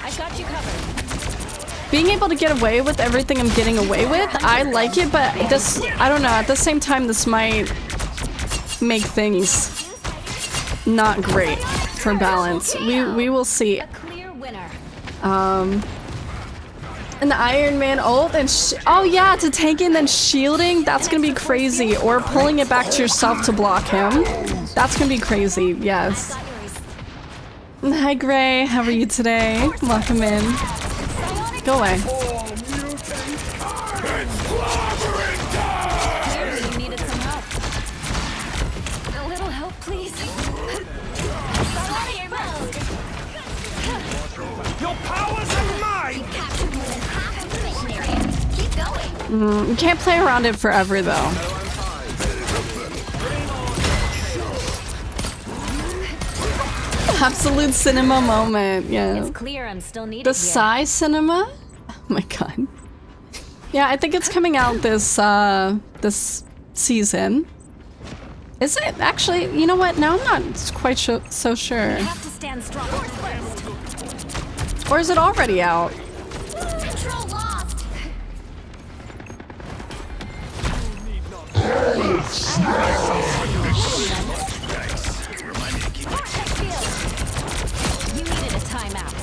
I got you covered. being able to get away with everything I'm getting away with, I like it, but this, I don't know, at the same time, this might make things not great for balance. We will see. A clear winner. An Iron Man ult and oh yeah, to tank and then shielding, that's gonna be crazy. Or pulling it back to yourself to block him. That's gonna be crazy, yes. Hi Gray, how are you today? Welcome in. Go away. Clearly you needed some help. A little help, please. Your powers are mine! Captured more than half of the mission area. Keep going. You can't play around it forever though. Absolute cinema moment, yeah. It's clear I'm still needed The here. Psy cinema? Oh my god. Yeah, I think it's coming out this this season. Is it? Actually, you know what? Now I'm not quite so sure. You have to stand strong first. Or is it already out? Control lost. You needed a timeout.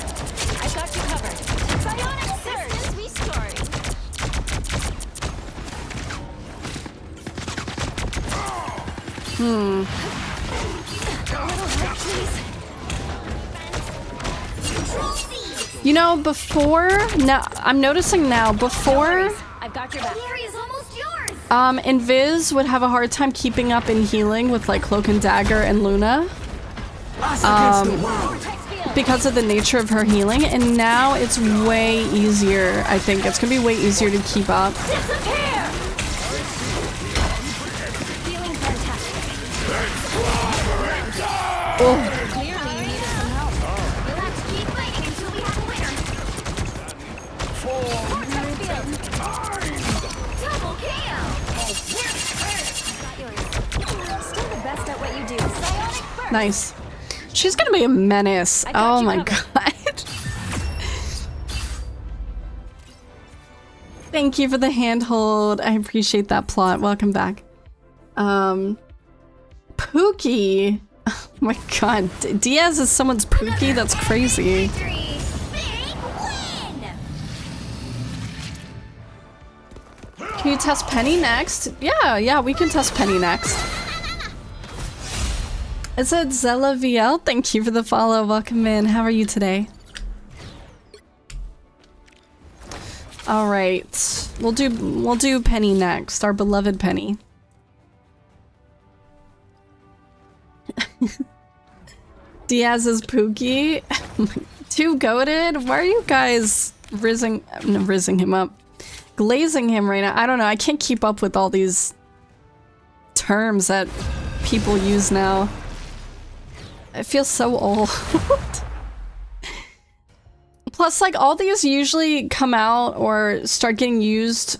I got you covered. Psionic surge. Restoring. A little help, please. You know, before now, I'm noticing now. Before, I've got your back. The area's almost yours. Invis would have a hard time keeping up in healing with like Cloak and Dagger and Luna. Because of the nature of her healing, and now it's way easier. I think it's gonna be way easier to keep up. Disappear. Feeling fantastic. Oh, Clearly you needed some help. We'll have to keep fighting until we have a winner. Double KO. Got yours. Still the best at what you do. Psionic burst. nice. She's gonna be a menace. Oh my god. Thank you for the handhold. I appreciate that plot. Welcome back. Pookie. Oh my god. Diaz is someone's Pookie? That's crazy. Victory. Big win. Can you test Penny next? Yeah, we can test Penny next. Is it Zella VL? Thank you for the follow. Welcome in. How are you today? All right. We'll do Penny next. Our beloved Penny. Diaz's Pookie. Too goated. Why are you guys rizzing him up? Glazing him right now. I don't know. I can't keep up with all these terms that people use now. I feel so old. Plus, like, all these usually come out or start getting used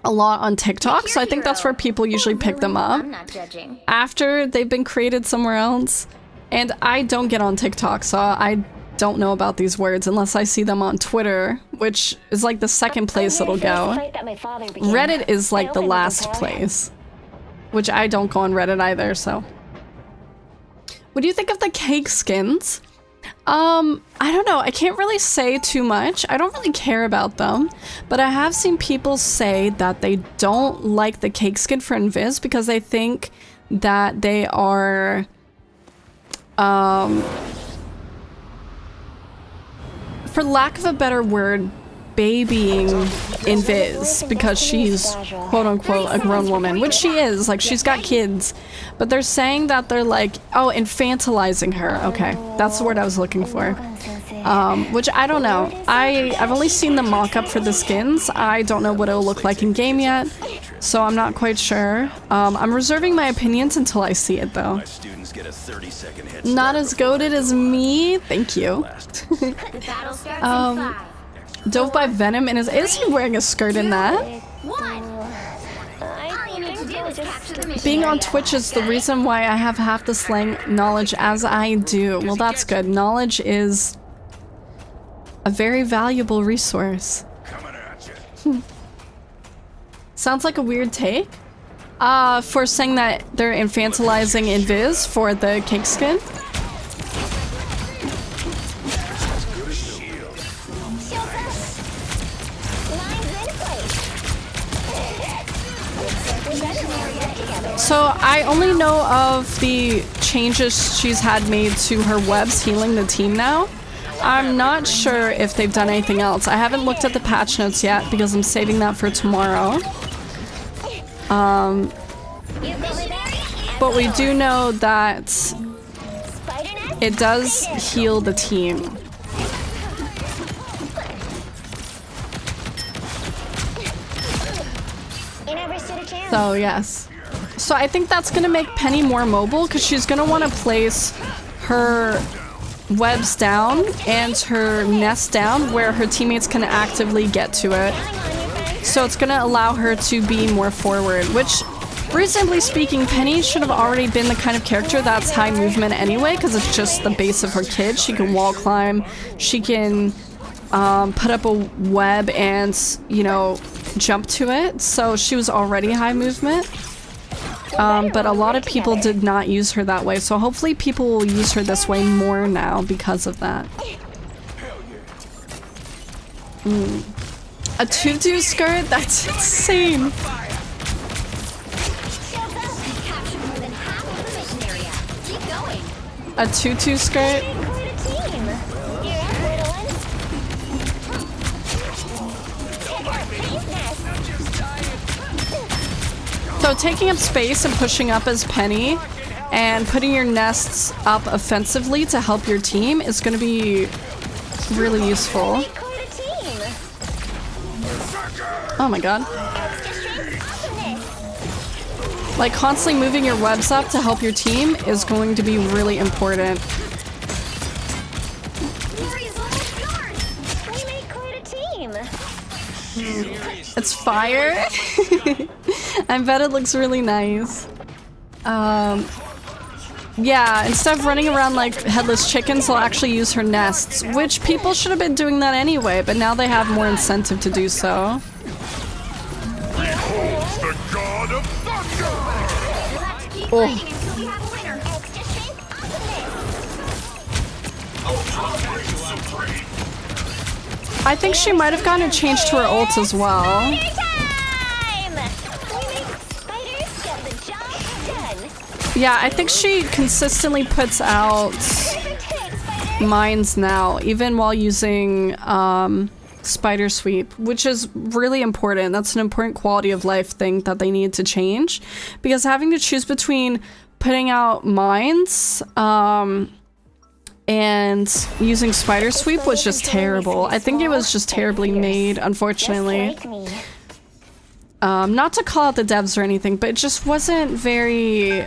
a lot on TikTok, so I think that's where people usually pick them up I'm not judging. after they've been created somewhere else. And I don't get on TikTok, so I don't know about these words unless I see them on Twitter, which is like the second place it'll go. Reddit is like the last place, which I don't go on Reddit either, so. What do you think of the cake skins? I don't know. I can't really say too much. I don't really care about them, but I have seen people say that they don't like the cake skin for Invis because they think that they are, for lack of a better word, babying Invis because she's quote unquote a grown woman, which she is, like she's got kids, but they're saying that they're like, oh, infantilizing her. Okay, that's the word I was looking for. Which I don't know. I've only seen the mock-up for the skins. I don't know what it'll look like in game yet, so I'm not quite sure. I'm reserving my opinions until I see it though. Not as goated as me, thank you. Dove by Venom, and is he wearing a skirt in that? Being on Twitch is the reason why I have half the slang knowledge as I do. Well, that's good. Knowledge is a very valuable resource. Sounds like a weird take. For saying that they're infantilizing Invis for the cake skin. So I only know of the changes she's had made to her webs healing the team now. I'm not sure if they've done anything else. I haven't looked at the patch notes yet because I'm saving that for tomorrow. But we do know that it does heal the team. So yes. So I think that's gonna make Penny more mobile because she's gonna want to place her webs down and her nest down where her teammates can actively get to it. So it's gonna allow her to be more forward, which reasonably speaking, Penny should have already been the kind of character that's high movement anyway because it's just the base of her kit. She can wall climb, she can put up a web and, you know, jump to it. So she was already high movement. But a lot of people did not use her that way, so hopefully people will use her this way more now because of that. A tutu skirt? That's insane! A tutu skirt? So taking up space and pushing up as Penny and putting your nests up offensively to help your team is going to be really useful. Oh my god. Like constantly moving your webs up to help your team is going to be really important. It's fire. I bet it looks really nice. Yeah, instead of running around like headless chickens, they'll actually use her nests, which people should have been doing that anyway, but now they have more incentive to do so. The god of thunder! Oh. I think she might have gotten a change to her ult as well. Yeah, I think she consistently puts out mines now, even while using spider sweep, which is really important. That's an important quality of life thing that they need to change, because having to choose between putting out mines and using spider sweep was just terrible. I think it was just terribly made, unfortunately. Not to call out the devs or anything, but it just wasn't very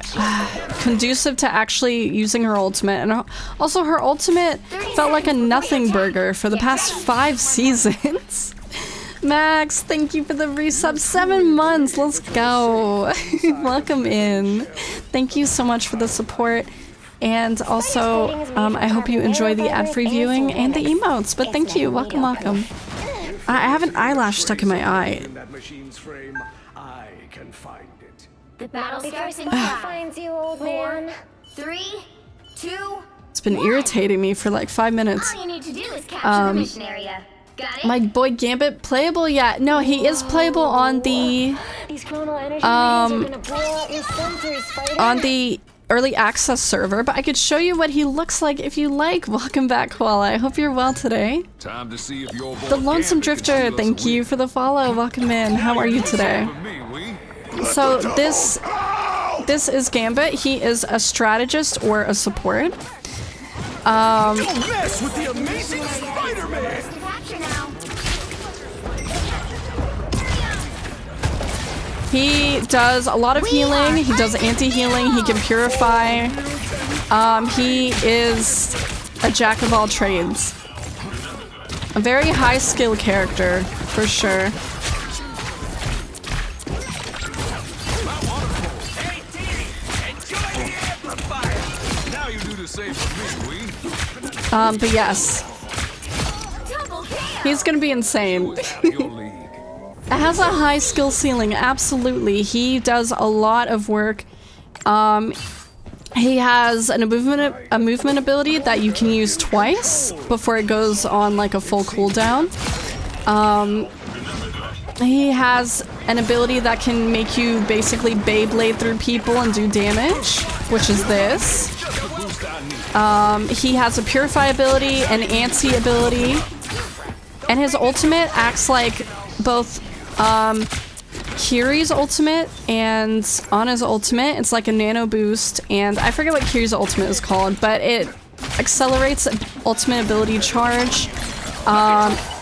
conducive to actually using her ultimate. And also her ultimate felt like a nothing burger for the past 5 seasons. Max, thank you for the resub. 7 months. Let's go. Welcome in. Thank you so much for the support. And also, I hope you enjoy the ad-free viewing and the emotes. But thank you. Welcome, welcome. I have an eyelash stuck in my eye. The battle starts in 5, 4, 3, 2. It's been irritating me for like 5 minutes. All you need to do is capture the mission area. Got it? My boy Gambit playable yet? No, he is playable on the on the early access server, but I could show you what he looks like if you like. Welcome back, Koala. I hope you're well today. Time to see if your boy The Lonesome Gambit Drifter, can thank you for the follow. Welcome in. How are you today? So this is Gambit. He is a strategist or a support. Don't mess with the amazing Spider-Man! He does a lot of healing. He does anti-healing. He can purify. He is a jack of all trades. A very high skill character, for sure. Now you do the same for me, But yes. He's gonna be insane. It has a high skill ceiling, absolutely. He does a lot of work. He has a movement ability that you can use twice before it goes on like a full cooldown. He has an ability that can make you basically Beyblade through people and do damage, which is this. He has a Purify ability, an Anti ability, and his ultimate acts like both Kiri's ultimate and Anna's ultimate. It's like a nano boost, and I forget what Kiri's ultimate is called, but it accelerates ultimate ability charge.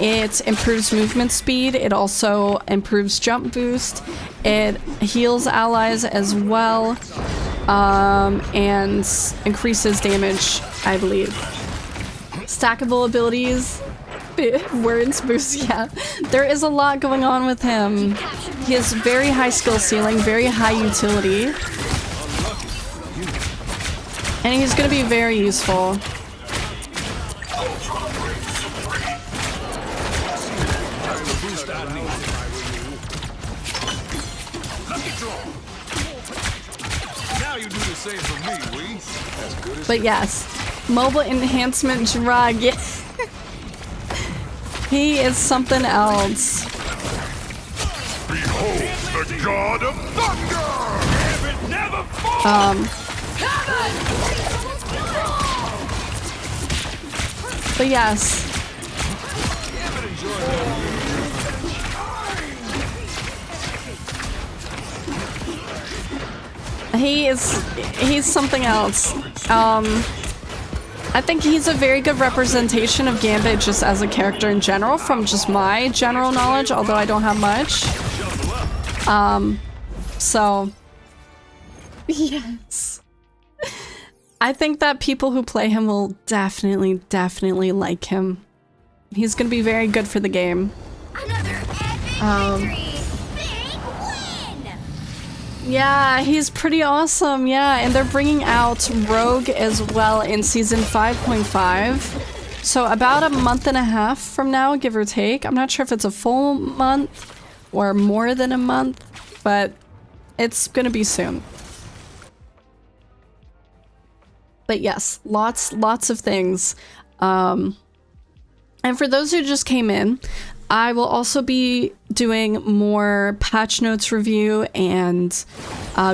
It improves movement speed. It also improves jump boost. It heals allies as well, and increases damage, I believe. Stackable abilities. Words boost, yeah. There is a lot going on with him. He has very high skill ceiling, very high utility. And he's gonna be very useful. But yes, mobile enhancement drug. He is something else. Behold the god of thunder! Gambit never falls! But yes. He's something else. I think he's a very good representation of Gambit just as a character in general, from just my general knowledge, although I don't have much. So yes. I think that people who play him will definitely like him. He's gonna be very good for the game. Yeah, he's pretty awesome, yeah, and they're bringing out Rogue as well in season 5.5. So about a month and a half from now, give or take. I'm not sure if it's a full month or more than a month, but it's gonna be soon. But yes, lots of things. And for those who just came in, I will also be doing more patch notes review and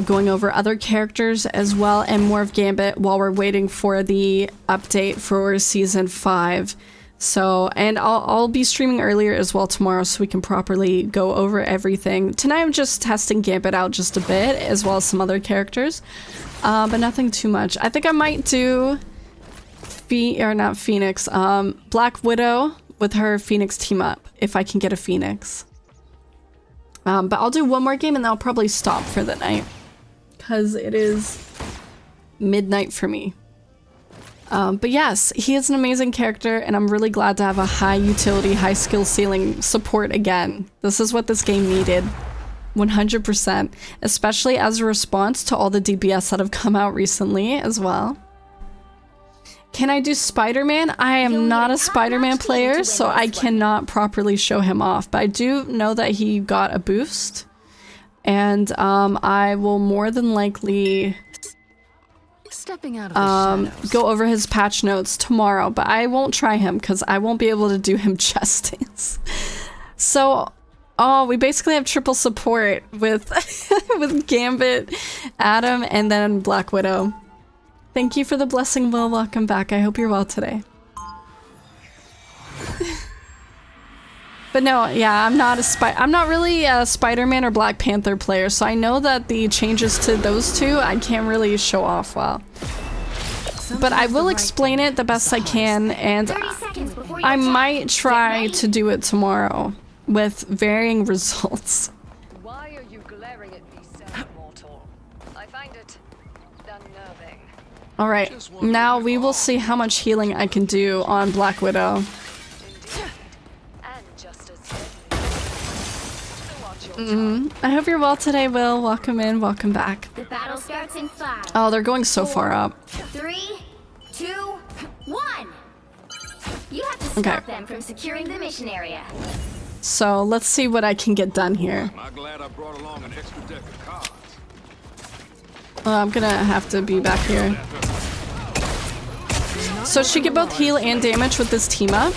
going over other characters as well, and more of Gambit while we're waiting for the update for season 5. So, and I'll be streaming earlier as well tomorrow so we can properly go over everything. Tonight I'm just testing Gambit out just a bit, as well as some other characters, but nothing too much. I think I might do Black Widow with her Phoenix team up, if I can get a Phoenix. But I'll do one more game and then I'll probably stop for the night, because it is midnight for me. But yes, he is an amazing character, and I'm really glad to have a high utility, high skill ceiling support again. This is what this game needed. 100%. Especially as a response to all the DPS that have come out recently as well. Can I do Spider-Man? I am not a Spider-Man player, so I cannot properly show him off. But I do know that he got a boost. And I will more than likely Stepping out of the shadows. go over his patch notes tomorrow, but I won't try him because I won't be able to do him justice. So, oh, we basically have triple support with with Gambit, Adam, and then Black Widow. Thank you for the blessing, Will. Welcome back. I hope you're well today. But no, yeah, I'm not really a Spider-Man or Black Panther player, so I know that the changes to those two I can't really show off well. But I will explain it the best I can, and I might try to do it tomorrow with varying results. Why are you glaring at me so, mortal? I find it unnerving. Alright, now we will see how much healing I can do on Black Widow. I hope you're well today, Will. Welcome in, welcome back. The battle starts in 5. Oh, they're going so far up. 3, 2, 1. You have to stop them from securing the mission area. So let's see what I can get done here. I'm glad I brought along an extra deck of cards. I'm gonna have to be back here. So she can both heal and damage with this team up.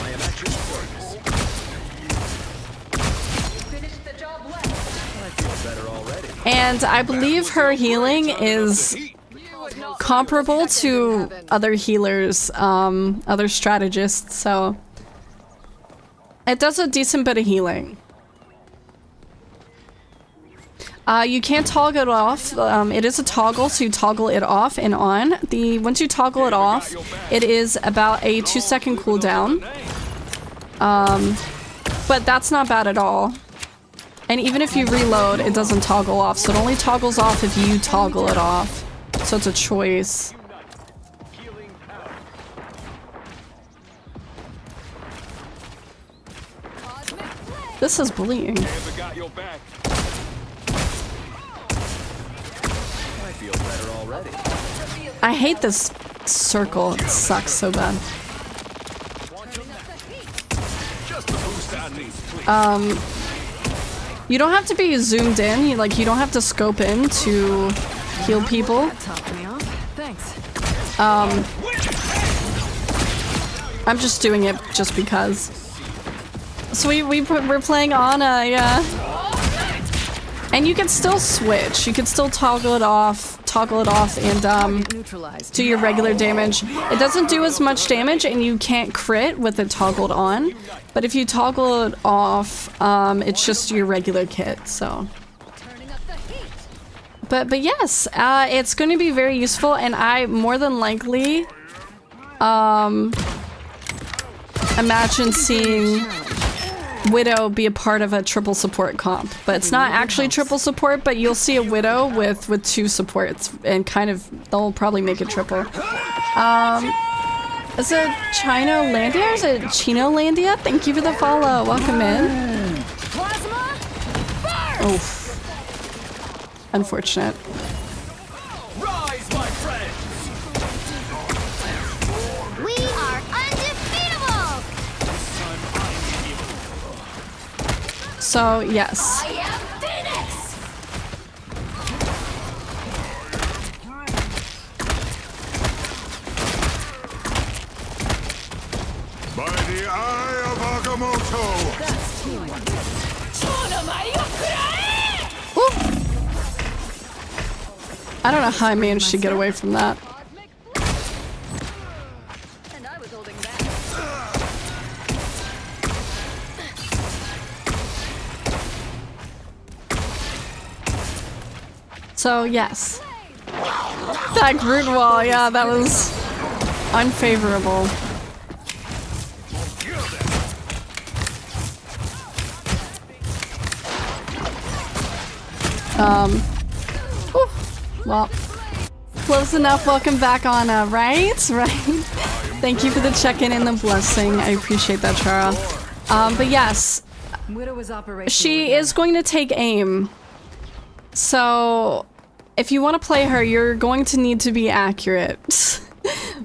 And I believe her healing is comparable to other healers, other strategists, so it does a decent bit of healing. You can't toggle it off. It is a toggle, so you toggle it off and on. Once you toggle it off, it is about a 2-second cooldown. But that's not bad at all. And even if you reload, it doesn't toggle off, so it only toggles off if you toggle it off. So it's a choice. This is bullying. I hate this circle. It sucks so bad. You don't have to be zoomed in. You don't have to scope in to heal people. I'm just doing it just because. So we're playing on yeah. And you can still switch. You can still toggle it off and do your regular damage. It doesn't do as much damage and you can't crit with it toggled on. But if you toggle it off, it's just your regular kit, so. But yes, it's going to be very useful, and I more than likely imagine seeing Widow be a part of a triple support comp. But it's not actually triple support, but you'll see a Widow with 2 supports, and they'll probably make it triple. Is it Chino-landia or is it Chino-landia? Thank you for the follow. Welcome in. Oof. Unfortunate. Rise, my friends! We are undefeatable! So, yes. I am Phoenix! By the eye of Agamotto! I don't know how I managed to get away from that. So, yes. That Groot wall, yeah, that was unfavorable. Well, Close enough. Welcome back, Anna. Right? Right. Thank you for the check-in and the blessing. I appreciate that, Chara. But yes, she is going to take aim. So if you want to play her, you're going to need to be accurate.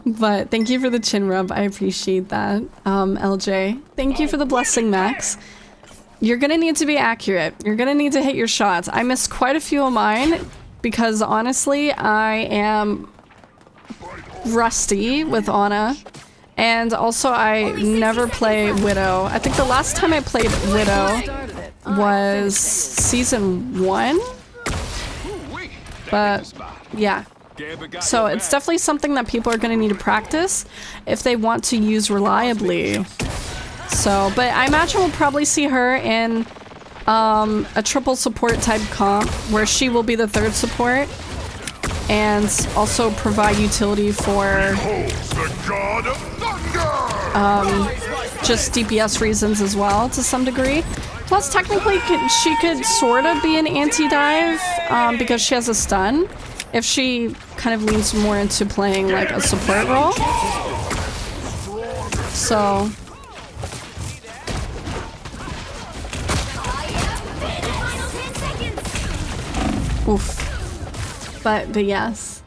But thank you for the chin rub. I appreciate that. LJ. Thank you for the blessing, Max. You're gonna need to be accurate. You're gonna need to hit your shots. I missed quite a few of mine because honestly, I am rusty with Anna. And also, I never play Widow. I think the last time I played Widow was season 1. But yeah. So it's definitely something that people are going to need to practice if they want to use reliably. So, but I imagine we'll probably see her in a triple support type comp where she will be the third support and also provide utility for just DPS reasons as well to some degree. Plus technically she could sort of be an anti-dive because she has a stun if she kind of leans more into playing like a support role. So oof. But yes.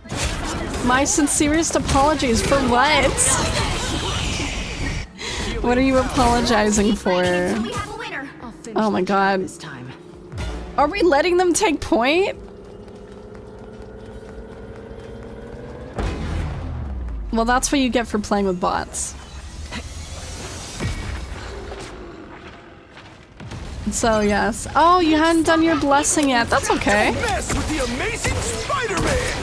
My sincerest apologies for what? What are you apologizing for? Oh my god. Are we letting them take point? Well, that's what you get for playing with bots. So yes. Oh, you hadn't done your blessing yet. That's okay. With the amazing Spider-Man.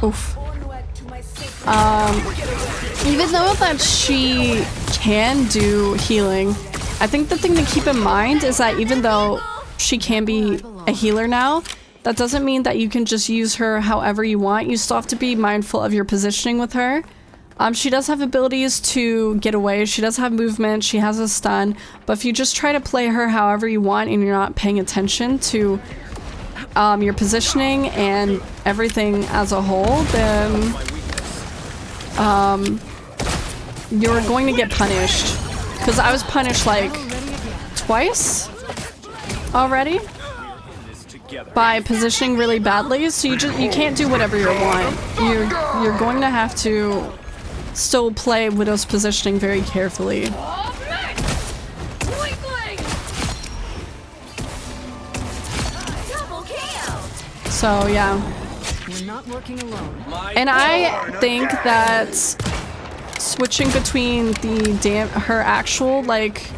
Oof. Even though that she can do healing, I think the thing to keep in mind is that even though she can be a healer now, that doesn't mean that you can just use her however you want. You still have to be mindful of your positioning with her. She does have abilities to get away. She does have movement. She has a stun. But if you just try to play her however you want and you're not paying attention to your positioning and everything as a whole, then you're going to get punished. Because I was punished like twice already by positioning really badly. So you can't do whatever you want. You're going to have to still play Widow's positioning very carefully. So yeah. And I think that switching between the her actual like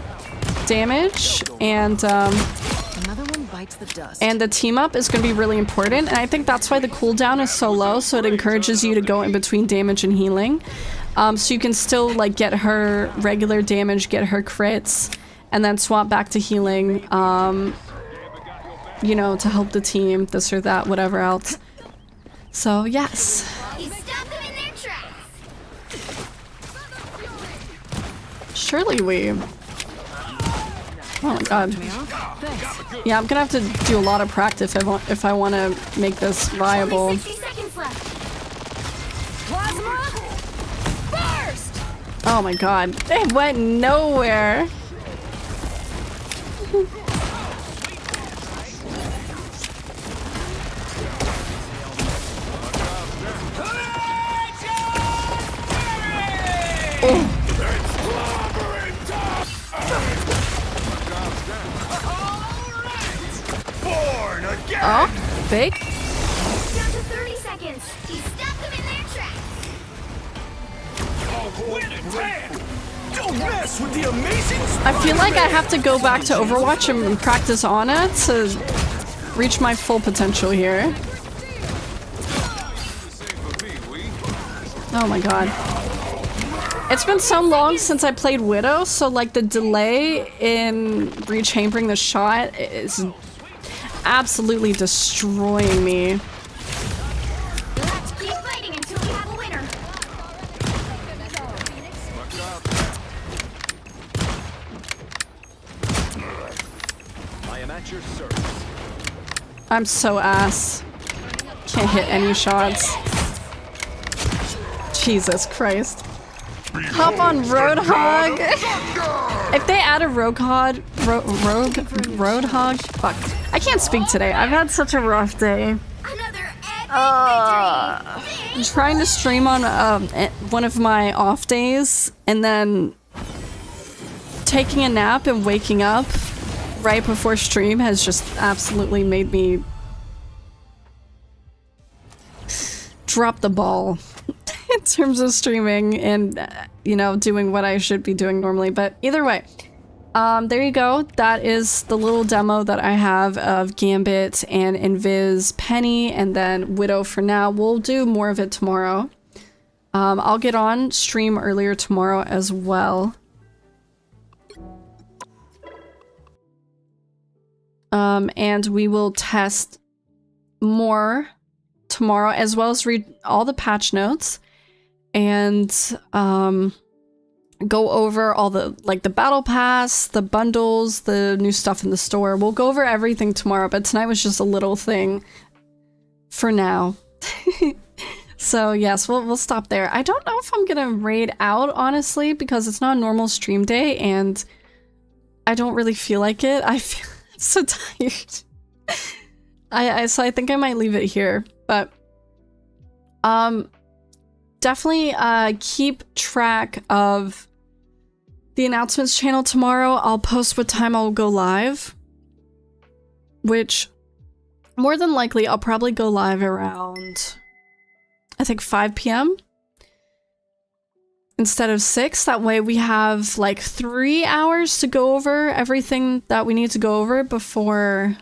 damage and the team up is going to be really important, and I think that's why the cooldown is so low, so it encourages you to go in between damage and healing. So you can still like get her regular damage, get her crits, and then swap back to healing, you know, to help the team, this or that, whatever else. So yes. Surely we... Oh my god. Yeah, I'm gonna have to do a lot of practice if I want to make this viable. Oh my god. They went nowhere. Oh. Oh, big. Down to 30 seconds. He stopped them in their tracks. Don't mess with the amazing I feel like I have to go back to Overwatch and practice Ana to reach my full potential here. Oh my god. It's been so long since I played Widow, so like the delay in rechambering the shot is absolutely destroying me. Let's keep fighting until we have a winner. I am at your service. I'm so ass. Can't hit any shots. Jesus Christ. Hop on Roadhog. If they add a Roadhog, fuck. I can't speak today. I've had such a rough day. I'm trying to stream on one of my off days and then taking a nap and waking up right before stream has just absolutely made me drop the ball in terms of streaming and, you know, doing what I should be doing normally. But either way, there you go. That is the little demo that I have of Gambit and Invis, Penny, and then Widow for now. We'll do more of it tomorrow. I'll get on stream earlier tomorrow as well. And we will test more tomorrow, as well as read all the patch notes and go over all the, like, the battle pass, the bundles, the new stuff in the store. We'll go over everything tomorrow, but tonight was just a little thing for now. So yes, we'll stop there. I don't know if I'm gonna raid out, honestly, because it's not a normal stream day and I don't really feel like it. I feel so tired. So I think I might leave it here, but definitely keep track of the announcements channel tomorrow. I'll post what time I'll go live, which more than likely I'll probably go live around, I think, 5 p.m. instead of 6. That way we have like 3 hours to go over everything that we need to go over before,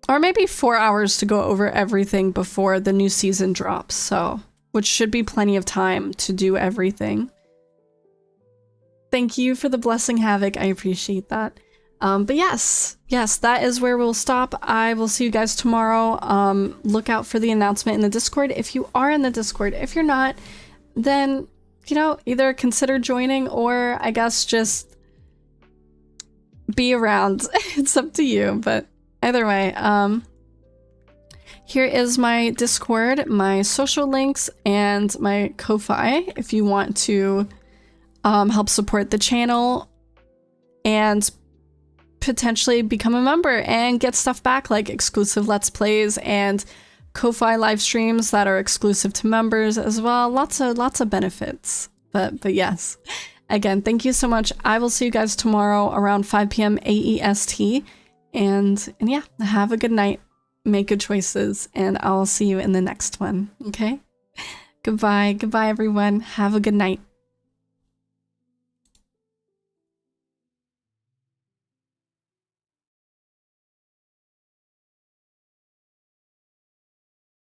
or maybe 4 hours to go over everything before the new season drops. So, which should be plenty of time to do everything. Thank you for the blessing, Havoc. I appreciate that. But yes, that is where we'll stop. I will see you guys tomorrow. Look out for the announcement in the Discord if you are in the Discord. If you're not, then, you know, either consider joining or I guess just be around. It's up to you, but either way, here is my Discord, my social links, and my Ko-Fi if you want to help support the channel and potentially become a member and get stuff back like exclusive Let's Plays and Ko-Fi live streams that are exclusive to members as well. Lots of benefits. But yes, again, thank you so much. I will see you guys tomorrow around 5 p.m. AEST. And yeah, have a good night. Make good choices, and I'll see you in the next one. Okay? Goodbye. Goodbye, everyone. Have a good night.